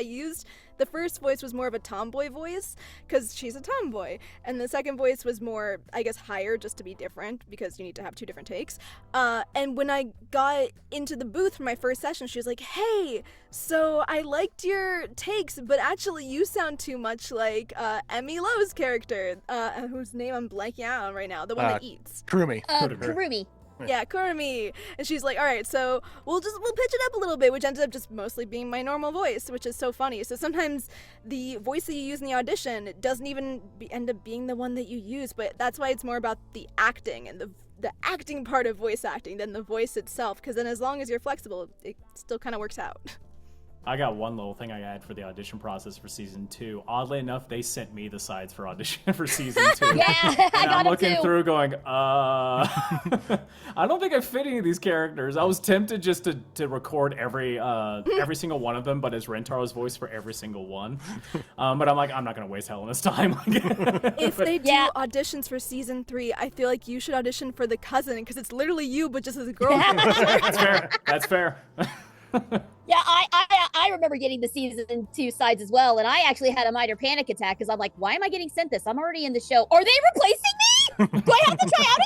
the first voice was more of a tomboy voice because she's a tomboy, and the second voice was more, I guess, higher just to be different because you need to have 2 different takes. And when I got into the booth for my first session, she was like, hey, so I liked your takes, but actually you sound too much like Emmy Lowe's character, whose name I'm blanking out on right now, the one that eats. Kurumi. Kurumi. Yeah, Kurumi. And she's like, all right, so we'll pitch it up a little bit, which ended up just mostly being my normal voice, which is so funny. So sometimes the voice that you use in the audition doesn't even end up being the one that you use, but that's why it's more about the acting and the acting part of voice acting than the voice itself, because then as long as you're flexible, it still kind of works out. I got one little thing I had for the audition process for season 2. Oddly enough, they sent me the sides for audition for season 2. Yeah, I got I'm looking too. through going, I don't think I fit any of these characters. I was tempted just to record every single one of them, but as Rentaro's voice for every single one. But I'm like, I'm not going to waste Helena's time. If they do auditions for season 3, I feel like you should audition for the cousin, because it's literally you, but just as a girl. That's fair. Yeah, I remember getting the season 2 sides as well, and I actually had a minor panic attack because I'm like, why am I getting sent this? I'm already in the show. Are they replacing me? Do I have to try out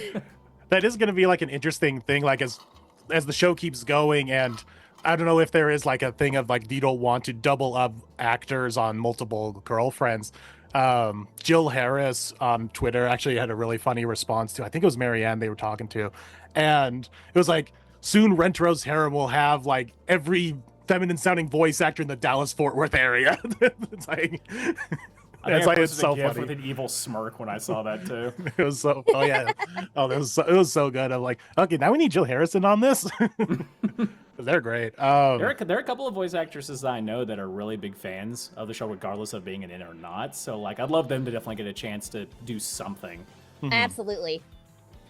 again? That is going to be like an interesting thing, like as the show keeps going, and I don't know if there is like a thing of like, you don't want to double up actors on multiple girlfriends. Jill Harris on Twitter actually had a really funny response to, I think it was Marianne they were talking to, and it was like, soon Rentaro's harem will have like every feminine sounding voice actor in the Dallas-Fort Worth area. It's like, it's so funny. With an evil smirk when I saw that too. It was so, it was so good. I'm like, okay, now we need Jill Harrison on this. They're great. There are a couple of voice actresses that I know that are really big fans of the show, regardless of being in it or not. So like, I'd love them to definitely get a chance to do something. Absolutely.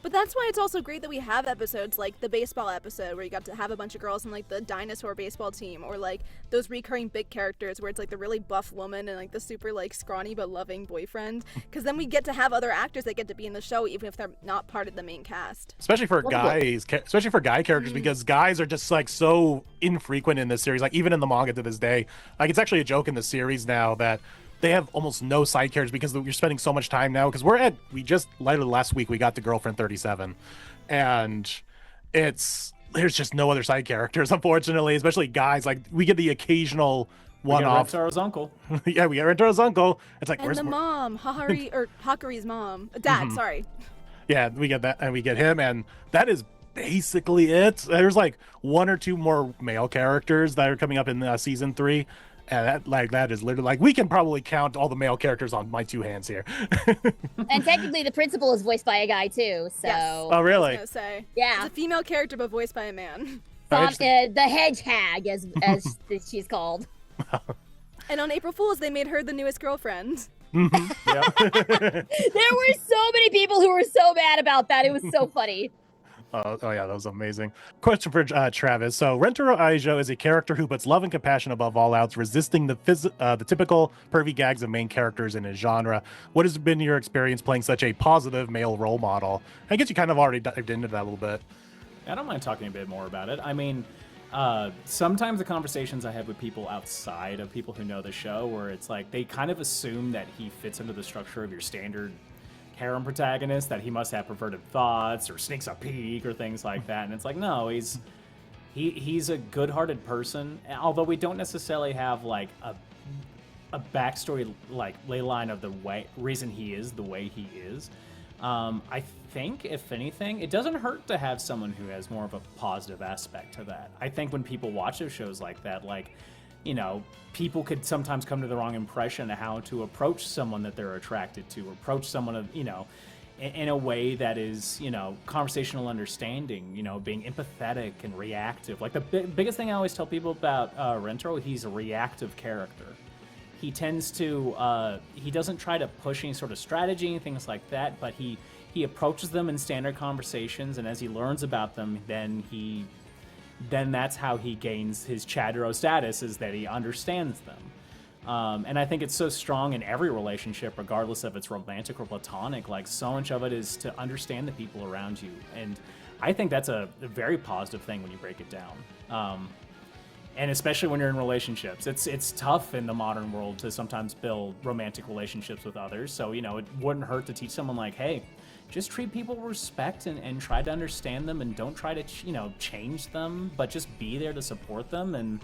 But that's why it's also great that we have episodes like the baseball episode where you got to have a bunch of girls in like the dinosaur baseball team, or like those recurring big characters where it's like the really buff woman and like the super like scrawny but loving boyfriend, because then we get to have other actors that get to be in the show even if they're not part of the main cast. Especially for guys, especially for guy characters, because guys are just like so infrequent in this series, like even in the manga to this day. Like it's actually a joke in the series now that they have almost no side characters because you're spending so much time now, because we just literally last week we got to Girlfriend 37, and there's just no other side characters, unfortunately, especially guys. Like we get the occasional one-off. Rentaro's uncle. Yeah, we get Rentaro's uncle. It's like, and where's the mom, Hakari's mom, dad, sorry. Yeah, we get that, and we get him, and that is basically it. There's like 1 or 2 more male characters that are coming up in season 3. And that is literally like, we can probably count all the male characters on my 2 hands here. And technically the principal is voiced by a guy too, so. Yes. Oh, really? I was gonna say. Yeah. It's a female character but voiced by a man. The hedge hag, as she's called. And on April Fool's, they made her the newest girlfriend. Mm-hmm. There were so many people who were so mad about that. It was so funny. Oh yeah, that was amazing. Question for Travis. So Rentaro Aijo is a character who puts love and compassion above all else, resisting the typical pervy gags of main characters in his genre. What has been your experience playing such a positive male role model? I guess you kind of already dived into that a little bit. I don't mind talking a bit more about it. I mean, sometimes the conversations I have with people outside of people who know the show, where it's like they kind of assume that he fits into the structure of your standard harem protagonist, that he must have perverted thoughts or sneaks a peek or things like that. And it's like, no, he's a good-hearted person. Although we don't necessarily have like a backstory, like ley line of the reason he is the way he is. I think, if anything, it doesn't hurt to have someone who has more of a positive aspect to that. I think when people watch those shows like that, like, you know, people could sometimes come to the wrong impression of how to approach someone that they're attracted to, or approach someone, you know, in a way that is, you know, conversational understanding, you know, being empathetic and reactive. Like the biggest thing I always tell people about Rentaro, he's a reactive character. He tends to, he doesn't try to push any sort of strategy and things like that, but he approaches them in standard conversations, and as he learns about them, then that's how he gains his Chadro status, is that he understands them. And I think it's so strong in every relationship, regardless if it's romantic or platonic. Like, so much of it is to understand the people around you. And I think that's a very positive thing when you break it down. And especially when you're in relationships. It's tough in the modern world to sometimes build romantic relationships with others. So, you know, it wouldn't hurt to teach someone like, hey, just treat people with respect and try to understand them, and don't try to, you know, change them, but just be there to support them. And,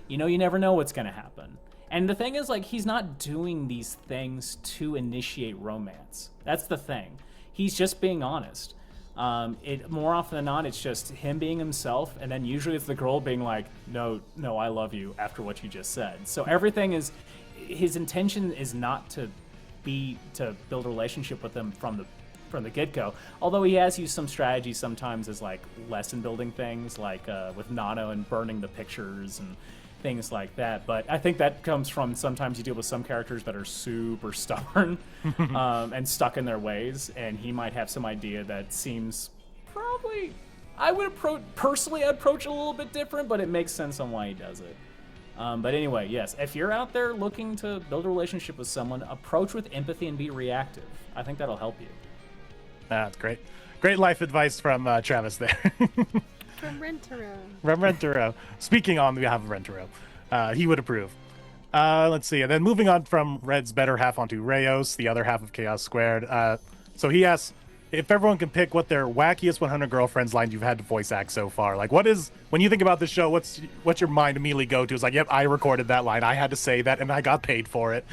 you know, you never know what's going to happen. And the thing is, like, he's not doing these things to initiate romance. That's the thing. He's just being honest. More often than not, it's just him being himself, and then usually it's the girl being like, no, I love you, after what you just said. So everything is, his intention is not to build a relationship with them from the get-go, although he has used some strategies sometimes as like lesson building things, like with Nano and burning the pictures and things like that. But I think that comes from sometimes you deal with some characters that are super stubborn and stuck in their ways, and he might have some idea that seems probably, I would personally approach a little bit different, but it makes sense on why he does it. But anyway, yes, if you're out there looking to build a relationship with someone, approach with empathy and be reactive. I think that'll help you. That's great. Great life advice from Travis there. From Rentaro. From Rentaro. Speaking on behalf of Rentaro, he would approve. Let's see. And then moving on from Red's better half onto Rayos, the other half of Chaos Squared. So he asks if everyone can pick what their wackiest 100 girlfriends line you've had to voice act so far. Like, what is, when you think about the show, what's your mind immediately go to? It's like, yep, I recorded that line. I had to say that, and I got paid for it.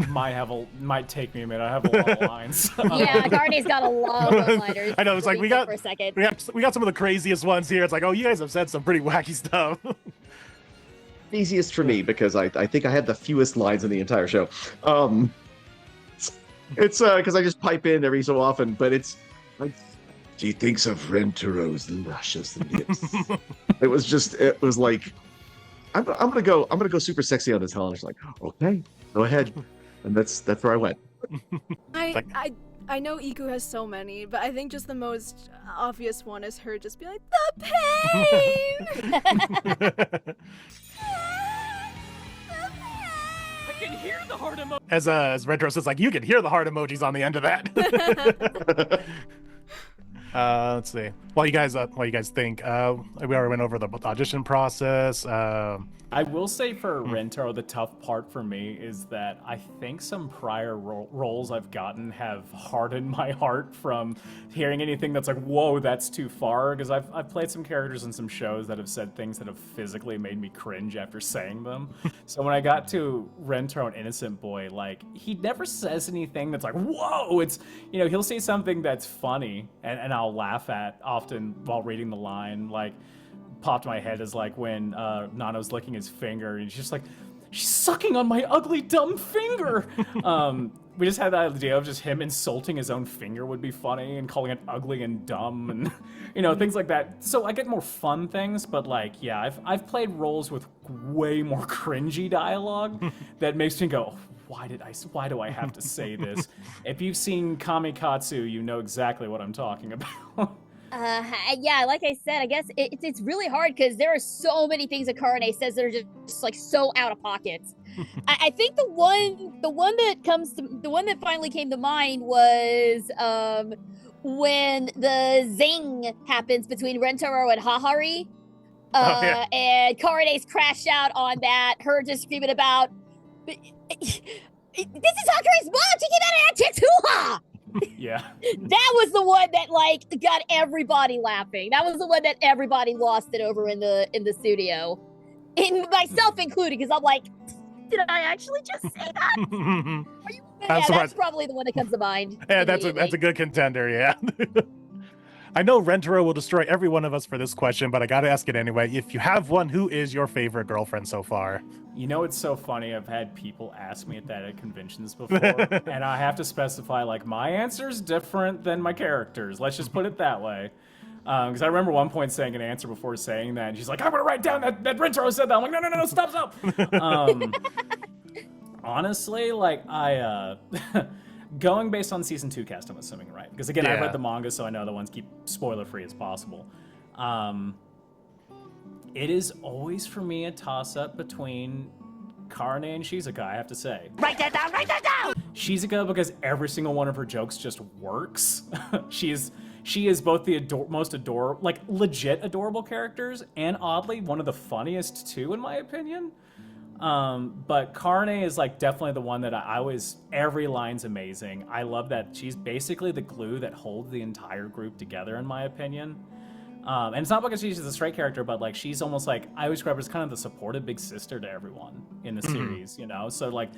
Might take me a minute. I have a lot of lines. Yeah, Karene's got a lot of one-liners. I know, it's like we got some of the craziest ones here. It's like, oh, you guys have said some pretty wacky stuff. Easiest for me because I think I had the fewest lines in the entire show. It's because I just pipe in every so often, but it's like, she thinks of Rentaro's luscious lips. it was like, I'm gonna go super sexy on this Helen. She's like, okay, go ahead. And that's where I went. I know Iku has so many, but I think just the most obvious one is her just be like, the pain! I can hear the heart emoji. As Retro says, like, you can hear the heart emojis on the end of that. Let's see. While you guys think, we already went over the audition process. I will say for Rentaro, the tough part for me is that I think some prior roles I've gotten have hardened my heart from hearing anything that's like, whoa, that's too far. Because I've played some characters in some shows that have said things that have physically made me cringe after saying them. So when I got to Rentaro and Innocent Boy, like, he never says anything that's like, whoa. It's, you know, he'll say something that's funny and I'll laugh at often while reading the line. Like, popped in my head is like when Nano's licking his finger and he's just like, she's sucking on my ugly dumb finger. We just had that idea of just him insulting his own finger would be funny, and calling it ugly and dumb, and you know, things like that. So I get more fun things, but like, yeah, I've played roles with way more cringy dialogue that makes me go, why do I have to say this? If you've seen Kamikatsu, you know exactly what I'm talking about. Yeah, like I said, I guess it's really hard because there are so many things that Karane says that are just like so out of pocket. I think the one that finally came to mind was when the zing happens between Rentaro and Hahari. And Karane's crashed out on that, her just screaming about this is Hakare's mom, she came out of that chick's hoo-ha! Yeah. That was the one that like got everybody laughing. That was the one that everybody lost it over in the studio. And myself included, because I'm like, did I actually just say that? That's probably the one that comes to mind. Yeah, that's a good contender, yeah. I know Rentaro will destroy every one of us for this question, but I gotta ask it anyway. If you have one, who is your favorite girlfriend so far? You know, it's so funny. I've had people ask me that at conventions before, and I have to specify, like, my answer's different than my character's. Let's just put it that way. Because I remember one point saying an answer before saying that, and she's like, I'm gonna write down that Rentaro said that. I'm like, no, stop. Honestly, like, going based on season 2 cast, I'm assuming, right? Because again, I read the manga, so I know the ones keep spoiler free as possible. It is always for me a toss up between Karane and Shizuka, I have to say. Write that down! Shizuka, because every single one of her jokes just works. She is both the most adorable, like legit adorable characters, and oddly one of the funniest too, in my opinion. But Karane is like definitely the one that I always, every line's amazing. I love that she's basically the glue that holds the entire group together, in my opinion. And it's not because she's a straight character, but like she's almost like, I always describe her as kind of the supportive big sister to everyone in the series, you know? So like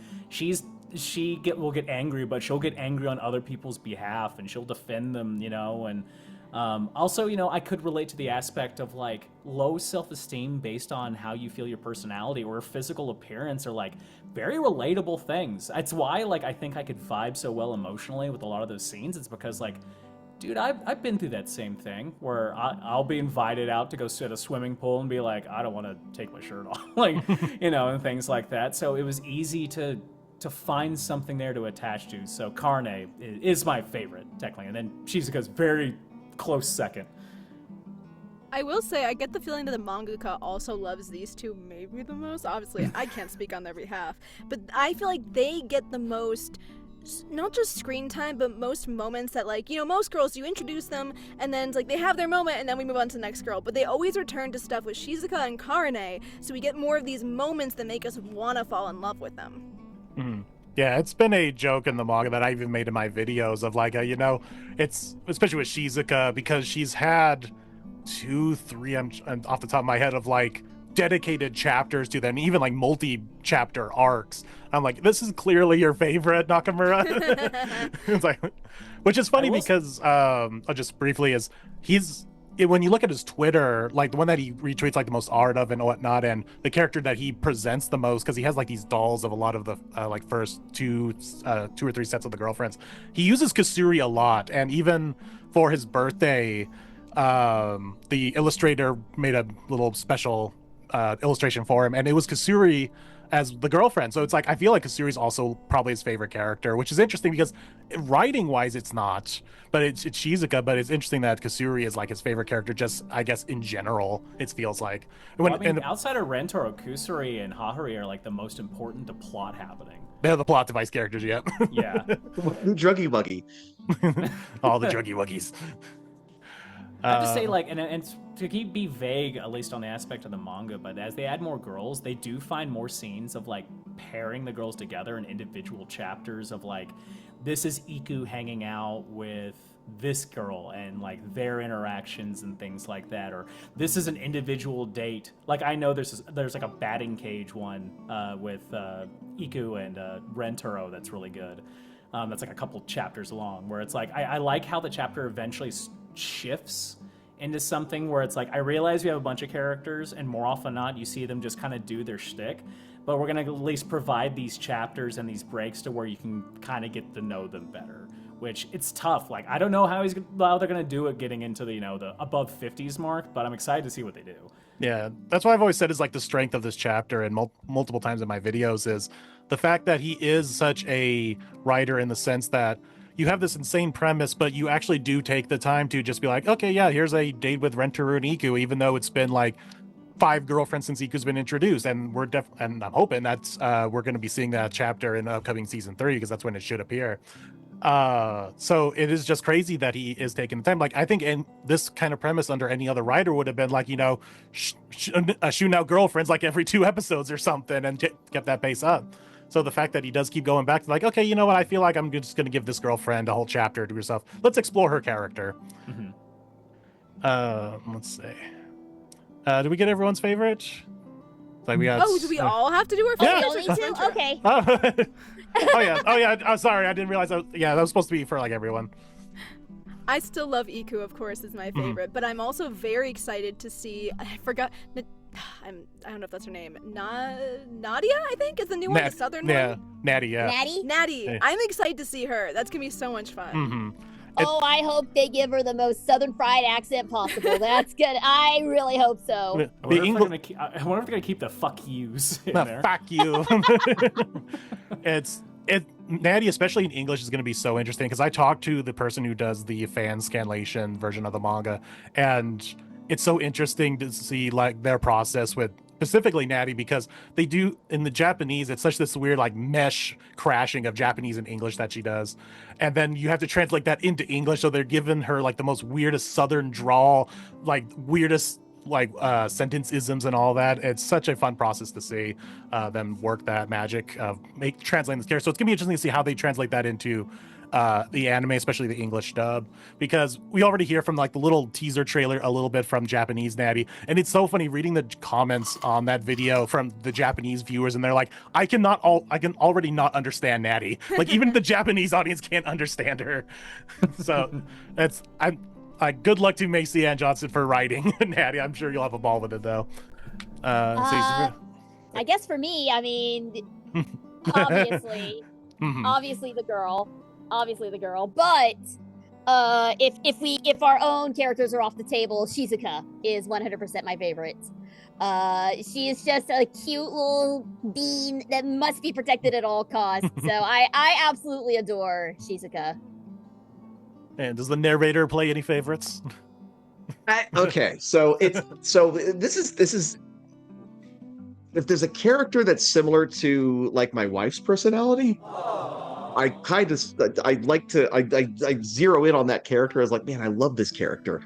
will get angry, but she'll get angry on other people's behalf and she'll defend them, you know? And also, you know, I could relate to the aspect of like low self-esteem based on how you feel your personality or physical appearance are like very relatable things. That's why like I think I could vibe so well emotionally with a lot of those scenes. It's because like, dude, I've been through that same thing where I'll be invited out to go sit at a swimming pool and be like, I don't want to take my shirt off, like, you know, and things like that. So it was easy to find something there to attach to. So Karane is my favorite, technically, and then Shizuka's very close second. I will say, I get the feeling that the mangaka also loves these two maybe the most. Obviously, I can't speak on their behalf, but I feel like they get the most, not just screen time, but most moments that, like, you know, most girls, you introduce them, and then it's like they have their moment, and then we move on to the next girl. But they always return to stuff with Shizuka and Karane, so we get more of these moments that make us want to fall in love with them. Mm-hmm. Yeah, it's been a joke in the manga that I even made in my videos of like, you know, it's especially with Shizuka because she's had 2-3, I'm off the top of my head, of like dedicated chapters to them, even like multi-chapter arcs. I'm like, this is clearly your favorite, Nakamura. It's like, which is funny because just briefly is when you look at his Twitter, like the one that he retweets like the most art of and whatnot, and the character that he presents the most, because he has like these dolls of a lot of the like first two or three sets of the girlfriends. He uses Kasuri a lot, and even for his birthday, the illustrator made a little special illustration for him, and it was Kasuri as the girlfriend. So it's like, I feel like Kasuri's also probably his favorite character, which is interesting because writing wise it's not, but it's Shizuka. But it's interesting that Kasuri is like his favorite character, just I guess in general it feels like. Well, I mean, outside of Rentaro, Kusuri and Hahari are like the most important to plot happening. They're the plot device characters, yeah. Yeah. Druggy Wuggy. All the Druggy Wuggies. I have to say, like, and to be vague, at least on the aspect of the manga, but as they add more girls, they do find more scenes of, like, pairing the girls together in individual chapters of, like, this is Iku hanging out with this girl and, like, their interactions and things like that, or this is an individual date. Like, I know there's like, a batting cage one with Iku and Rentaro that's really good. That's, like, a couple chapters long, where it's, like, I like how the chapter eventually shifts into something where it's like, I realize we have a bunch of characters, and more often than not, you see them just kind of do their shtick, but we're going to at least provide these chapters and these breaks to where you can kind of get to know them better. which it's tough. Like, I don't know how they're gonna do it getting into the the above 50s mark, but I'm excited to see what they do. Yeah, that's what I've always said is like the strength of this chapter, and multiple times in my videos, is the fact that he is such a writer in the sense that you have this insane premise, but you actually do take the time to just be like, okay, yeah, here's a date with Rentaro and Iku, even though it's been like 5 girlfriends since Iku's been introduced, and and I'm hoping that's we're going to be seeing that chapter in the upcoming season 3, because that's when it should appear. So it is just crazy that he is taking the time. Like, I think in this kind of premise, under any other writer would have been like, shooting out girlfriends like every 2 episodes or something, and kept that pace up. So the fact that he does keep going back to like, okay, you know what, I feel like I'm just going to give this girlfriend a whole chapter to herself. Let's explore her character. Let's see. Did we get everyone's favorite? Like we got. Oh, do we all have to do our favorites? Yeah, me too. Okay. Oh yeah. I'm sorry, I didn't realize that. Yeah, that was supposed to be for like everyone. I still love Iku, of course, is my favorite, but I'm also very excited to see. I forgot. I don't know if that's her name. Nadia, I think, is the new one, the southern one. Natty, yeah. Natty. Hey. I'm excited to see her. That's gonna be so much fun. I hope they give her the most southern fried accent possible. That's good. I really hope so. I wonder if they're gonna keep the fuck yous in there. Fuck you. Natty, especially in English, is going to be so interesting, because I talked to the person who does the fan scanlation version of the manga, and it's so interesting to see like their process with specifically Natty, because they do in the Japanese, it's such this weird like mesh crashing of Japanese and English that she does, and then you have to translate that into English, so they're giving her like the most weirdest southern drawl, like weirdest like sentence isms and all that. It's such a fun process to see them work that magic of translating this character. So it's gonna be interesting to see how they translate that into the anime, especially the English dub, because we already hear from like the little teaser trailer a little bit from Japanese Natty, and it's so funny reading the comments on that video from the Japanese viewers, and they're like, I can already not understand Natty. Like, even the Japanese audience can't understand her. So good luck to Macy Ann Johnson for writing Natty. I'm sure you'll have a ball with it though. I guess for me, I mean, obviously the girl. But if our own characters are off the table, Shizuka is 100% my favorite. She is just a cute little bean that must be protected at all costs. So I absolutely adore Shizuka. And does the narrator play any favorites? Okay, so this is if there's a character that's similar to like my wife's personality, I zero in on that character. I was like, man, I love this character.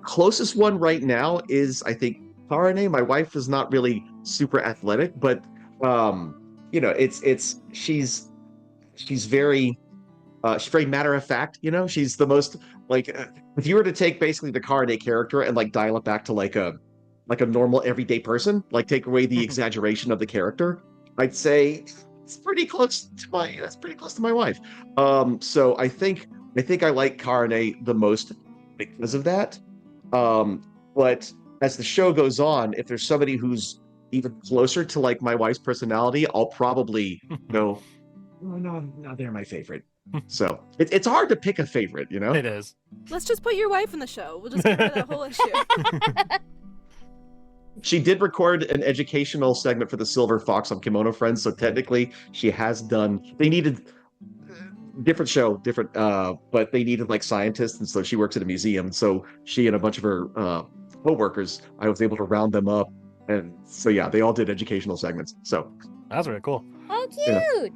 Closest one right now is, I think, Karane. My wife is not really super athletic, but she's very matter of fact. She's the most like, if you were to take basically the Karane character and like dial it back to like a normal everyday person, like take away the exaggeration of the character, I'd say it's pretty close to my wife. So I think I like Karane the most because of that. But as the show goes on, if there's somebody who's even closer to like my wife's personality, I'll probably go, no, they're my favorite. So it's hard to pick a favorite, It is. Let's just put your wife in the show. We'll just get rid of that whole issue. She did record an educational segment for the Silver Fox on Kimono Friends, so technically she has done. They needed different, but they needed like scientists, and so she works at a museum. So she and a bunch of her co-workers, I was able to round them up, and so yeah, they all did educational segments. So that's really cool. Oh, cute! Yeah.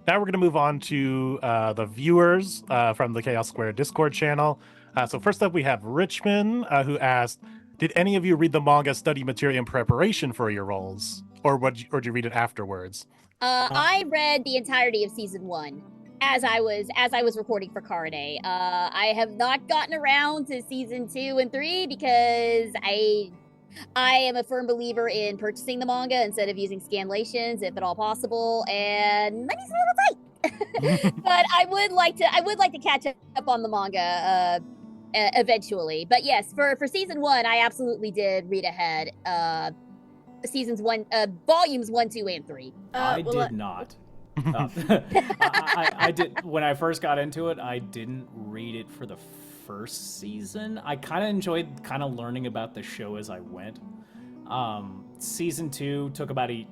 Now we're going to move on to the viewers from the Chaos Square Discord channel. So first up, we have Richmond, who asked, did any of you read the manga study material in preparation for your roles? Or did you read it afterwards? I read the entirety of season 1 as I was recording for Karane. I have not gotten around to season 2 and 3 because I am a firm believer in purchasing the manga instead of using scanlations, if at all possible, and money's a little tight. But I would like to catch up on the manga eventually. But yes, for season 1, I absolutely did read ahead. Volumes 1, 2, and 3. I did not. I did when I first got into it. I didn't read it for the first season. I kind of enjoyed kind of learning about the show as I went. Season 2 took about a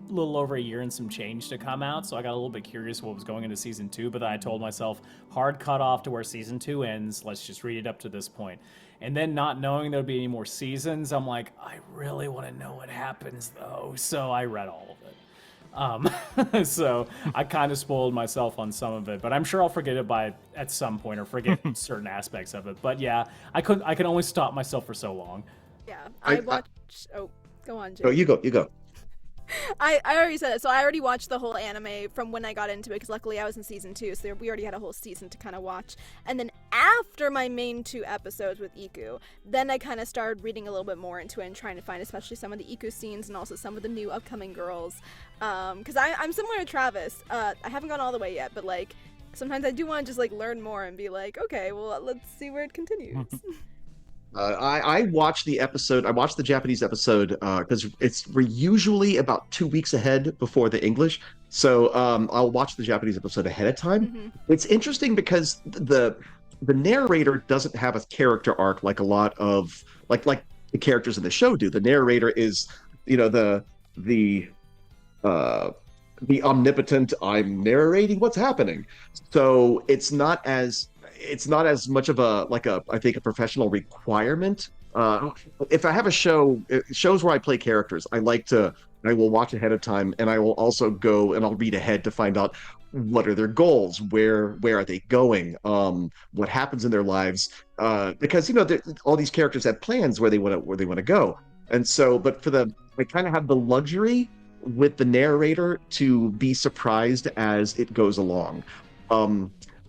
little over a year and some change to come out, so I got a little bit curious what was going into season 2. But then I told myself, hard cut off to where season 2 ends. Let's just read it up to this point. And then not knowing there'd be any more seasons, I'm like, I really want to know what happens though. So I read all of it. So I kind of spoiled myself on some of it, but I'm sure I'll forget it at some point or forget certain aspects of it. But yeah, I could only stop myself for so long. Yeah, I watched. Oh, go on, Jay. Oh, you go. I already said it. So I already watched the whole anime from when I got into it, because luckily I was in season 2, so we already had a whole season to kind of watch. And then after my main 2 episodes with Iku, then I kind of started reading a little bit more into it and trying to find especially some of the Iku scenes and also some of the new upcoming girls. Because I'm similar to Travis. I haven't gone all the way yet, but like sometimes I do want to just like learn more and be like, okay, well, let's see where it continues. I watched the episode. I watched the Japanese episode because we're usually about 2 weeks ahead before the English. So I'll watch the Japanese episode ahead of time. Mm-hmm. It's interesting because the narrator doesn't have a character arc like a lot of like the characters in the show do. The narrator is, the omnipotent. I'm narrating what's happening. So it's not as much of I think a professional requirement. If I have shows where I play characters, I will watch ahead of time, and I will also go and I'll read ahead to find out what are their goals, where are they going, what happens in their lives, because all these characters have plans where they want to go, and so I kind of have the luxury with the narrator to be surprised as it goes along.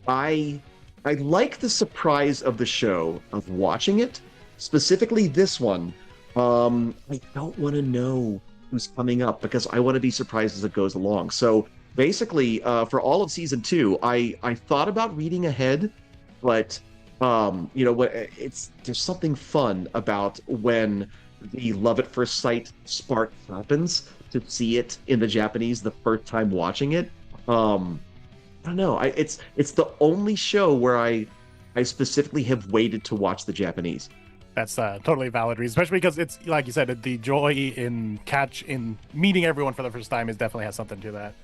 I like the surprise of the show, of watching it, specifically this one. I don't want to know who's coming up because I want to be surprised as it goes along. So basically, for all of season 2, I thought about reading ahead, but there's something fun about when the love at first sight spark happens, to see it in the Japanese the first time watching it. I don't know. It's the only show where I specifically have waited to watch the Japanese. That's a totally valid reason, especially because it's like you said, the joy in meeting everyone for the first time definitely has something to that.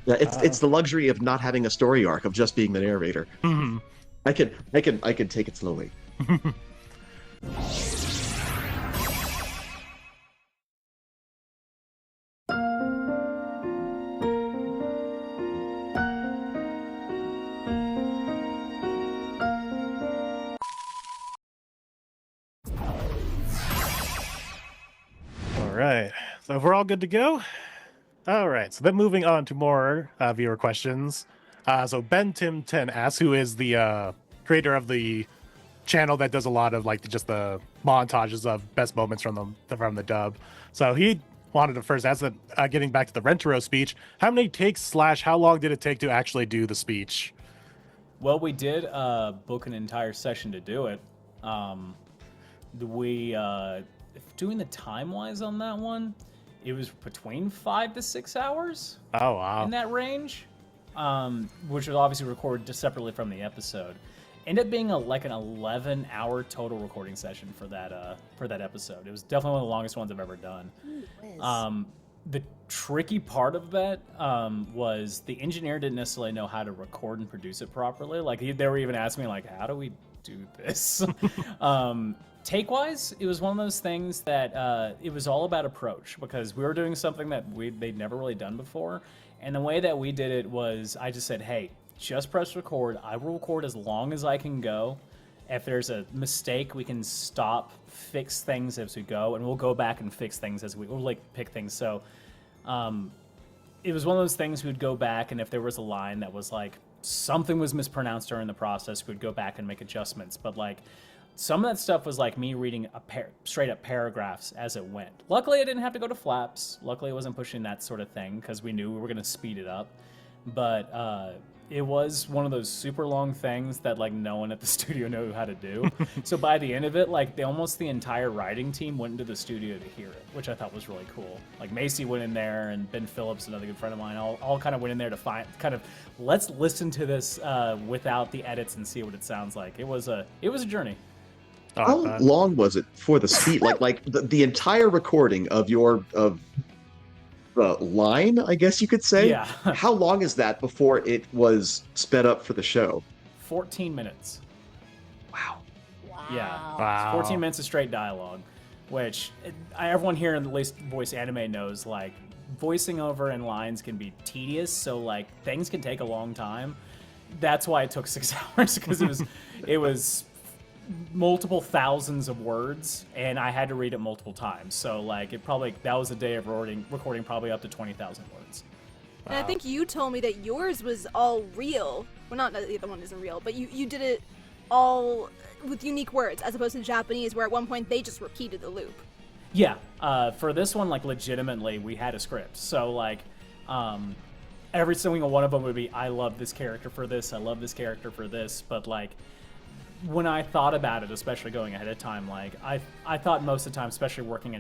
Yeah, it's the luxury of not having a story arc, of just being the narrator. Mm-hmm. I can take it slowly. All right, so if we're all good to go. All right, so then moving on to more viewer questions. So Ben Tim 10 asks, who is the creator of the channel that does a lot of just the montages of best moments from the dub. So he wanted to first ask that, getting back to the Rentaro speech, how many takes / how long did it take to actually do the speech? Well, we did book an entire session to do it. Doing the time-wise on that one, it was between 5 to 6 hours. Oh, wow. In that range, which was obviously recorded just separately from the episode. Ended up being an 11-hour total recording session for that episode. It was definitely one of the longest ones I've ever done. The tricky part of that was the engineer didn't necessarily know how to record and produce it properly. They were even asking me, how do we do this? Take-wise, it was one of those things that it was all about approach, because we were doing something that they'd never really done before. And the way that we did it was I just said, hey, just press record. I will record as long as I can go. If there's a mistake, we can stop, fix things as we go, and we'll go back and fix things as we'll pick things. So it was one of those things we'd go back, and if there was a line that was something was mispronounced during the process, we'd go back and make adjustments. But some of that stuff was me reading straight up paragraphs as it went. Luckily, I didn't have to go to flaps. Luckily, I wasn't pushing that sort of thing because we knew we were going to speed it up. But it was one of those super long things that like no one at the studio knew how to do. So by the end of it, like almost the entire writing team went into the studio to hear it, which I thought was really cool. Like Macy went in there, and Ben Phillips, another good friend of mine, all kind of went in there to find let's listen to this without the edits and see what it sounds like. It was a journey. How long was it for the speed? like the entire recording of the line, I guess you could say. Yeah. How long is that before it was sped up for the show? 14 minutes. Wow. Yeah. Wow. 14 minutes of straight dialogue, which everyone here in the least voice anime knows, like, voicing over in lines can be tedious, so, like, things can take a long time. That's why it took 6 hours, because it was multiple thousands of words, and I had to read it multiple times. So, like, that was a day of recording probably up to 20,000 words. And I think you told me that yours was all real. Well, not that the other one isn't real, but you did it all with unique words, as opposed to Japanese, where at one point they just repeated the loop. Yeah, for this one, like, legitimately, we had a script. So, like, every single one of them would be, I love this character for this, I love this character for this, but, like, when I thought about it, especially going ahead of time, like, I thought most of the time, especially working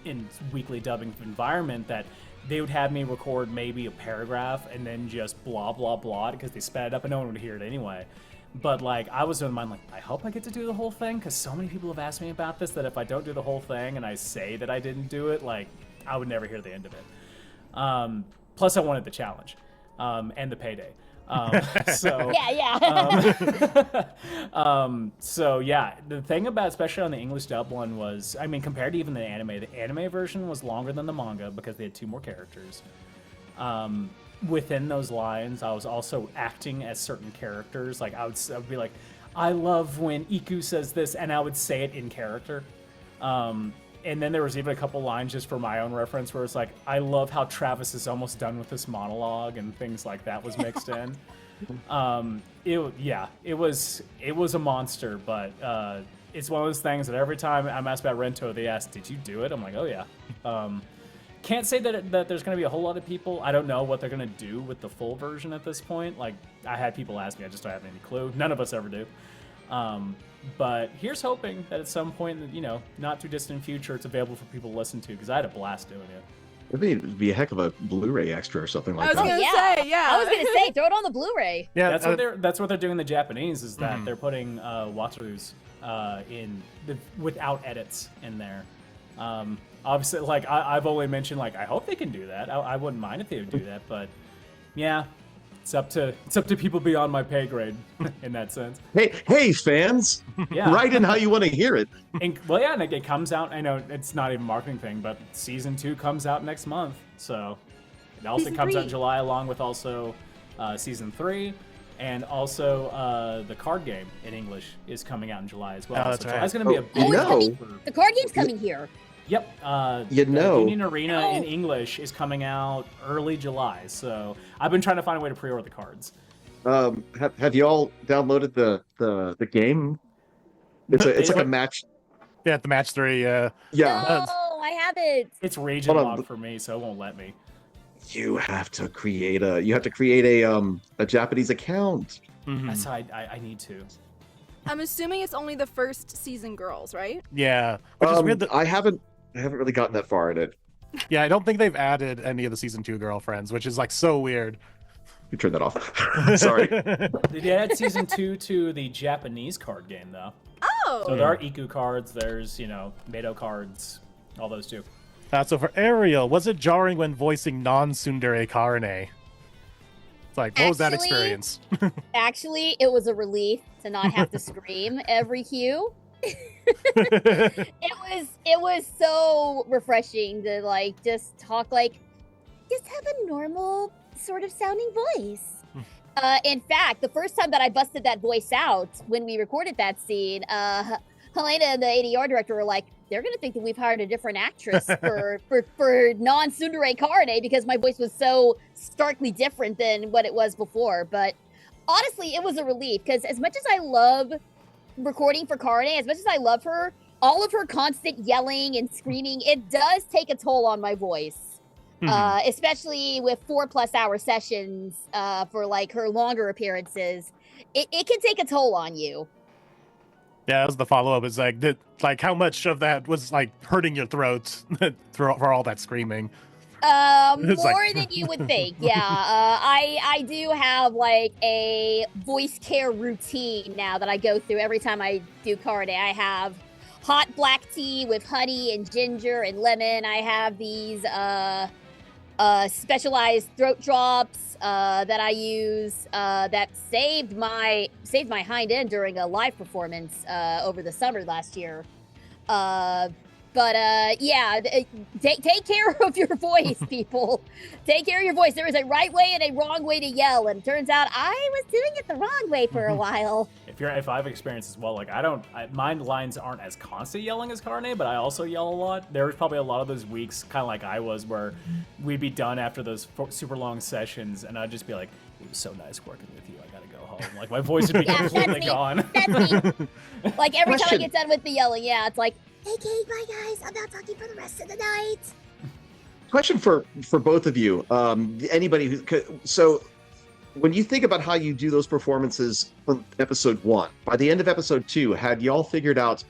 in weekly dubbing environment, that they would have me record maybe a paragraph and then just blah, blah, blah, because they sped it up and no one would hear it anyway. But, like, I was in mind, like, I hope I get to do the whole thing, because so many people have asked me about this, that if I don't do the whole thing and I say that I didn't do it, like, I would never hear the end of it. Plus, I wanted the challenge and the payday. So so yeah, the thing about, especially on the English dub one, was, I mean, compared to even the anime version was longer than the manga because they had 2 more characters. Within those lines, I was also acting as certain characters. Like, I would be like, I love when Iku says this, and I would say it in character. And then there was even a couple lines just for my own reference where it's like, I love how Travis is almost done with this monologue, and things like that was mixed in. It was a monster, but it's one of those things that every time I'm asked about Rento, they ask, did you do it? I'm like, oh yeah. Can't say that there's going to be a whole lot of people. I don't know what they're going to do with the full version at this point. Like, I had people ask me, I just don't have any clue. None of us ever do. But here's hoping that at some point, not too distant future, it's available for people to listen to, because I had a blast doing it. It'd be a heck of a Blu-ray extra or something like that. I was gonna say, throw it on the Blu-ray. Yeah, that's what they're doing in the Japanese, is that they're putting Watsu's without edits in there. Obviously, like, I've only mentioned, like, I hope they can do that. I wouldn't mind if they would do that, but yeah. It's up to people beyond my pay grade in that sense. Hey, fans! Yeah. Write in how you want to hear it. And it comes out. I know it's not even a marketing thing, but season 2 comes out next month, so it also comes out in July, along with also season 3, and also the card game in English is coming out in July as well. Oh, that's so right. July's going to be a big. The card game's coming here. Yep. The Union Arena in English is coming out early July, so I've been trying to find a way to pre-order the cards. Have you all downloaded the game? It's like a match. Yeah, the match 3. No, I haven't. It's region locked for me, so it won't let me. You have to create a Japanese account. Mm-hmm. That's how I need to. I'm assuming it's only the first season girls, right? Yeah. Which is weird that I haven't really gotten that far in it. Yeah, I don't think they've added any of the season 2 girlfriends, which is, like, so weird. You turn that off. Sorry. They add season 2 to the Japanese card game, though. Oh. So there are Iku cards. There's Mado cards. All those too. So for Ariel, was it jarring when voicing non-tsundere Karane? It's like, what was that experience? Actually, it was a relief to not have to scream every cue. It was so refreshing to, like, just talk, like, just have a normal sort of sounding voice. In fact, the first time that I busted that voice out when we recorded that scene, Helena and the ADR director were like, they're gonna think that we've hired a different actress for non-tsundere Karane, because my voice was so starkly different than what it was before. But honestly, it was a relief, because as much as I love recording for Karane, as much as I love her, all of her constant yelling and screaming, it does take a toll on my voice. especially with 4+ hour sessions for like her longer appearances. It can take a toll on you. Yeah, that was the follow-up. Is like how much of that was like hurting your throat for all that screaming? More than you would think. Yeah, I do have like a voice care routine now that I go through every time I do Karane. I have hot black tea with honey and ginger and lemon. I have these specialized throat drops that I use that saved my hind end during a live performance over the summer last year. Yeah, take care of your voice, people. Take care of your voice. There is a right way and a wrong way to yell, and it turns out I was doing it the wrong way for a while. If I've experienced as well, like my lines aren't as constant yelling as Karane, but I also yell a lot. There was probably a lot of those weeks, kind of like I was, where we'd be done after those super long sessions, and I'd just be like, "It was so nice working with you. I gotta go home." Like my voice would be completely gone. That's me. Like every time I get done with the yelling, yeah, it's like, "Okay, bye guys. I'm not talking for the rest of the night." Question for both of you. Anybody who so when you think about how you do those performances from episode 1, by the end of episode 2, had y'all figured out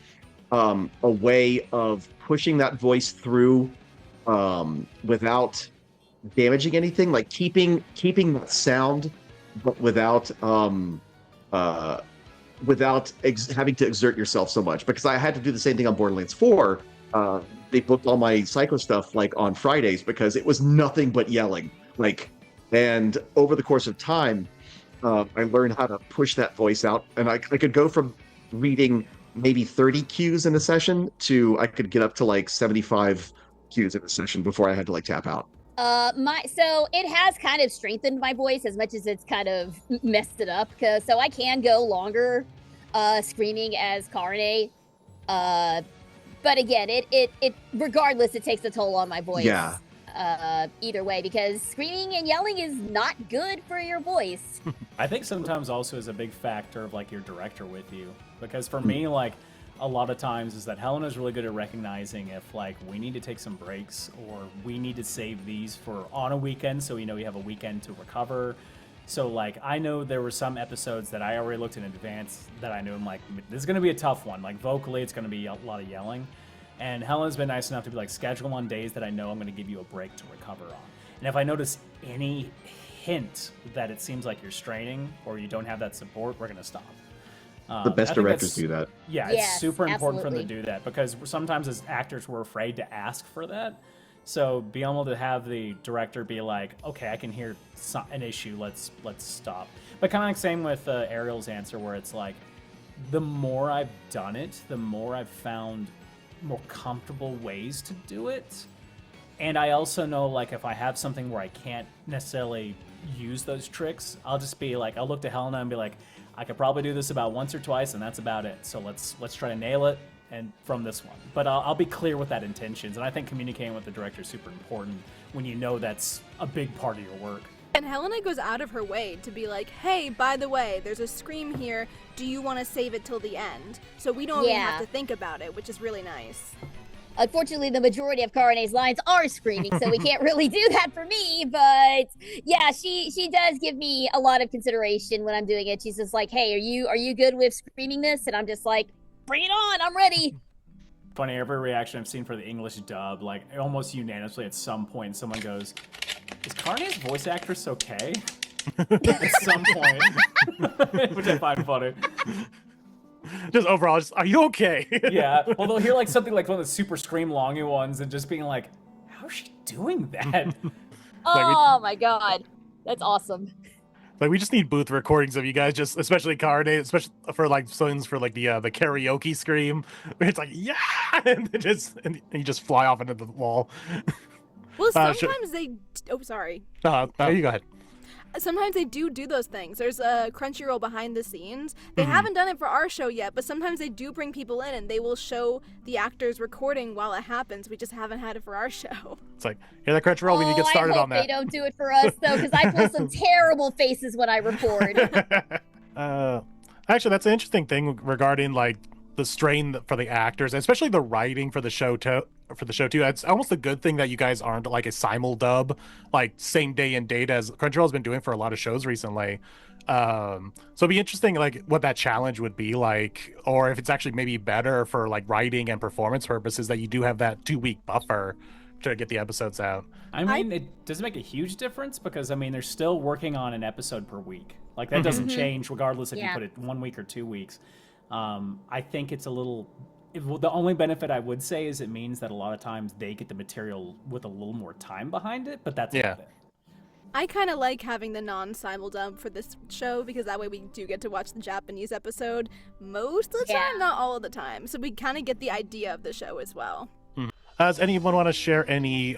a way of pushing that voice through without damaging anything, like keeping that sound, but without having to exert yourself so much? Because I had to do the same thing on Borderlands 4. They booked all my psycho stuff like on Fridays because it was nothing but yelling. And over the course of time, I learned how to push that voice out, and I could go from reading maybe 30 cues in a session to I could get up to like 75 cues in a session before I had to like tap out. So it has kind of strengthened my voice as much as it's kind of messed it up, so I can go longer screaming as Karane. But again, it regardless, it takes a toll on my voice. Yeah. Either way, because screaming and yelling is not good for your voice. I think sometimes also is a big factor of like your director with you, because for me, like a lot of times is that Helena's really good at recognizing if like we need to take some breaks or we need to save these for on a weekend, so we know we have a weekend to recover. So like I know there were some episodes that I already looked in advance that I knew I'm like, this is gonna be a tough one. Like vocally, it's gonna be a lot of yelling. And Helena's been nice enough to be like, schedule on days that I know I'm going to give you a break to recover on. And if I notice any hint that it seems like you're straining or you don't have that support, we're going to stop. The best directors do that. Yeah, Yes, it's super important for them absolutely. to do that, because sometimes as actors we're afraid to ask for that. So being able to have the director be like, okay, I can hear an issue, let's stop. But kind of like same with Ariel's answer, where it's like, the more I've done it, the more I've found more comfortable ways to do it. And I also know, like, if I have something where I can't necessarily use those tricks, I'll just be like, I'll look to Helena and be like, I could probably do this about once or twice, and that's about it. So let's try to nail it, and from this one. But I'll be clear with that intentions, and I think communicating with the director is super important when you know that's a big part of your work. And Helena goes out of her way to be like, hey, by the way, there's a scream here. Do you want to save it till the end? So we don't even have to think about it, which is really nice. Unfortunately, the majority of Karane's lines are screaming, so we can't really do that for me. But yeah, she does give me a lot of consideration when I'm doing it. She's just like, hey, are you good with screaming this? And I'm just like, bring it on, I'm ready. Funny, every reaction I've seen for the English dub, like almost unanimously at some point, someone goes, is Karne's voice actress okay? At some point. Which I find funny. Just overall, are you okay? Yeah. Well, they'll hear like something like one of the super scream longy ones and just being like, how's she doing that? Oh my god. That's awesome. Like, we just need booth recordings of you guys, just especially Karane, especially for like songs for like the karaoke scream. Where it's like, yeah, and you just fly off into the wall. Well, sometimes they... Oh, sorry. You go ahead. Sometimes they do those things. There's a Crunchyroll behind the scenes. They haven't done it for our show yet, but sometimes they do bring people in and they will show the actors recording while it happens. We just haven't had it for our show. It's like, hear that Crunchyroll, we need to get started on that. I hope they don't do it for us, though, because I pull some terrible faces when I record. Actually, that's an interesting thing regarding like the strain for the actors, especially the writing for the show too. It's almost a good thing that you guys aren't like a simul dub, like same day and date as Crunchyroll's been doing for a lot of shows recently. So it'd be interesting, like what that challenge would be like, or if it's actually maybe better for like writing and performance purposes that you do have that 2-week buffer to get the episodes out. I mean, it doesn't make a huge difference because, I mean, they're still working on an episode per week. Like, that doesn't change regardless if you put it 1 week or 2 weeks. I think it's a little... the only benefit I would say is it means that a lot of times they get the material with a little more time behind it, but that's about it. I kind of like having the non-simul dub for this show because that way we do get to watch the Japanese episode most of the time, not all of the time. So we kind of get the idea of the show as well. Does anyone want to share any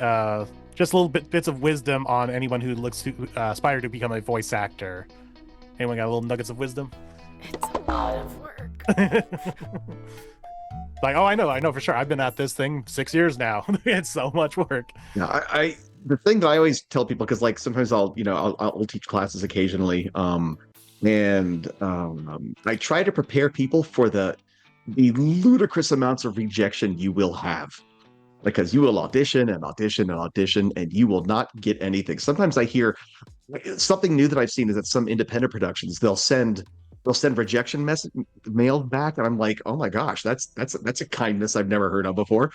just little bits of wisdom on anyone who looks to aspire to become a voice actor? Anyone got little nuggets of wisdom? It's a lot of work. Like, oh, I know for sure. I've been at this thing 6 years now. It's so much work. Yeah, I the thing that I always tell people, because like sometimes I'll teach classes occasionally, and I try to prepare people for the ludicrous amounts of rejection you will have, because you will audition and audition and audition and you will not get anything. Sometimes I hear something new that I've seen is that some independent productions they'll send rejection mail back, and I'm like, oh my gosh, that's a kindness I've never heard of before,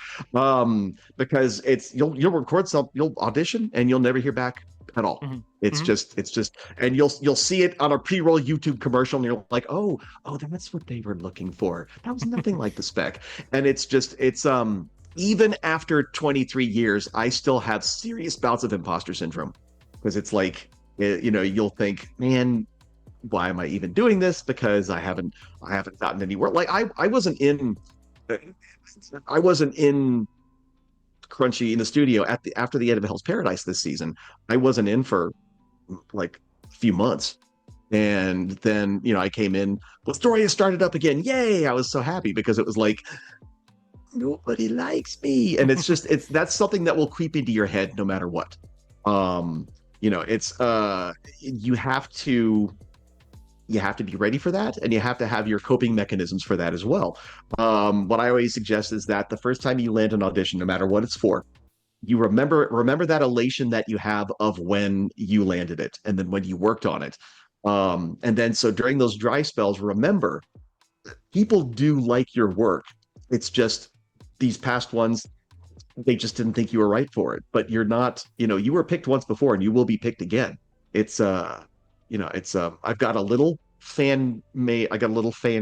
because it's you'll record something, you'll audition, and you'll never hear back at all. It's just, and you'll see it on a pre-roll YouTube commercial, and you're like, oh, that's what they were looking for. That was nothing like the spec, and it's even after 23 years, I still have serious bouts of imposter syndrome, because it's like, you'll think, man, why am I even doing this? Because I haven't gotten anywhere. Like I wasn't in Crunchy in the studio after the end of Hell's Paradise this season. I wasn't in for like a few months. And then, I came in, the story has started up again. Yay! I was so happy because it was like, nobody likes me. And that's something that will creep into your head no matter what. You have to be ready for that, and you have to have your coping mechanisms for that as well. What I always suggest is that the first time you land an audition, no matter what it's for, you remember that elation that you have of when you landed it and then when you worked on it. And then so during those dry spells, remember, people do like your work. It's just these past ones, they just didn't think you were right for it. But you're not, you were picked once before and you will be picked again. I've got a little fan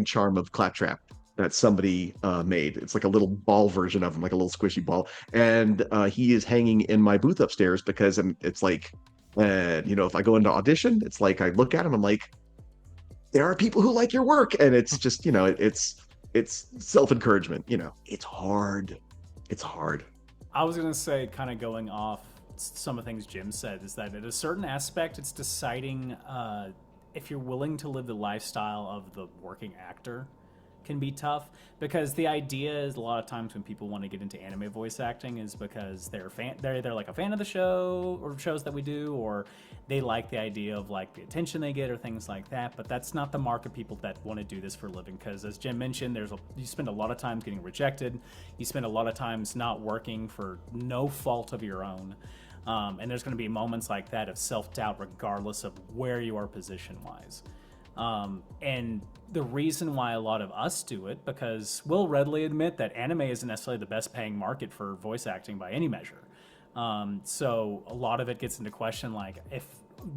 charm of Claptrap that somebody made. It's like a little ball version of him, like a little squishy ball. And he is hanging in my booth upstairs because it's like, if I go into audition, it's like I look at him, I'm like, there are people who like your work. And it's just, it's self-encouragement. It's hard. It's hard. I was going to say, kind of going off some of the things Jim said, is that at a certain aspect, it's deciding if you're willing to live the lifestyle of the working actor can be tough, because the idea is a lot of times when people want to get into anime voice acting is because they're like a fan of the show or shows that we do, or they like the idea of like the attention they get or things like that. But that's not the mark of people that want to do this for a living, because as Jim mentioned, you spend a lot of time getting rejected, you spend a lot of times not working for no fault of your own. And there's going to be moments like that of self-doubt regardless of where you are position-wise. And the reason why a lot of us do it, because we'll readily admit that anime isn't necessarily the best paying market for voice acting by any measure. So a lot of it gets into question, like, if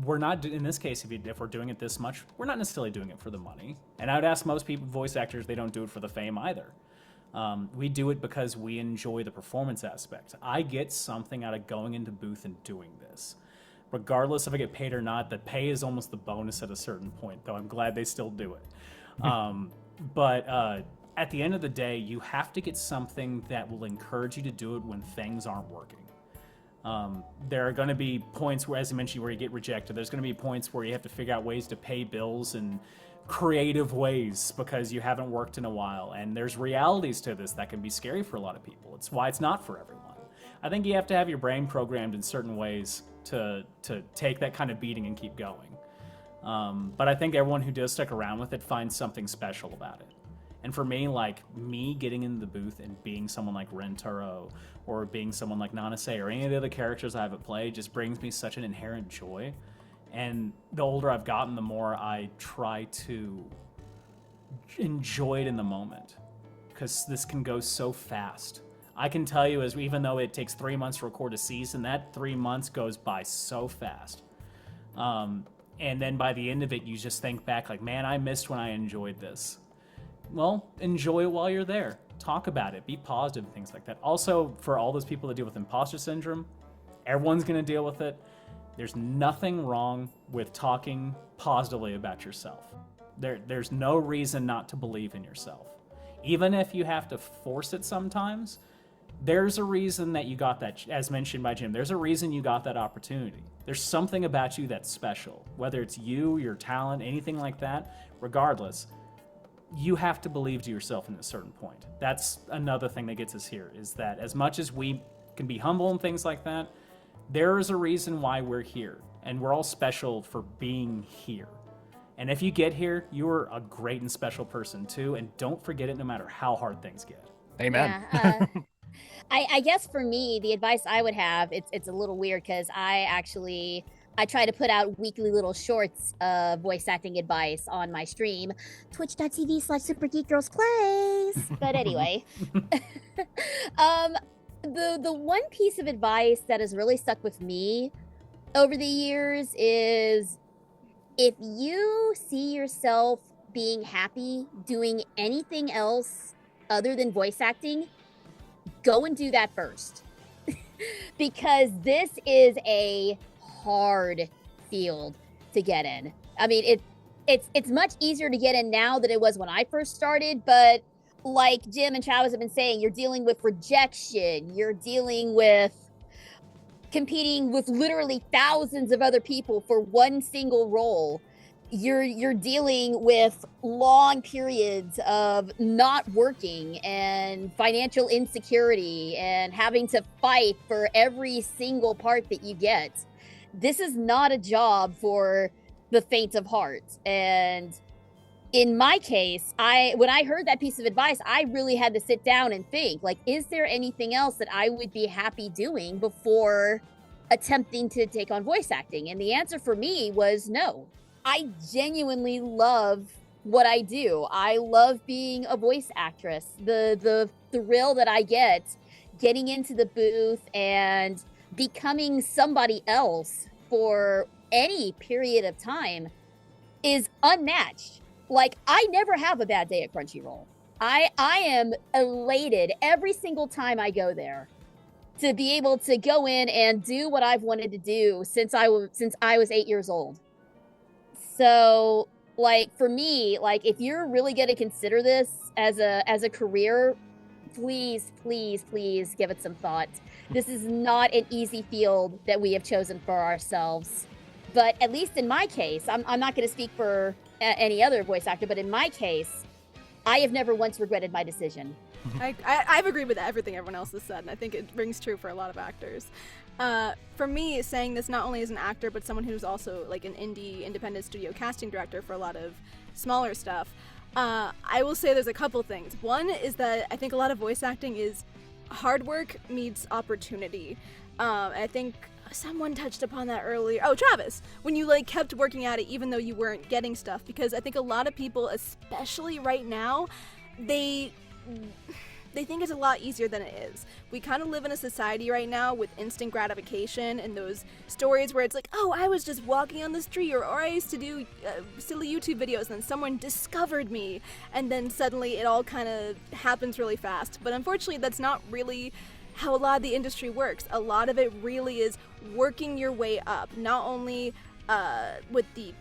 we're not, in this case, if we're doing it this much, we're not necessarily doing it for the money. And I would ask most people, voice actors, they don't do it for the fame either. We do it because we enjoy the performance aspect. I get something out of going into booth and doing this. Regardless if I get paid or not, the pay is almost the bonus at a certain point, though I'm glad they still do it. But at the end of the day, you have to get something that will encourage you to do it when things aren't working. There are going to be points where, as I mentioned, where you get rejected. There's going to be points where you have to figure out ways to pay bills and creative ways because you haven't worked in a while. And there's realities to this that can be scary for a lot of people. It's why it's not for everyone. I think you have to have your brain programmed in certain ways to take that kind of beating and keep going. But I think everyone who does stick around with it finds something special about it. And for me, like, me getting in the booth and being someone like Rentaro or being someone like Nanase or any of the other characters I haven't played just brings me such an inherent joy. And the older I've gotten, the more I try to enjoy it in the moment, because this can go so fast. I can tell you, as even though it takes 3 months to record a season, that 3 months goes by so fast. And then by the end of it, you just think back like, man, I missed when I enjoyed this. Well, enjoy it while you're there. Talk about it. Be positive, things like that. Also, for all those people that deal with imposter syndrome, everyone's going to deal with it. There's nothing wrong with talking positively about yourself. There's no reason not to believe in yourself. Even if you have to force it sometimes, there's a reason that you got that, as mentioned by Jim, there's a reason you got that opportunity. There's something about you that's special. Whether it's you, your talent, anything like that, regardless, you have to believe to yourself in a certain point. That's another thing that gets us here, is that as much as we can be humble and things like that, there is a reason why we're here, and we're all special for being here. And if you get here, you're a great and special person too, and don't forget it no matter how hard things get. Amen. Yeah, I guess for me, the advice I would have, it's a little weird because I try to put out weekly little shorts of voice acting advice on my stream, twitch.tv/SuperGeekGirlsPlays. But anyway, the one piece of advice that has really stuck with me over the years is, if you see yourself being happy doing anything else other than voice acting, go and do that first. Because this is a hard field to get in. I mean, it's much easier to get in now than it was when I first started, but like Jim and Travis have been saying, you're dealing with rejection, you're dealing with competing with literally thousands of other people for one single role. You're dealing with long periods of not working and financial insecurity and having to fight for every single part that you get. This is not a job for the faint of heart. And in my case, when I heard that piece of advice, I really had to sit down and think, like, is there anything else that I would be happy doing before attempting to take on voice acting? And the answer for me was no. I genuinely love what I do. I love being a voice actress. The thrill that I get getting into the booth and becoming somebody else for any period of time is unmatched. Like, I never have a bad day at Crunchyroll. I am elated every single time I go there to be able to go in and do what I've wanted to do since I was 8 years old. So, like, for me, like, if you're really going to consider this as a career, please give it some thought. This is not an easy field that we have chosen for ourselves. But at least in my case, I'm not going to speak for any other voice actor, but in my case, I have never once regretted my decision. I've agreed with everything everyone else has said, and I think it rings true for a lot of actors. For me, saying this not only as an actor, but someone who's also like an independent studio casting director for a lot of smaller stuff, I will say there's a couple things. One is that I think a lot of voice acting is hard work meets opportunity. I think someone touched upon that earlier. Oh, Travis, when you like kept working at it even though you weren't getting stuff, because I think a lot of people, especially right now, they think it's a lot easier than it is. We kind of live in a society right now with instant gratification and those stories where it's like, oh, I was just walking on the street, or I used to do silly YouTube videos and then someone discovered me, and then suddenly it all kind of happens really fast. But unfortunately, that's not really how a lot of the industry works. A lot of it really is working your way up, not only with the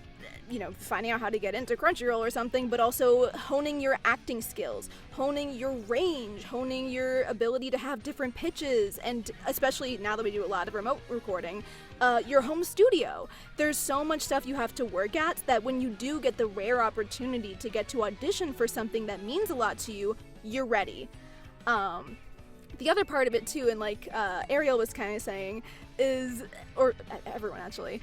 finding out how to get into Crunchyroll or something, but also honing your acting skills, honing your range, honing your ability to have different pitches, and especially now that we do a lot of remote recording, your home studio. There's so much stuff you have to work at that when you do get the rare opportunity to get to audition for something that means a lot to you, you're ready. The other part of it too, and like Ariel was kind of saying, is, or everyone actually,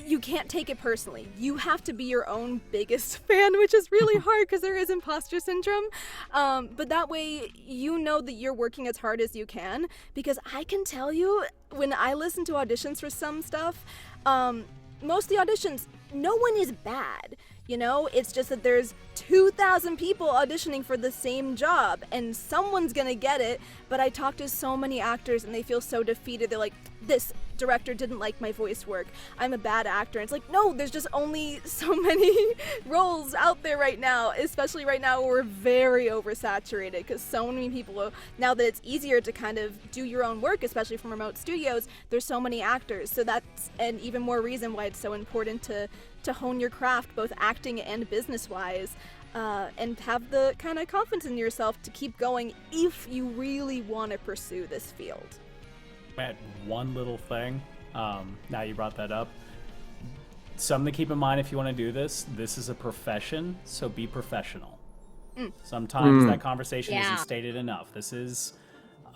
you can't take it personally. You have to be your own biggest fan, which is really hard because there is imposter syndrome. But that way, you know that you're working as hard as you can. Because I can tell you, when I listen to auditions for some stuff, most of the auditions, no one is bad. You know, it's just that there's 2,000 people auditioning for the same job, and someone's gonna get it. But I talk to so many actors, and they feel so defeated. They're like, this director didn't like my voice work. I'm a bad actor. And it's like, no, there's just only so many roles out there right now, especially right now where we're very oversaturated because so many people, now that it's easier to kind of do your own work, especially from remote studios, there's so many actors. So that's an even more reason why it's so important to hone your craft, both acting and business-wise, and have the kind of confidence in yourself to keep going if you really want to pursue this field. Add one little thing, now you brought that up. Something to keep in mind if you want to do this is a profession, so be professional. Sometimes that conversation isn't stated enough. This is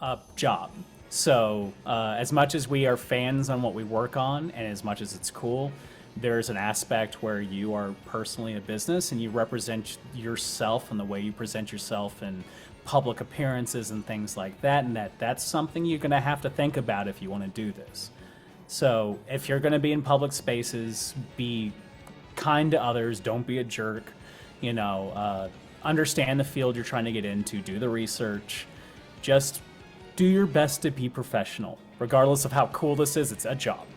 a job. So as much as we are fans on what we work on, and as much as it's cool, there's an aspect where you are personally a business and you represent yourself and the way you present yourself in public appearances and things like that, and that's something you're going to have to think about if you want to do this. So if you're going to be in public spaces, be kind to others, don't be a jerk, you know, understand the field you're trying to get into, do the research, just do your best to be professional. Regardless of how cool this is, it's a job.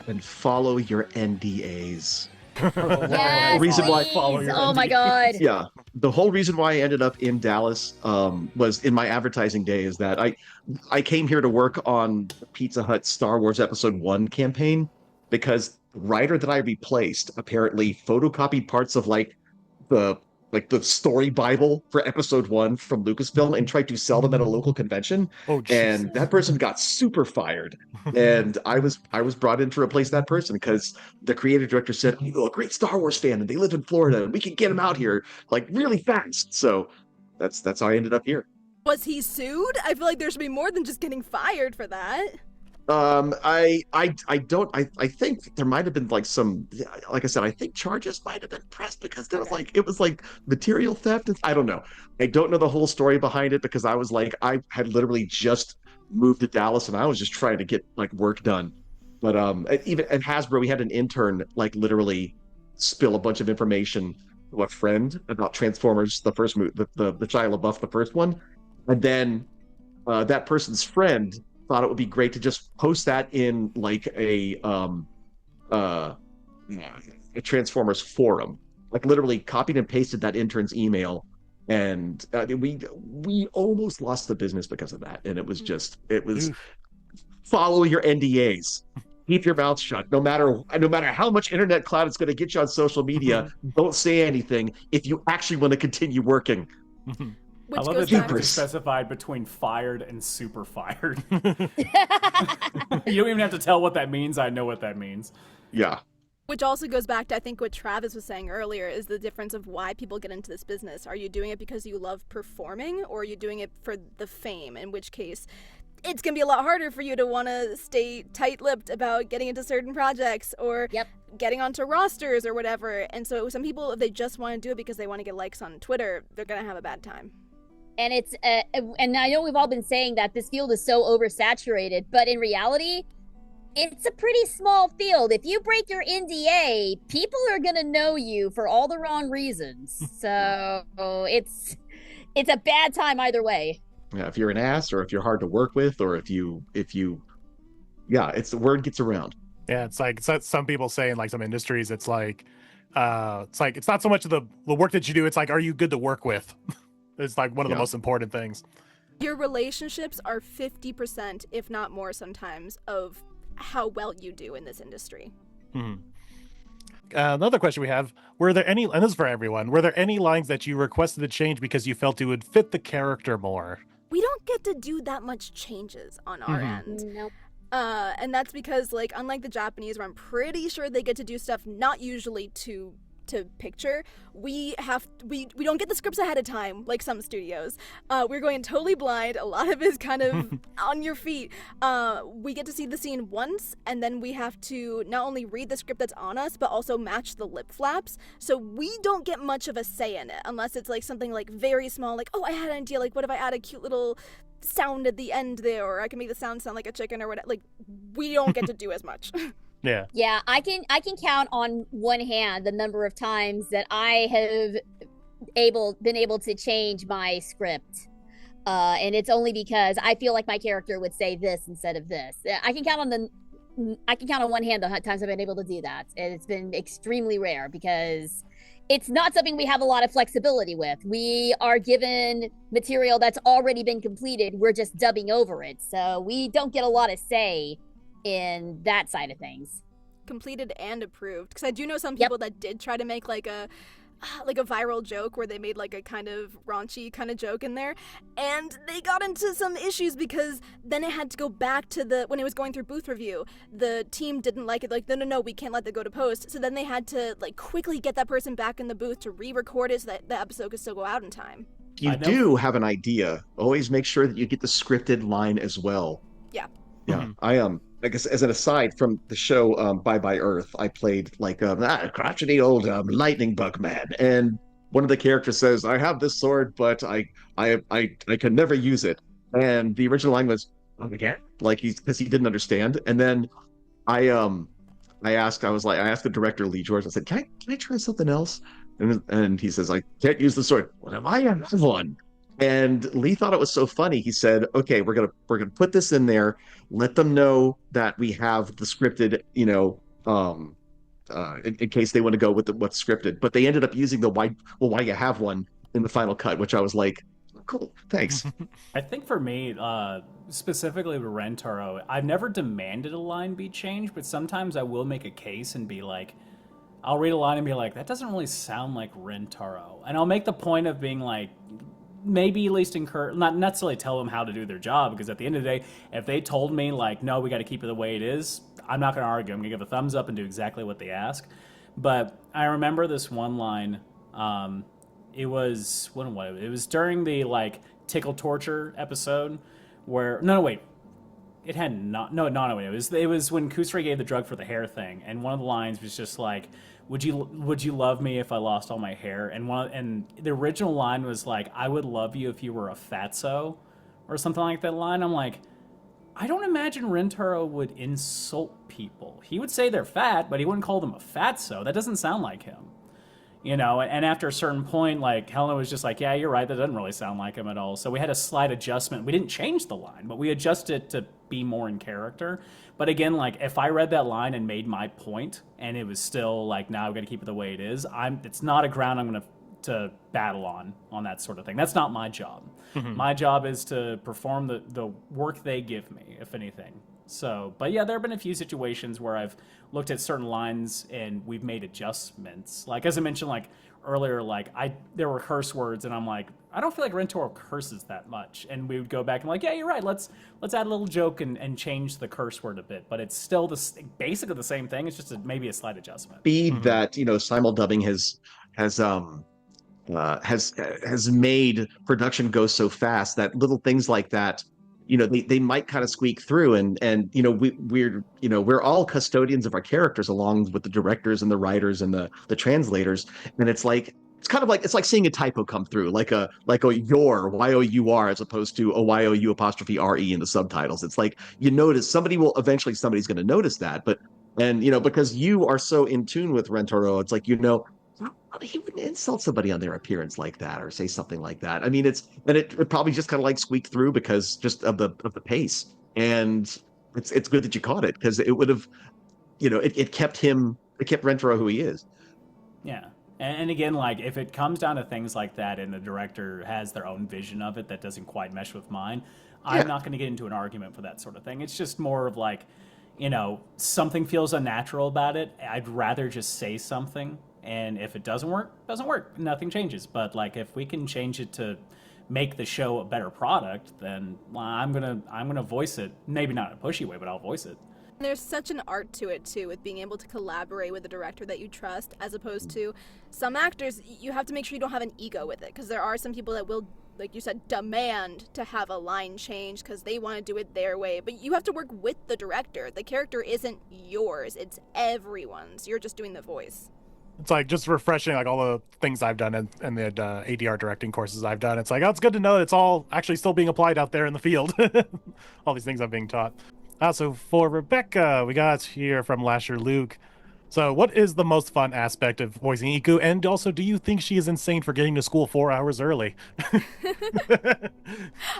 And follow your NDAs. Yes, reason why please. Oh my God. Yeah, the whole reason why I ended up in Dallas was in my advertising days that I came here to work on Pizza Hut Star Wars Episode 1 campaign because the writer that I replaced apparently photocopied parts of the story Bible for Episode 1 from Lucasfilm and tried to sell them at a local convention. And that person got super fired. And I was brought in to replace that person because the creative director said, "Oh, a great Star Wars fan, and they live in Florida, and we can get them out here like really fast." So that's how I ended up here. Was he sued? I feel like there should be more than just getting fired for that. I think there might have been like some, like I said, I think charges might have been pressed because there was it was like material theft. I don't know. I don't know the whole story behind it because I had literally just moved to Dallas and I was just trying to get work done. But even at Hasbro, we had an intern literally spill a bunch of information to a friend about Transformers, the first movie, the Shia LaBeouf, the first one, and then that person's friend thought it would be great to just post that in a Transformers forum, literally copied and pasted that intern's email, and we almost lost the business because of that. And it was follow your NDAs, keep your mouth shut. No matter how much internet clout it's going to get you on social media, don't say anything if you actually want to continue working. Which I love goes that back you specified between fired and super fired. You don't even have to tell what that means. I know what that means. Yeah. Which also goes back to, I think, what Travis was saying earlier, is the difference of why people get into this business. Are you doing it because you love performing, or are you doing it for the fame? In which case, it's going to be a lot harder for you to want to stay tight-lipped about getting into certain projects or getting onto rosters or whatever. And so some people, if they just want to do it because they want to get likes on Twitter, they're going to have a bad time. And it's and I know we've all been saying that this field is so oversaturated, but in reality, it's a pretty small field. If you break your NDA, people are gonna know you for all the wrong reasons. So it's a bad time either way. Yeah, if you're an ass, or if you're hard to work with, or if you it's the word gets around. Yeah, it's some people say in some industries, it's it's not so much the work that you do, it's are you good to work with? It's one of the most important things. Your relationships are 50%, if not more sometimes, of how well you do in this industry. Another question we have, were there any, and this is for everyone, were there any lines that you requested to change because you felt it would fit the character more? We don't get to do that much changes on our end. Nope. And that's because, unlike the Japanese, where I'm pretty sure they get to do stuff not usually to to picture. We don't get the scripts ahead of time like some studios. We're going totally blind. A lot of it is kind of on your feet. We get to see the scene once, and then we have to not only read the script that's on us, but also match the lip flaps. So we don't get much of a say in it, unless it's like something like very small, like, oh, I had an idea, like what if I add a cute little sound at the end there, or I can make the sound like a chicken or whatever. Like, we don't get to do as much. Yeah, I can count on one hand the number of times that I have been able to change my script. And it's only because I feel like my character would say this instead of this. I can count on one hand the times I've been able to do that. And it's been extremely rare because it's not something we have a lot of flexibility with. We are given material that's already been completed. We're just dubbing over it. So we don't get a lot of say in that side of things. Completed and approved, because I do know some people that did try to make like a viral joke where they made like a kind of raunchy kind of joke in there, and they got into some issues because then it had to go back to when it was going through booth review, the team didn't like it, like no, we can't let that go to post, so then they had to like quickly get that person back in the booth to re-record it so that the episode could still go out in time. If you do have an idea, always make sure that you get the scripted line as well. Yeah. I guess as an aside from the show Bye Bye Earth, I played like a crotchety old lightning bug man, and one of the characters says, "I have this sword, but I can never use it." And the original line was, "Again?" Like because he didn't understand. And then I asked the director Lee George. I said, "Can I try something else?" And he says, "I can't use the sword." Well, am I have one? And Lee thought it was so funny. He said, "Okay, we're gonna put this in there. Let them know that we have the scripted, in case they want to go with what's scripted." But they ended up using the why you have one in the final cut, which I was like, cool, thanks. I think for me, specifically with Rentaro, I've never demanded a line be changed, but sometimes I will make a case and be like, I'll read a line and be like, that doesn't really sound like Rentaro, and I'll make the point of being like, maybe at least not necessarily tell them how to do their job, because at the end of the day, if they told me like, no, we got to keep it the way it is, I'm not going to argue. I'm going to give a thumbs up and do exactly what they ask. But I remember this one line. It was it was during the like tickle torture episode where it was when Kusri gave the drug for the hair thing, and one of the lines was just like, would you love me if I lost all my hair? And the original line was like, I would love you if you were a fatso, or something like that line. I'm like, I don't imagine Rentaro would insult people. He would say they're fat, but he wouldn't call them a fatso. That doesn't sound like him. And after a certain point, like, Helena was just like, yeah, you're right, that doesn't really sound like him at all. So we had a slight adjustment. We didn't change the line, but we adjusted it to be more in character. But again, like, if I read that line and made my point, and it was still like, nah, we're going to keep it the way it is, it's not a ground I'm going to battle on that sort of thing. That's not my job. Mm-hmm. My job is to perform the work they give me, if anything. So, but yeah, there have been a few situations where I've looked at certain lines and we've made adjustments. Like, as I mentioned, like earlier, like there were curse words, and I'm like, I don't feel like Rentaro curses that much. And we would go back and like, yeah, you're right. Let's add a little joke and change the curse word a bit. But it's still basically the same thing. It's just maybe a slight adjustment. Speed that simuldubbing has made production go so fast that little things like that, they might kind of squeak through, and we're all custodians of our characters along with the directors and the writers and the translators, and it's kind of like seeing a typo come through, like a your Y-O-U-R as opposed to a Y-O-U apostrophe R-E in the subtitles. It's like notice somebody's going to notice that, because you are so in tune with Rentaro, it's like he wouldn't insult somebody on their appearance like that or say something like that. I mean, it probably just kind of like squeaked through because just of the pace. And it's good that you caught it, because it would have, it kept Rentaro who he is. Yeah. And again, like, if it comes down to things like that and the director has their own vision of it that doesn't quite mesh with mine, I'm not going to get into an argument for that sort of thing. It's just more of like, something feels unnatural about it. I'd rather just say something. And if it doesn't work, nothing changes. But like, if we can change it to make the show a better product, then I'm gonna voice it. Maybe not in a pushy way, but I'll voice it. There's such an art to it, too, with being able to collaborate with a director that you trust, as opposed to some actors, you have to make sure you don't have an ego with it, because there are some people that will, like you said, demand to have a line change because they want to do it their way, but you have to work with the director. The character isn't yours, it's everyone's. You're just doing the voice. It's like just refreshing, like all the things I've done and the ADR directing courses I've done. It's like, oh, it's good to know it's all actually still being applied out there in the field. All these things I'm being taught. So for Rebecca, we got here from Lasher Luke. So what is the most fun aspect of voicing Iku? And also, do you think she is insane for getting to school 4 hours early?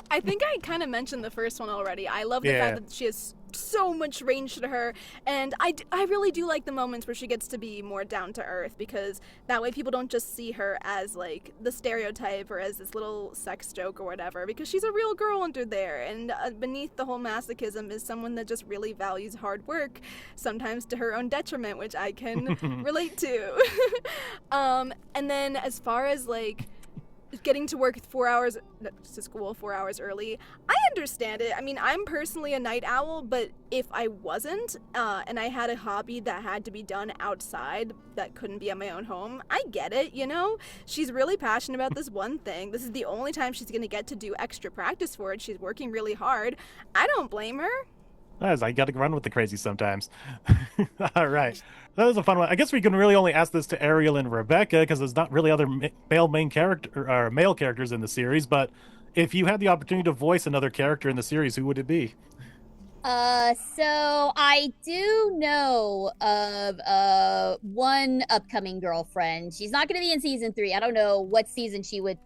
I think I kind of mentioned the first one already. I love the fact that she has so much range to her, and I really do like the moments where she gets to be more down to earth, because that way people don't just see her as like the stereotype or as this little sex joke or whatever, because she's a real girl under there, and beneath the whole masochism is someone that just really values hard work, sometimes to her own detriment, which I can relate to. And then as far as like getting to work 4 hours to school 4 hours early, I understand it. I mean, I'm personally a night owl, but if I wasn't, and I had a hobby that had to be done outside that couldn't be at my own home, I get it, you know? She's really passionate about this one thing. This is the only time she's gonna get to do extra practice for it. She's working really hard. I don't blame her. I gotta run with the crazy sometimes. All right. That was a fun one. I guess we can really only ask this to Ariel and Rebecca because there's not really other male characters in the series. But if you had the opportunity to voice another character in the series, who would it be? So I do know of one upcoming girlfriend. She's not going to be in season 3. I don't know what season she would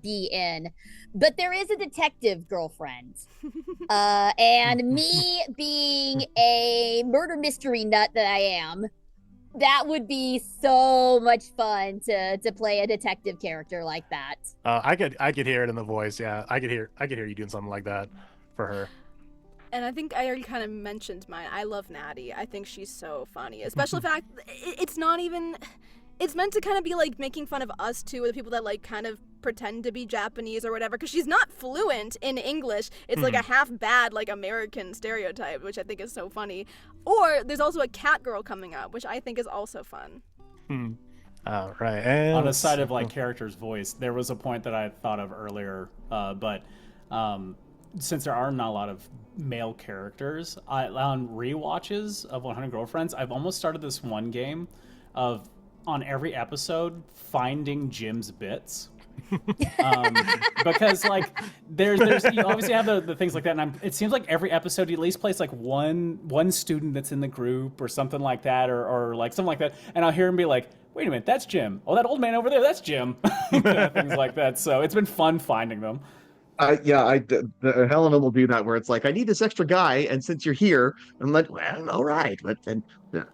be in, but there is a detective girlfriend. And me being a murder mystery nut that I am, that would be so much fun to play a detective character like that. I could hear it in the voice. Yeah, I could hear you doing something like that for her. And I think I already kind of mentioned mine. I love Natty. I think she's so funny. Especially the fact it's not even. It's meant to kind of be like making fun of us too, the people that like kind of pretend to be Japanese or whatever, because she's not fluent in English. It's like a half bad like American stereotype, which I think is so funny. Or there's also a cat girl coming up, which I think is also fun. All right. And on the side of like character's voice, there was a point that I thought of earlier, but since there are not a lot of male characters, on rewatches of 100 Girlfriends, I've almost started this one game of on every episode finding Jim's bits. Because like there's you obviously have the things like that, and it seems like every episode he at least plays like one student that's in the group or something like that, or like something like that, and I'll hear him be like, wait a minute, that's Jim. Oh, that old man over there, that's Jim. Things like that. So it's been fun finding them. Helena will do that where it's like, I need this extra guy, and since you're here, I'm like, well, all right, but then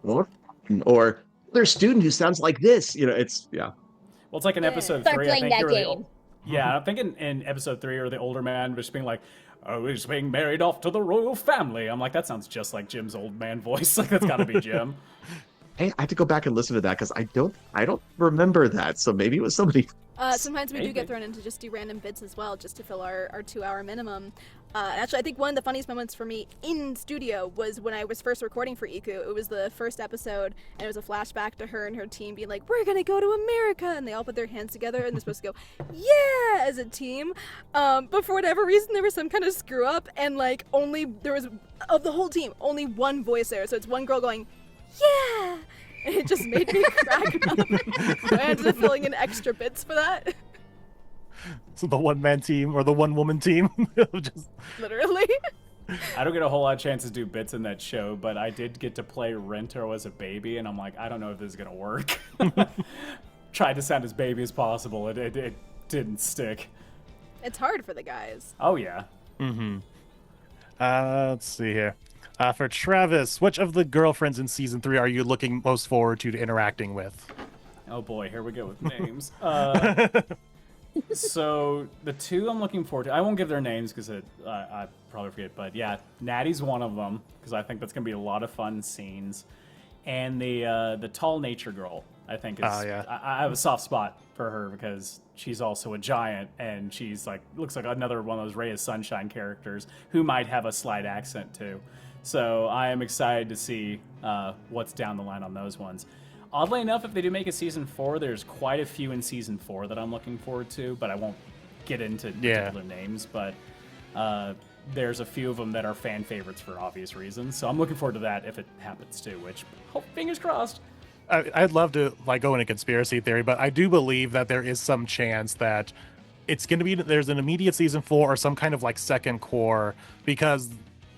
or there's a student who sounds like this, you know. It's Well, it's like in episode Start 3. playing I think that game. I'm thinking in episode 3, or the older man just being like, "Oh, he's being married off to the royal family." I'm like, that sounds just like Jim's old man voice. Like that's got to be Jim. Hey, I have to go back and listen to that because I don't remember that. So maybe it was somebody. Sometimes we do get thrown into just do random bits as well, just to fill our 2-hour minimum. Actually, I think one of the funniest moments for me in studio was when I was first recording for Iku. It was the first episode, and it was a flashback to her and her team being like, "We're gonna go to America," and they all put their hands together, and they're supposed to go, "Yeah!" as a team. But for whatever reason, there was some kind of screw up, and like there was of the whole team only one voice there, so it's one girl going, "Yeah!" And it just made me crack up. So I ended up filling in extra bits for that. So the one-man team or the one-woman team. Just... Literally. I don't get a whole lot of chances to do bits in that show, but I did get to play Rentaro as a baby, and I'm like, I don't know if this is going to work. Tried to sound as baby as possible. It didn't stick. It's hard for the guys. Oh, yeah. Let's see here. For Travis, which of the girlfriends in season 3 are you looking most forward to interacting with? Oh boy, here we go with names. So the two I'm looking forward to, I won't give their names because I probably forget, but yeah, Natty's one of them because I think that's going to be a lot of fun scenes. And the tall nature girl, I think is, I have a soft spot for her because she's also a giant and she's like, looks like another one of those Ray of Sunshine characters who might have a slight accent too. So I am excited to see what's down the line on those ones. Oddly enough, if they do make a season 4, there's quite a few in season 4 that I'm looking forward to, but I won't get into particular names. But there's a few of them that are fan favorites for obvious reasons. So I'm looking forward to that if it happens too, which, fingers crossed. I'd love to go into conspiracy theory, but I do believe that there is some chance that it's going to be there's an immediate season 4 or some kind of second core, because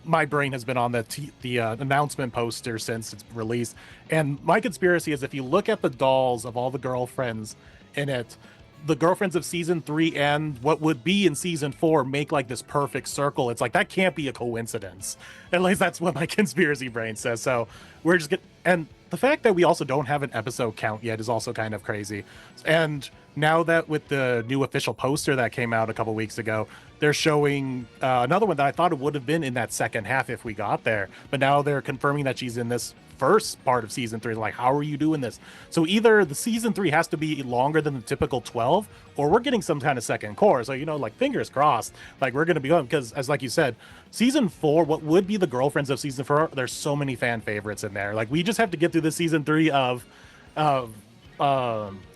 my brain has been on the announcement poster since its release. And my conspiracy is, if you look at the dolls of all the girlfriends in it, the girlfriends of season 3 and what would be in season 4 make this perfect circle. It's that can't be a coincidence. At least that's what my conspiracy brain says. So we're just and the fact that we also don't have an episode count yet is also kind of crazy. And now that with the new official poster that came out a couple weeks ago, they're showing another one that I thought it would have been in that second half if we got there. But now they're confirming that she's in this first part of season 3. How are you doing this? So either the season 3 has to be longer than the typical 12, or we're getting some kind of second core. So, fingers crossed, we're going to be going, because as you said, season 4, what would be the girlfriends of season 4, there's so many fan favorites in there. We just have to get through the season 3 of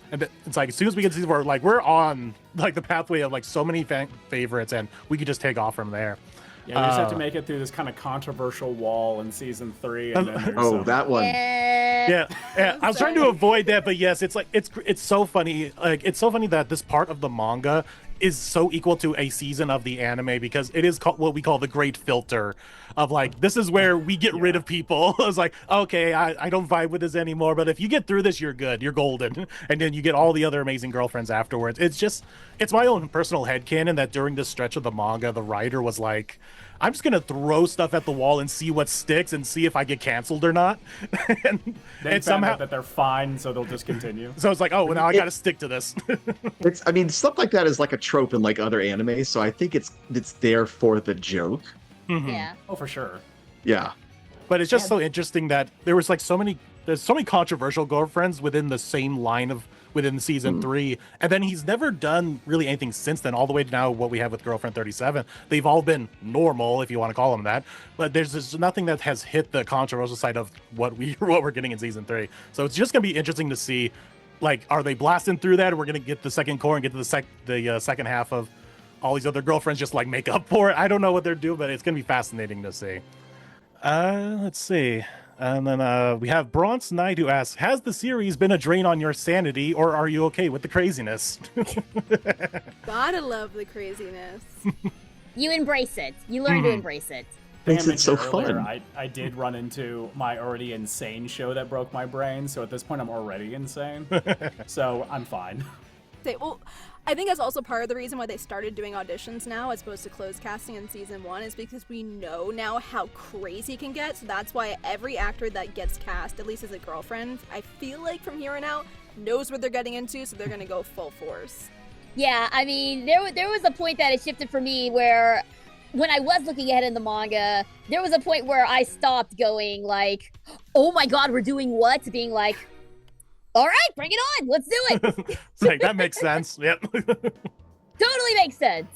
and it's as soon as we get to season 4, we're on the pathway of so many fan favorites, and we could just take off from there. Yeah, we just have to make it through this kind of controversial wall in season 3. And then that one. Yeah. I was trying to avoid that, but yes, it's so funny. It's so funny that this part of the manga is so equal to a season of the anime, because it is what we call the great filter of this is where we get rid of people. I was okay, I don't vibe with this anymore, but if you get through this, you're good, you're golden. And then you get all the other amazing girlfriends afterwards. It's my own personal headcanon that during this stretch of the manga, the writer was I'm just gonna throw stuff at the wall and see what sticks and see if I get canceled or not. and somehow that they're fine, so they'll just continue. So it's well, now I gotta stick to this. Stuff like that is a trope in other anime, so I think it's there for the joke. Mm-hmm. Yeah. Oh, for sure. Yeah. But it's just so interesting that there was there's so many controversial girlfriends within the same line of within season 3, and then he's never done really anything since then, all the way to now what we have with Girlfriend 37. They've all been normal, if you want to call them that, but there's just nothing that has hit the controversial side of what we're getting in season 3. So it's just gonna be interesting to see, are they blasting through that, or we're gonna get the second core and get to the second half of all these other girlfriends just make up for it. I don't know what they're doing, but it's gonna be fascinating to see. Let's see. And then we have Bronze Knight, who asks, has the series been a drain on your sanity, or are you okay with the craziness? Gotta love the craziness. You embrace it. You learn to embrace it. It's so fun. I did run into my already insane show that broke my brain, so at this point I'm already insane. So I'm fine. Well, I think that's also part of the reason why they started doing auditions now as opposed to closed casting in season 1, is because we know now how crazy it can get. So that's why every actor that gets cast, at least as a girlfriend, I feel from here on out, knows what they're getting into, so they're gonna go full force. Yeah, I mean, there was a point that it shifted for me where, when I was looking ahead in the manga, there was a point where I stopped going oh my god, we're doing what? To being all right, bring it on. Let's do it. That makes sense. Yep. Totally makes sense.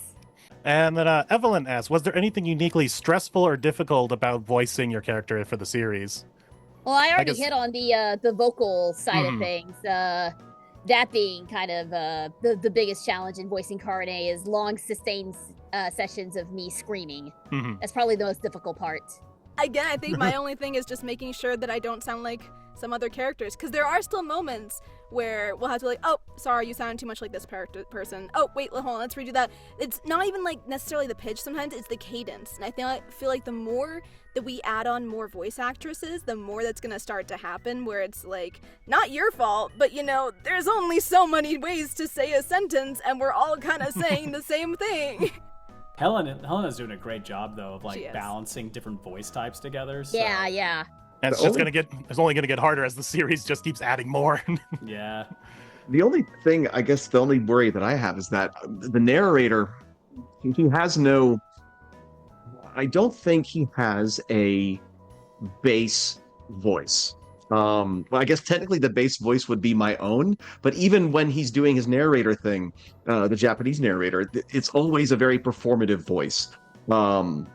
And then Evelyn asks, was there anything uniquely stressful or difficult about voicing your character for the series? Well, I already hit on the vocal side of things. That being kind of the biggest challenge in voicing Karane is long, sustained sessions of me screaming. Mm-hmm. That's probably the most difficult part. Again, I think my only thing is just making sure that I don't sound like some other characters, because there are still moments where we'll have to oh, sorry, you sound too much like this person. Oh, wait, hold on, let's redo that. It's not even necessarily the pitch sometimes, it's the cadence. And I feel like the more that we add on more voice actresses, the more that's gonna start to happen, where it's not your fault, but there's only so many ways to say a sentence, and we're all kind of saying the same thing. Helena's doing a great job though of balancing different voice types together. So. Yeah. And it's only gonna get harder as the series just keeps adding more. Yeah. The only thing, I guess, the only worry that I have is that the narrator, he has no. I don't think he has a bass voice. Well, I guess technically the bass voice would be my own, but even when he's doing his narrator thing, the Japanese narrator, it's always a very performative voice. And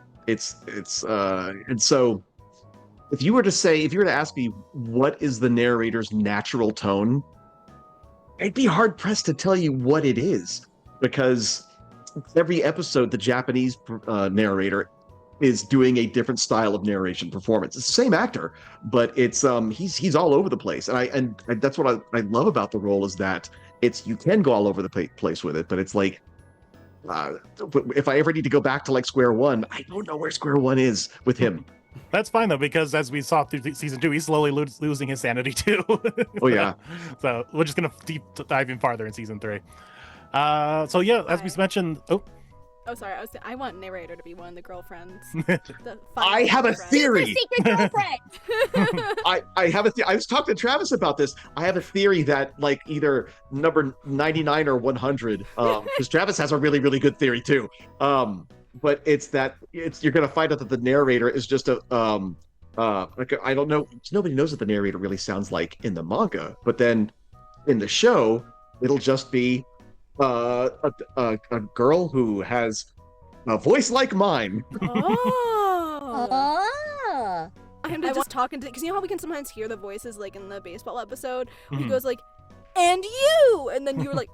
so if you were to ask me what is the narrator's natural tone, I'd be hard pressed to tell you what it is, because every episode the Japanese narrator is doing a different style of narration performance. It's the same actor, but it's he's all over the place, and that's what I love about the role, is that you can go all over the place with it, but it's like if I ever need to go back to like square one, I don't know where square one is with him. That's fine though, because as we saw through season 2, he's slowly losing his sanity too. Oh yeah. So we're just gonna deep dive in farther in season 3. So yeah, as we mentioned, Oh, sorry. I want narrator to be one of the girlfriends. I have a theory. Secret girlfriend. I have a I was talking to Travis about this. I have a theory that like either number 99 or 100, because Travis has a really, really good theory too. But you're gonna find out that the narrator is just a like, I don't know. Nobody knows what the narrator really sounds like in the manga, but then in the show, it'll just be a girl who has a voice like mine. Oh. I'm just talking to, because you know how we can sometimes hear the voices like in the baseball episode where he goes like, and you, and then you were like,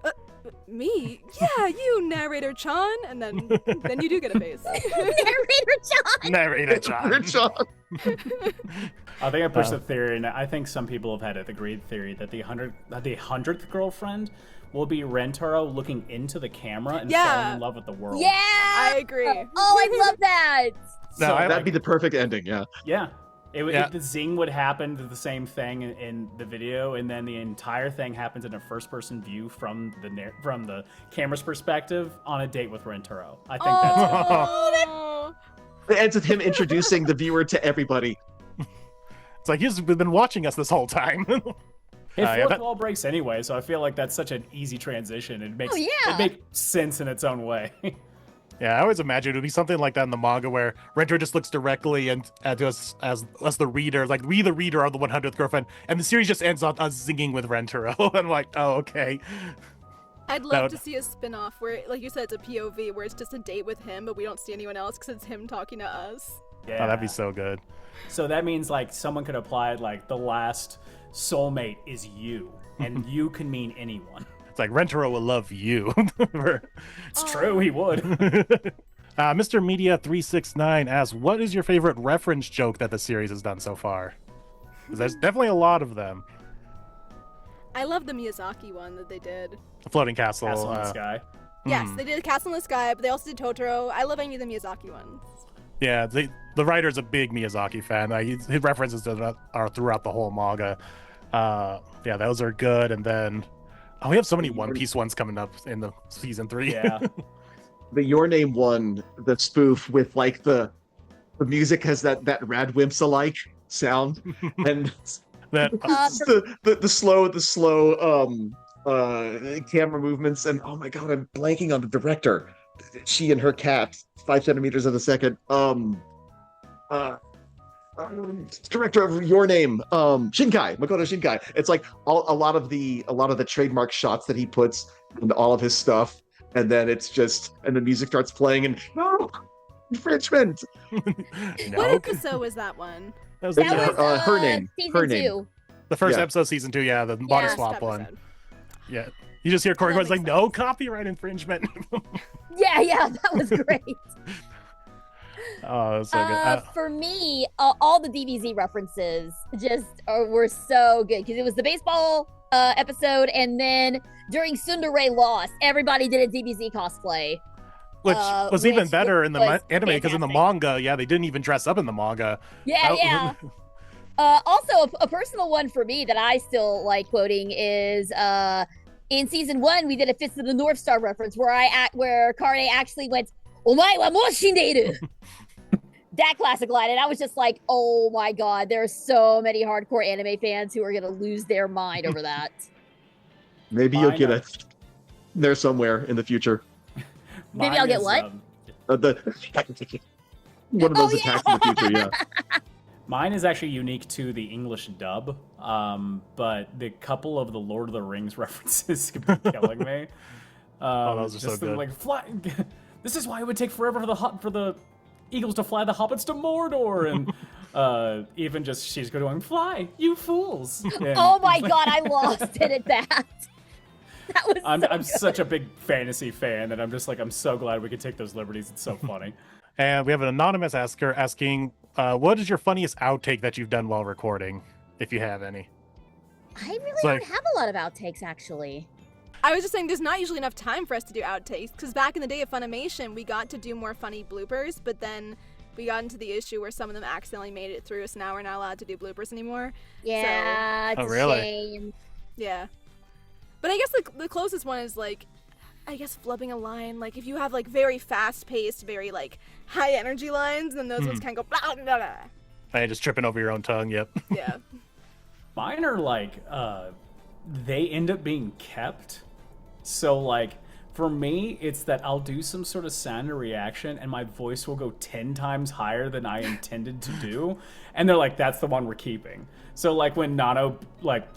me? Yeah, you, narrator Chan, and then you do get a face. Narrator Chan. I think I pushed the theory, and I think some people have had it, the great theory that the 100th girlfriend will be Rentaro looking into the camera and falling in love with the world. Yeah, I agree. Oh, I love that. So that'd be the perfect ending. Yeah. Yeah. The zing would happen to the same thing in the video, and then the entire thing happens in a first-person view from the camera's perspective on a date with Rentaro. I think that's it. It ends with him introducing the viewer to everybody. It's like he's been watching us this whole time. Fourth wall breaks anyway, so I feel like that's such an easy transition. It makes sense in its own way. Yeah, I always imagine it would be something like that in the manga where Rentaro just looks directly and to us as the reader, like we the reader are the 100th girlfriend, and the series just ends on us singing with Rentaro. I'm like, oh, okay. I'd love to see a spin-off where, like you said, it's a POV where it's just a date with him, but we don't see anyone else because it's him talking to us. Yeah. Oh, that'd be so good. So that means like someone could apply like the last soulmate is you, and you can mean anyone. It's like Rentaro will love you. It's true, he would. Mr. Media 369 asks, what is your favorite reference joke that the series has done so far? Because there's definitely a lot of them. I love the Miyazaki one that they did. The Floating Castle. Castle in the Sky. Yes, they did Castle in the Sky, but they also did Totoro. I love any of the Miyazaki ones. Yeah, the writer's a big Miyazaki fan. His references to that are throughout the whole manga. Yeah, those are good. And then we have so many One Piece ones coming up in the season 3. Yeah. The Your Name one, the spoof with like the music has that Radwimps-alike sound, and that the slow camera movements, and oh my god, I'm blanking on the director. She and her cat, 5 centimeters of a second. Director of Your Name, Shinkai, Makoto Shinkai. It's like a lot of the trademark shots that he puts into all of his stuff, and then it's just, and the music starts playing, and no infringement. What episode was that one? That was Her Name. Season 2. The first episode, season 2. Yeah, the body swap one. Yeah, you just hear Corey Gore's like, no copyright infringement. Yeah, that was great. Oh, so good. For me, all the DBZ references just were so good because it was the baseball episode, and then during Tsundere Lost, everybody did a DBZ cosplay. Which was even better in the anime, because in the fantastic. manga, they didn't even dress up in the manga. Yeah. Also, a personal one for me that I still like quoting is in season 1, we did a Fist of the North Star reference where Karane actually went, "Omae wa mou shindeiru." That classic line, and I was just like, oh my god, there are so many hardcore anime fans who are going to lose their mind over that. Maybe you'll get it there somewhere in the future. Maybe I'll get what? One of those attacks in the future, yeah. Mine is actually unique to the English dub, but the couple of the Lord of the Rings references could be killing me. Those are so good. Like, fly. This is why it would take forever for the eagles to fly the hobbits to Mordor, and even just she's going, fly, you fools. And Oh my god, I lost it at that. That was I'm such a big fantasy fan that I'm just like, I'm so glad we could take those liberties. It's so funny. And we have an anonymous asker asking, what is your funniest outtake that you've done while recording, if you have any? I really don't have a lot of outtakes, actually. I was just saying there's not usually enough time for us to do outtakes, because back in the day of Funimation, we got to do more funny bloopers, but then we got into the issue where some of them accidentally made it through, so now we're not allowed to do bloopers anymore. Yeah, it's a shame. Yeah. But I guess the closest one is, like, I guess flubbing a line. Like, if you have, like, very fast-paced, very, like, high-energy lines, then those ones kind of go blah, blah, blah. And just tripping over your own tongue, yep. Yeah. Mine are, like, they end up being kept. So, like, for me, it's that I'll do some sort of sound or reaction, and my voice will go 10 times higher than I intended to do. And they're like, that's the one we're keeping. So, like, when Nano, like,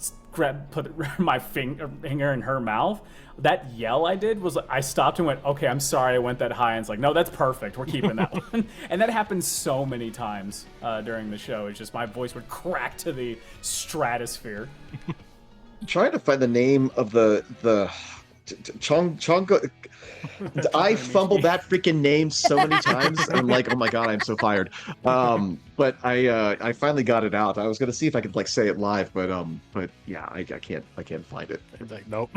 put my finger in her mouth, that yell I did was, like, I stopped and went, okay, I'm sorry I went that high. And it's like, no, that's perfect. We're keeping that one. And that happened so many times during the show. It's just my voice would crack to the stratosphere. I'm trying to find the name of the Chongo. I fumbled that freaking name so many times. I'm like, oh my god, I'm so fired. But I finally got it out. I was gonna see if I could like say it live, but yeah, I can't find it. It's like, nope.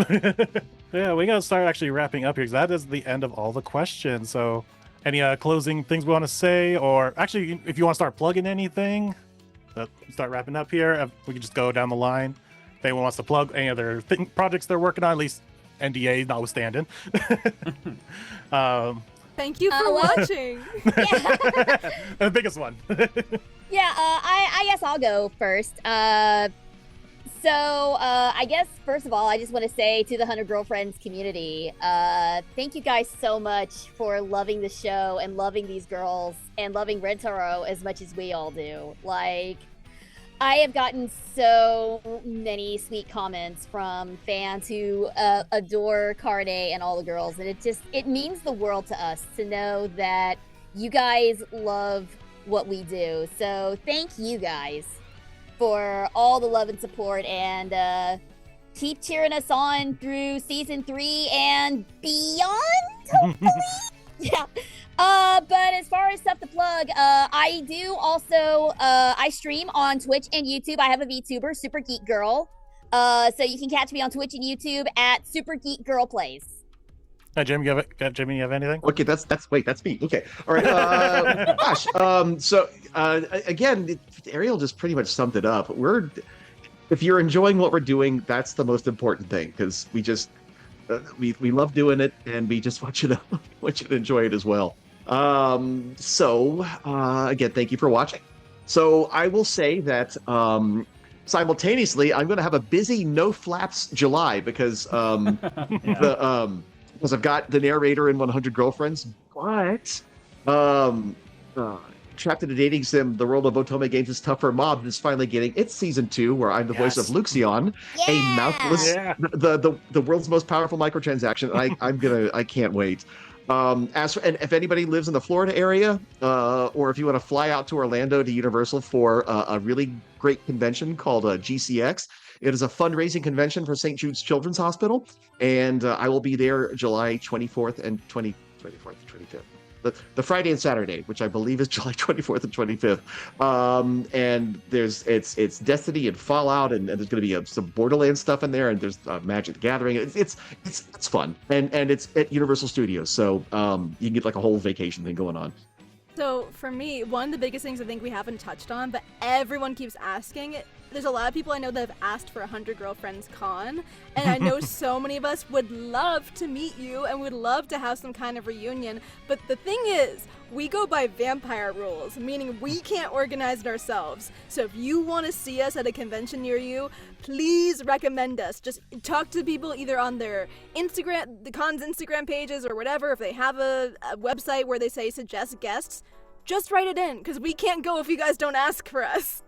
Yeah, we gotta start actually wrapping up here because that is the end of all the questions. So, any closing things we want to say, or actually, if you want to start plugging anything, start wrapping up here. We can just go down the line. If anyone wants to plug any other projects they're working on, at least NDA notwithstanding. Thank you for watching. The biggest one. Yeah, I guess I'll go first. I guess, first of all, I just want to say to the 100 Girlfriends community, thank you guys so much for loving the show and loving these girls and loving Rentaro as much as we all do. Like, I have gotten so many sweet comments from fans who adore Karane and all the girls, and it means the world to us to know that you guys love what we do. So thank you guys for all the love and support, and keep cheering us on through season 3 and beyond, hopefully. Yeah. But as far as stuff to plug, I do also, I stream on Twitch and YouTube. I have a VTuber, Super Geek Girl. So you can catch me on Twitch and YouTube at Super Geek Girl Plays. Jim, you have anything? Okay, that's me. Okay, all right. Gosh. Again, Ariel just pretty much summed it up. If you're enjoying what we're doing, that's the most important thing, because we just we love doing it, and we just want you to enjoy it as well. Again, thank you for watching. So I will say that simultaneously, I'm going to have a busy no flaps July because because I've got the narrator in 100 Girlfriends, but Trapped in a Dating Sim, The World of Otome Games is Tougher Mob is finally getting its season 2, where I'm the voice of Luxion, a mouthless, the world's most powerful microtransaction. I can't wait. And if anybody lives in the Florida area, or if you want to fly out to Orlando to Universal for a really great convention called GCX, it is a fundraising convention for St. Jude's Children's Hospital, and I will be there July 24th and 25th. The Friday and Saturday, which I believe is July 24th and 25th. And it's Destiny and Fallout, and there's going to be some Borderlands stuff in there, and there's Magic the Gathering. It's fun, and it's at Universal Studios, so you can get like a whole vacation thing going on. So for me, one of the biggest things I think we haven't touched on, but everyone keeps asking, there's a lot of people I know that have asked for 100 Girlfriends Con, and I know so many of us would love to meet you and would love to have some kind of reunion, but the thing is, we go by vampire rules, meaning we can't organize it ourselves. So if you want to see us at a convention near you, please recommend us. Just talk to people either on their Instagram, the con's Instagram pages or whatever. If they have a website where they say suggest guests, just write it in, because we can't go if you guys don't ask for us.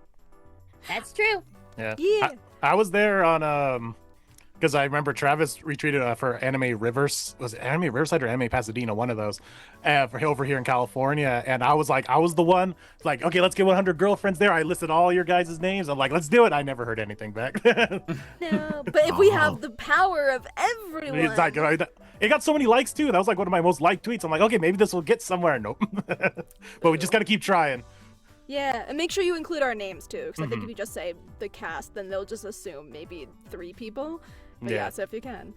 That's true. Yeah. I was there on because I remember Travis retweeted for Anime Rivers. Was it Anime Riverside or Anime Pasadena? One of those, for over here in California. And I was the one like, okay, let's get 100 girlfriends there. I listed all your guys' names. I'm like, let's do it. I never heard anything back. No, but if we have the power of everyone. It's like, it got so many likes too. That was like one of my most liked tweets. I'm like, okay, maybe this will get somewhere. Nope. But we just got to keep trying. Yeah, and make sure you include our names too, because I think if you just say the cast, then they'll just assume maybe 3 people. But yeah, so if you can.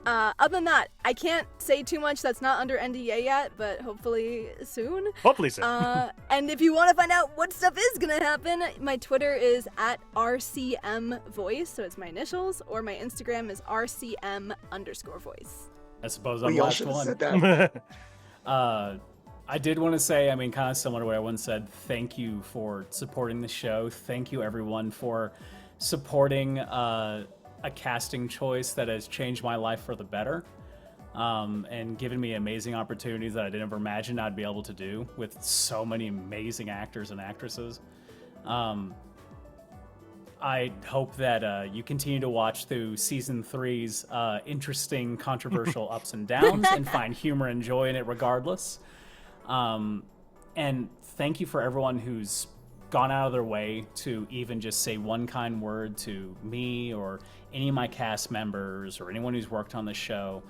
Other than that, I can't say too much that's not under NDA yet, but hopefully soon. Hopefully soon. And if you want to find out what stuff is going to happen, my Twitter is @RCMVoice, so it's my initials, or my Instagram is RCM_voice. I suppose I'm We all last should have one. said that. I did want to say, I mean, kind of similar to what I once said, thank you for supporting the show. Thank you, everyone, for supporting a casting choice that has changed my life for the better, and given me amazing opportunities that I didn't ever imagine I'd be able to do with so many amazing actors and actresses. I hope that you continue to watch through Season 3's interesting, controversial ups and downs and find humor and joy in it regardless. And thank you for everyone who's gone out of their way to even just say one kind word to me or any of my cast members or anyone who's worked on the show.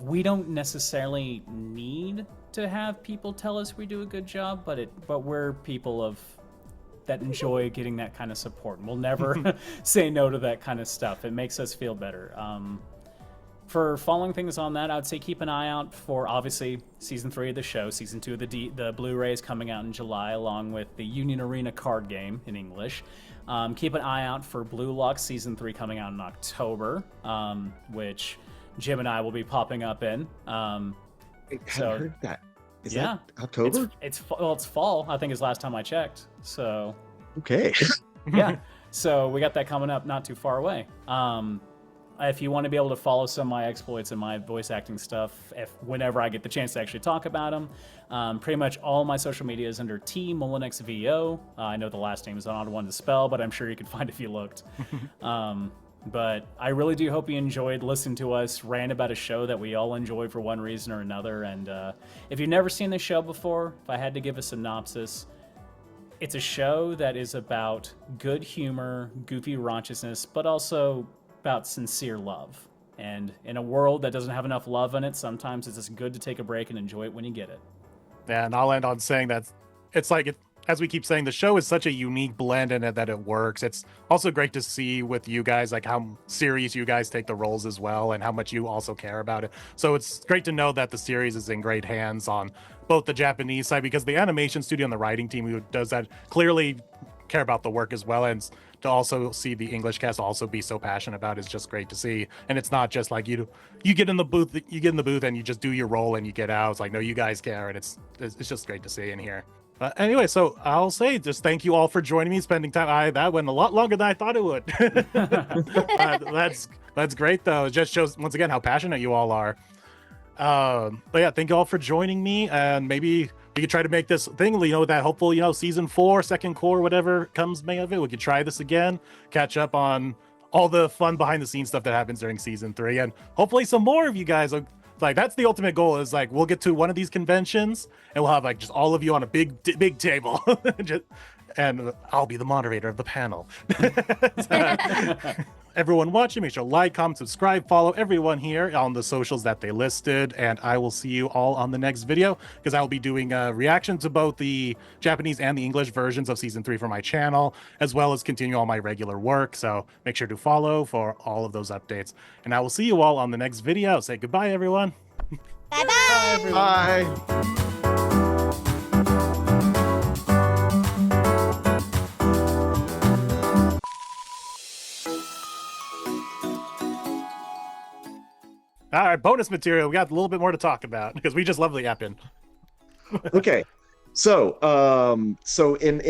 We don't necessarily need to have people tell us we do a good job, but we're people that enjoy getting that kind of support. And we'll never say no to that kind of stuff. It makes us feel better. For following things on that, I would say keep an eye out for, obviously, Season 3 of the show. Season 2 of the Blu-ray is coming out in July, along with the Union Arena card game in English. Keep an eye out for Blue Lock Season 3 coming out in October, which Jim and I will be popping up in. I haven't heard that. Is that October? It's fall, I think is last time I checked. So okay. Yeah. So we got that coming up not too far away. If you want to be able to follow some of my exploits and my voice acting stuff, whenever I get the chance to actually talk about them, pretty much all my social media is under T MullenXVO. I know the last name is an odd one to spell, but I'm sure you could find if you looked. But I really do hope you enjoyed listening to us rant about a show that we all enjoy for one reason or another. And if you've never seen the show before, if I had to give a synopsis, it's a show that is about good humor, goofy raunciousness, but also about sincere love. And in a world that doesn't have enough love in it, sometimes it's just good to take a break and enjoy it when you get it. Yeah, and I'll end on saying that it's like, as we keep saying, the show is such a unique blend in it that it works. It's also great to see with you guys, like how serious you guys take the roles as well and how much you also care about it. So it's great to know that the series is in great hands on both the Japanese side, because the animation studio and the writing team who does that clearly care about the work as well. And to also see the English cast also be so passionate about it is just great to see. And it's not just like you get in the booth and you just do your role and you get out. It's like, no, you guys care, and it's just great to see in here. Anyway, so I'll say just thank you all for joining me, spending time. That went a lot longer than I thought it would. That's great though. It just shows once again how passionate you all are. But yeah, thank you all for joining me, and maybe we could try to make this thing, that hopeful, Season 4, second core, whatever comes May of it, we could try this again, catch up on all the fun behind the scenes stuff that happens during Season 3, and hopefully some more of you guys. Like, that's the ultimate goal, is like, we'll get to one of these conventions and we'll have like just all of you on a big table. And I'll be the moderator of the panel. Everyone watching, make sure to like, comment, subscribe, follow everyone here on the socials that they listed, and I will see you all on the next video, because I will be doing a reaction to both the Japanese and the English versions of Season 3 for my channel, as well as continue all my regular work, so make sure to follow for all of those updates. And I will see you all on the next video. Say goodbye, everyone. Bye-bye. Bye. All right, bonus material. We got a little bit more to talk about because we just love the Appin. Okay, so in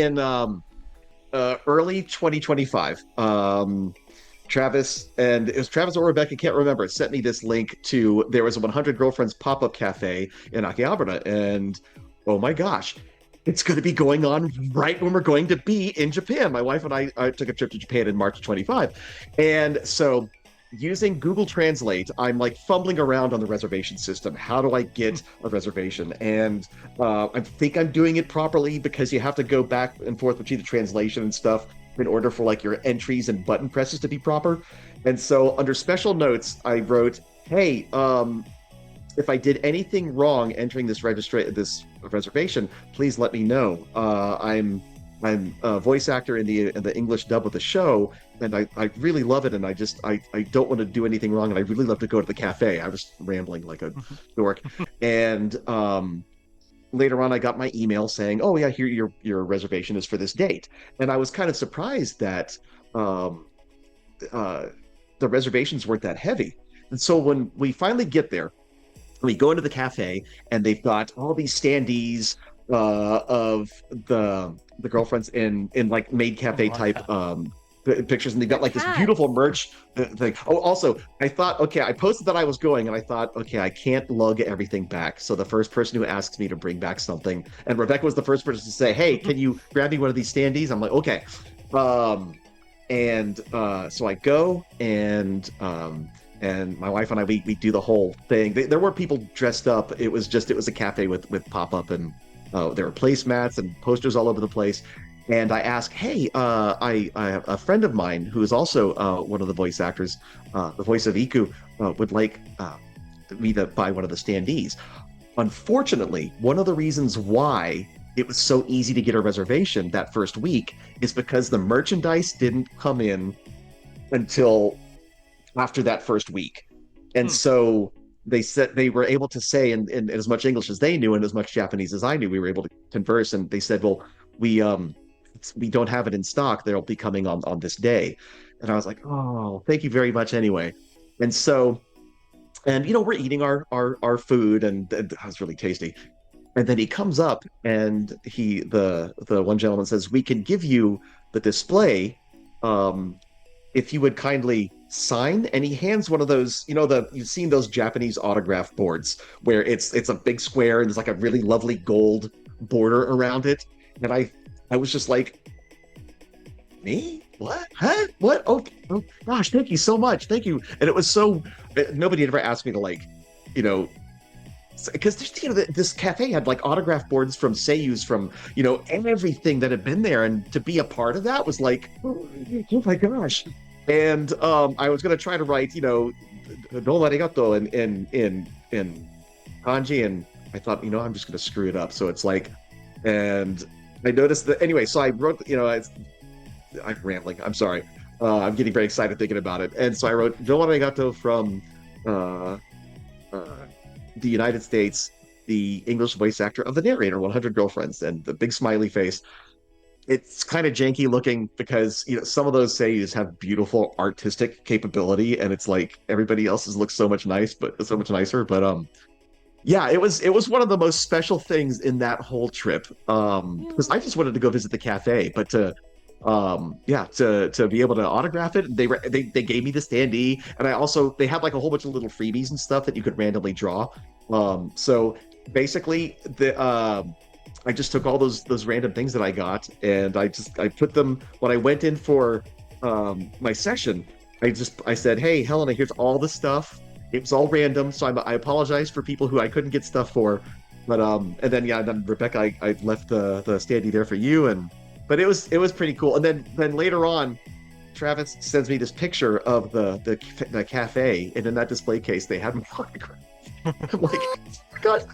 early 2025, Travis, and it was Travis or Rebecca, can't remember, sent me this link to, there was a 100 Girlfriends pop-up cafe in Akihabara, and oh my gosh, it's going to be going on right when we're going to be in Japan. My wife and I took a trip to Japan in March 25, and so using Google Translate, I'm like fumbling around on the reservation system. How do I get a reservation? And I think I'm doing it properly because you have to go back and forth between the translation and stuff in order for like your entries and button presses to be proper. And so under special notes, I wrote, hey, if I did anything wrong entering this reservation, please let me know. I'm a voice actor in the English dub of the show, and I really love it, and I don't want to do anything wrong, and I really love to go to the cafe. I was rambling like a dork. And later on I got my email saying, oh yeah, here your reservation is for this date. And I was kind of surprised that the reservations weren't that heavy. And so when we finally get there, we go into the cafe, and they've got all these standees of the girlfriends in like maid cafe type pictures, and they've got like this beautiful merch thing. Oh, also, I thought, okay, I posted that I was going, and I thought, okay, I can't lug everything back. So the first person who asks me to bring back something, and Rebecca was the first person to say, hey, can you grab me one of these standees? I'm like, okay. So I go, and my wife and I, we do the whole thing. There were people dressed up. It was a cafe with pop-up, and there were placemats and posters all over the place. And I asked, hey, I have a friend of mine who is also one of the voice actors, the voice of Iku, would like me to buy one of the standees. Unfortunately, one of the reasons why it was so easy to get a reservation that first week is because the merchandise didn't come in until after that first week. And so they said they were able to say in as much English as they knew and as much Japanese as I knew, we were able to converse, and they said, well, we don't have it in stock. They'll be coming on this day. And I was like, oh, thank you very much anyway. And so, and we're eating our food, and it was really tasty. And then he comes up, and the one gentleman says, we can give you the display if you would kindly sign. And he hands one of those, you've seen those Japanese autograph boards where it's a big square and there's like a really lovely gold border around it. And I was just like, me? What? Huh? What? Oh gosh, thank you so much. Thank you. And it was so, nobody had ever asked me to because this cafe had like autograph boards from seiyus from everything that had been there, and to be a part of that was like, oh my gosh. And I was gonna try to write domo arigato in kanji, and I thought I'm just gonna screw it up, so it's like, and I noticed that anyway, so I wrote I'm rambling, I'm sorry, I'm getting very excited thinking about it. And so I wrote domo arigato from the United States, the English voice actor of the narrator, 100 Girlfriends, and the big smiley face. It's kind of janky looking because some of those seiyus have beautiful artistic capability, and it's like everybody else's looks so much nicer. But yeah, it was one of the most special things in that whole trip. Because I just wanted to go visit the cafe, but to be able to autograph it, they gave me the standee, and they had like a whole bunch of little freebies and stuff that you could randomly draw. So basically I just took all those random things that I got, and I put them when I went in for my session. I said, hey Helena, here's all the stuff. It was all random, so I apologize for people who I couldn't get stuff for, but and then Rebecca, I left the standee there for you, but it was pretty cool. And then later on, Travis sends me this picture of the cafe, and in that display case they had my autograph. I'm like, God.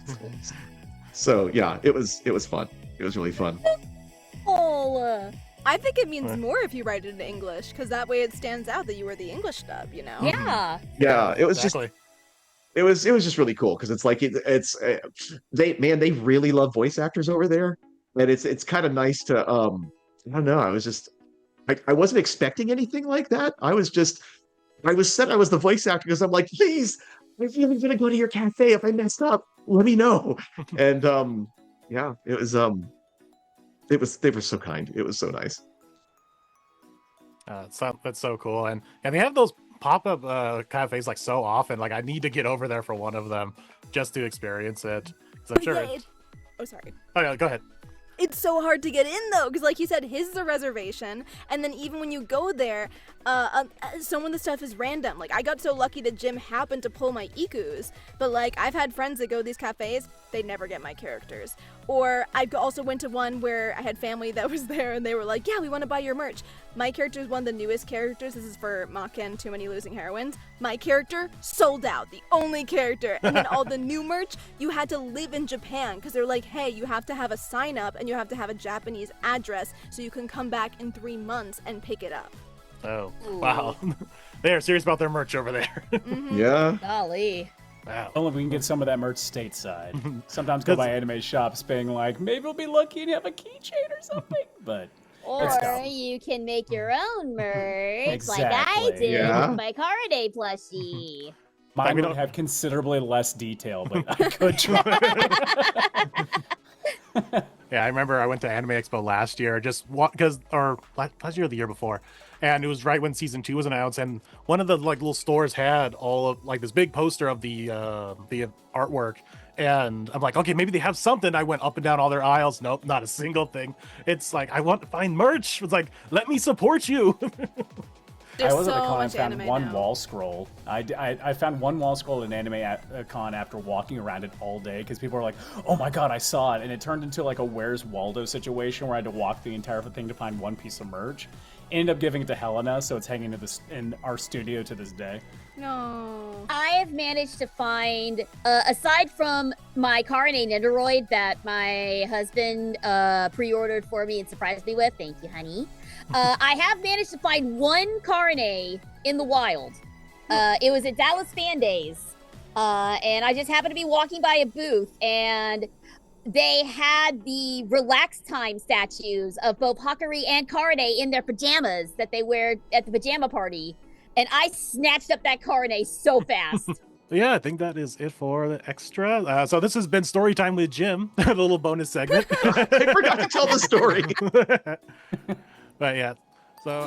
So yeah, it was fun. It was really fun. Oh, I think it means more if you write it in English, because that way it stands out that you were the English dub. Yeah. Yeah, it was exactly. It was just really cool because it's like they really love voice actors over there, and it's kind of nice to I don't know, I wasn't expecting anything like that. I was said I was the voice actor because I'm like, please, I'm really gonna go to your cafe. If I messed up, let me know. And yeah, it was they were so kind. It was so nice. That's so cool, and they have those pop-up cafes like so often. Like I need to get over there for one of them just to experience it. 'Cause I'm sure. Oh, sorry. Oh yeah, go ahead. It It's so hard to get in though, because like you said, his is a reservation, and then even when you go there, some of the stuff is random. Like I got so lucky that Jim happened to pull my ikus, but like I've had friends that go to these cafes, they never get my characters. Or I also went to one where I had family that was there, and they were like, "Yeah, we want to buy your merch." My character is one of the newest characters. This is for Maken, Too Many Losing Heroines. My character sold out, the only character. And then all the new merch, you had to live in Japan because they're like, hey, you have to have a sign up and you have to have a Japanese address so you can come back in 3 months and pick it up. Oh, wow. They are serious about their merch over there. Yeah. Golly. Wow. Only if we can get some of that merch stateside. Sometimes go by anime shops being like, maybe we'll be lucky and have a keychain or something. But Or you can make your own merch like I Exactly. did Yeah. with my Karane plushie. mine would have considerably less detail, but I could try. Yeah, I remember I went to Anime Expo last year, just because, or last year or the year before, and it was right when season 2 was announced, and one of the like little stores had all of like this big poster of the artwork, and I'm like, okay, maybe they have something. I went up and down all their aisles. Nope, not a single thing. It's like I want to find merch. It's like, let me support you. There's I was at so the con and much found anime one now. wall scroll. I found one wall scroll at an anime con after walking around it all day because people were like, "Oh my god, I saw it!" And it turned into like a Where's Waldo situation where I had to walk the entire thing to find one piece of merch. Ended up giving it to Helena, so it's hanging in our studio to this day. No. I have managed to find, aside from my Karane Nendoroid that my husband pre-ordered for me and surprised me with, thank you, honey. I have managed to find one Karane in the wild. It was at Dallas Fan Days, and I just happened to be walking by a booth, and they had the relax time statues of both Hakari and Karane in their pajamas that they wear at the pajama party. And I snatched up that Karane so fast. Yeah, I think that is it for the extra. So this has been Story Time with Jim, a little bonus segment. I forgot to tell the story. But yeah, so.